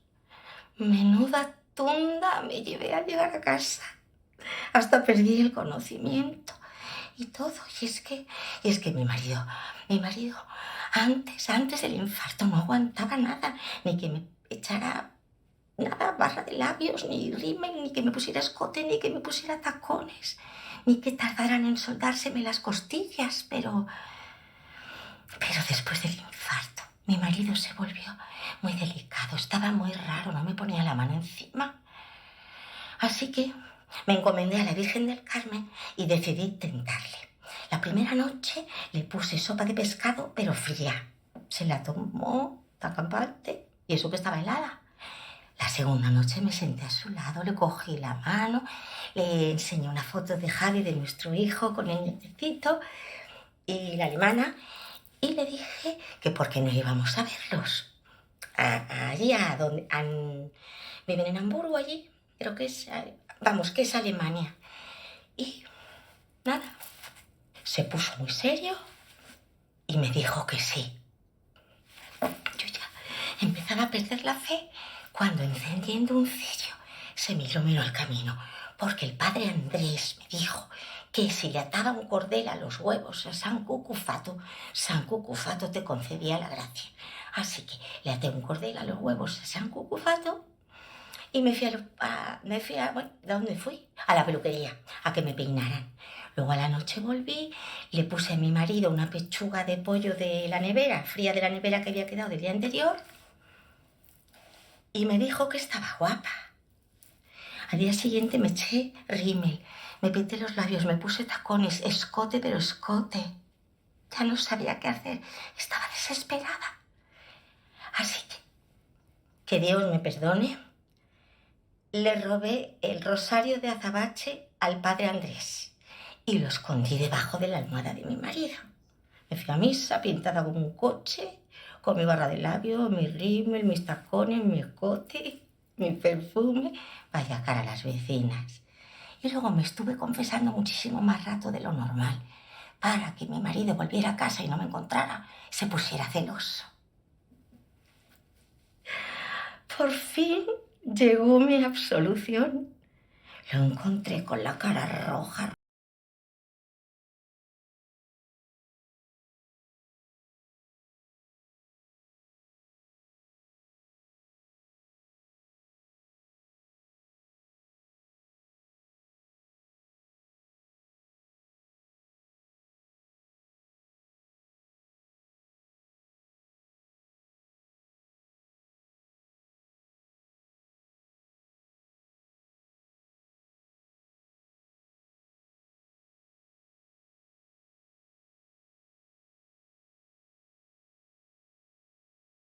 Menuda tunda me llevé al llegar a casa. Hasta perdí el conocimiento y todo. Y es que mi marido, antes del infarto no aguantaba nada, ni que me echara nada, barra de labios, ni rímel, ni que me pusiera escote, ni que me pusiera tacones, ni que tardaran en soldárseme las costillas, pero después del infarto, mi marido se volvió muy delicado, estaba muy raro, no me ponía la mano encima. Así que me encomendé a la Virgen del Carmen y decidí tentarle. La primera noche le puse sopa de pescado, pero fría. Se la tomó tan campante, y eso que estaba helada. La segunda noche me senté a su lado, le cogí la mano, le enseñé una foto de Javi, de nuestro hijo, con el nietecito, y la alemana, y le dije que por qué no íbamos a verlos. Allí, a donde viven en Hamburgo, allí, creo que es, que es Alemania. Y nada, se puso muy serio y me dijo que sí. Yo ya empezaba a perder la fe cuando, encendiendo un cirio, se me iluminó el camino, porque el padre Andrés me dijo que si le ataba un cordel a los huevos a San Cucufato te concedía la gracia. Así que le até un cordel a los huevos a San Cucufato y me fui ¿de dónde fui? A la peluquería, a que me peinaran. Luego a la noche volví, le puse a mi marido una pechuga de pollo de la nevera, fría de la nevera que había quedado del día anterior, y me dijo que estaba guapa. Al día siguiente me eché rímel, me pinté los labios, me puse tacones, escote, pero escote. Ya no sabía qué hacer, estaba desesperada. Así que Dios me perdone, le robé el rosario de azabache al padre Andrés y lo escondí debajo de la almohada de mi marido. Me fui a misa pintada como un coche, con mi barra de labio, mi rímel, mis tacones, mi escote, mi perfume, vaya cara a las vecinas. Y luego me estuve confesando muchísimo más rato de lo normal, para que mi marido volviera a casa y no me encontrara, se pusiera celoso. Por fin llegó mi absolución. Lo encontré con la cara roja,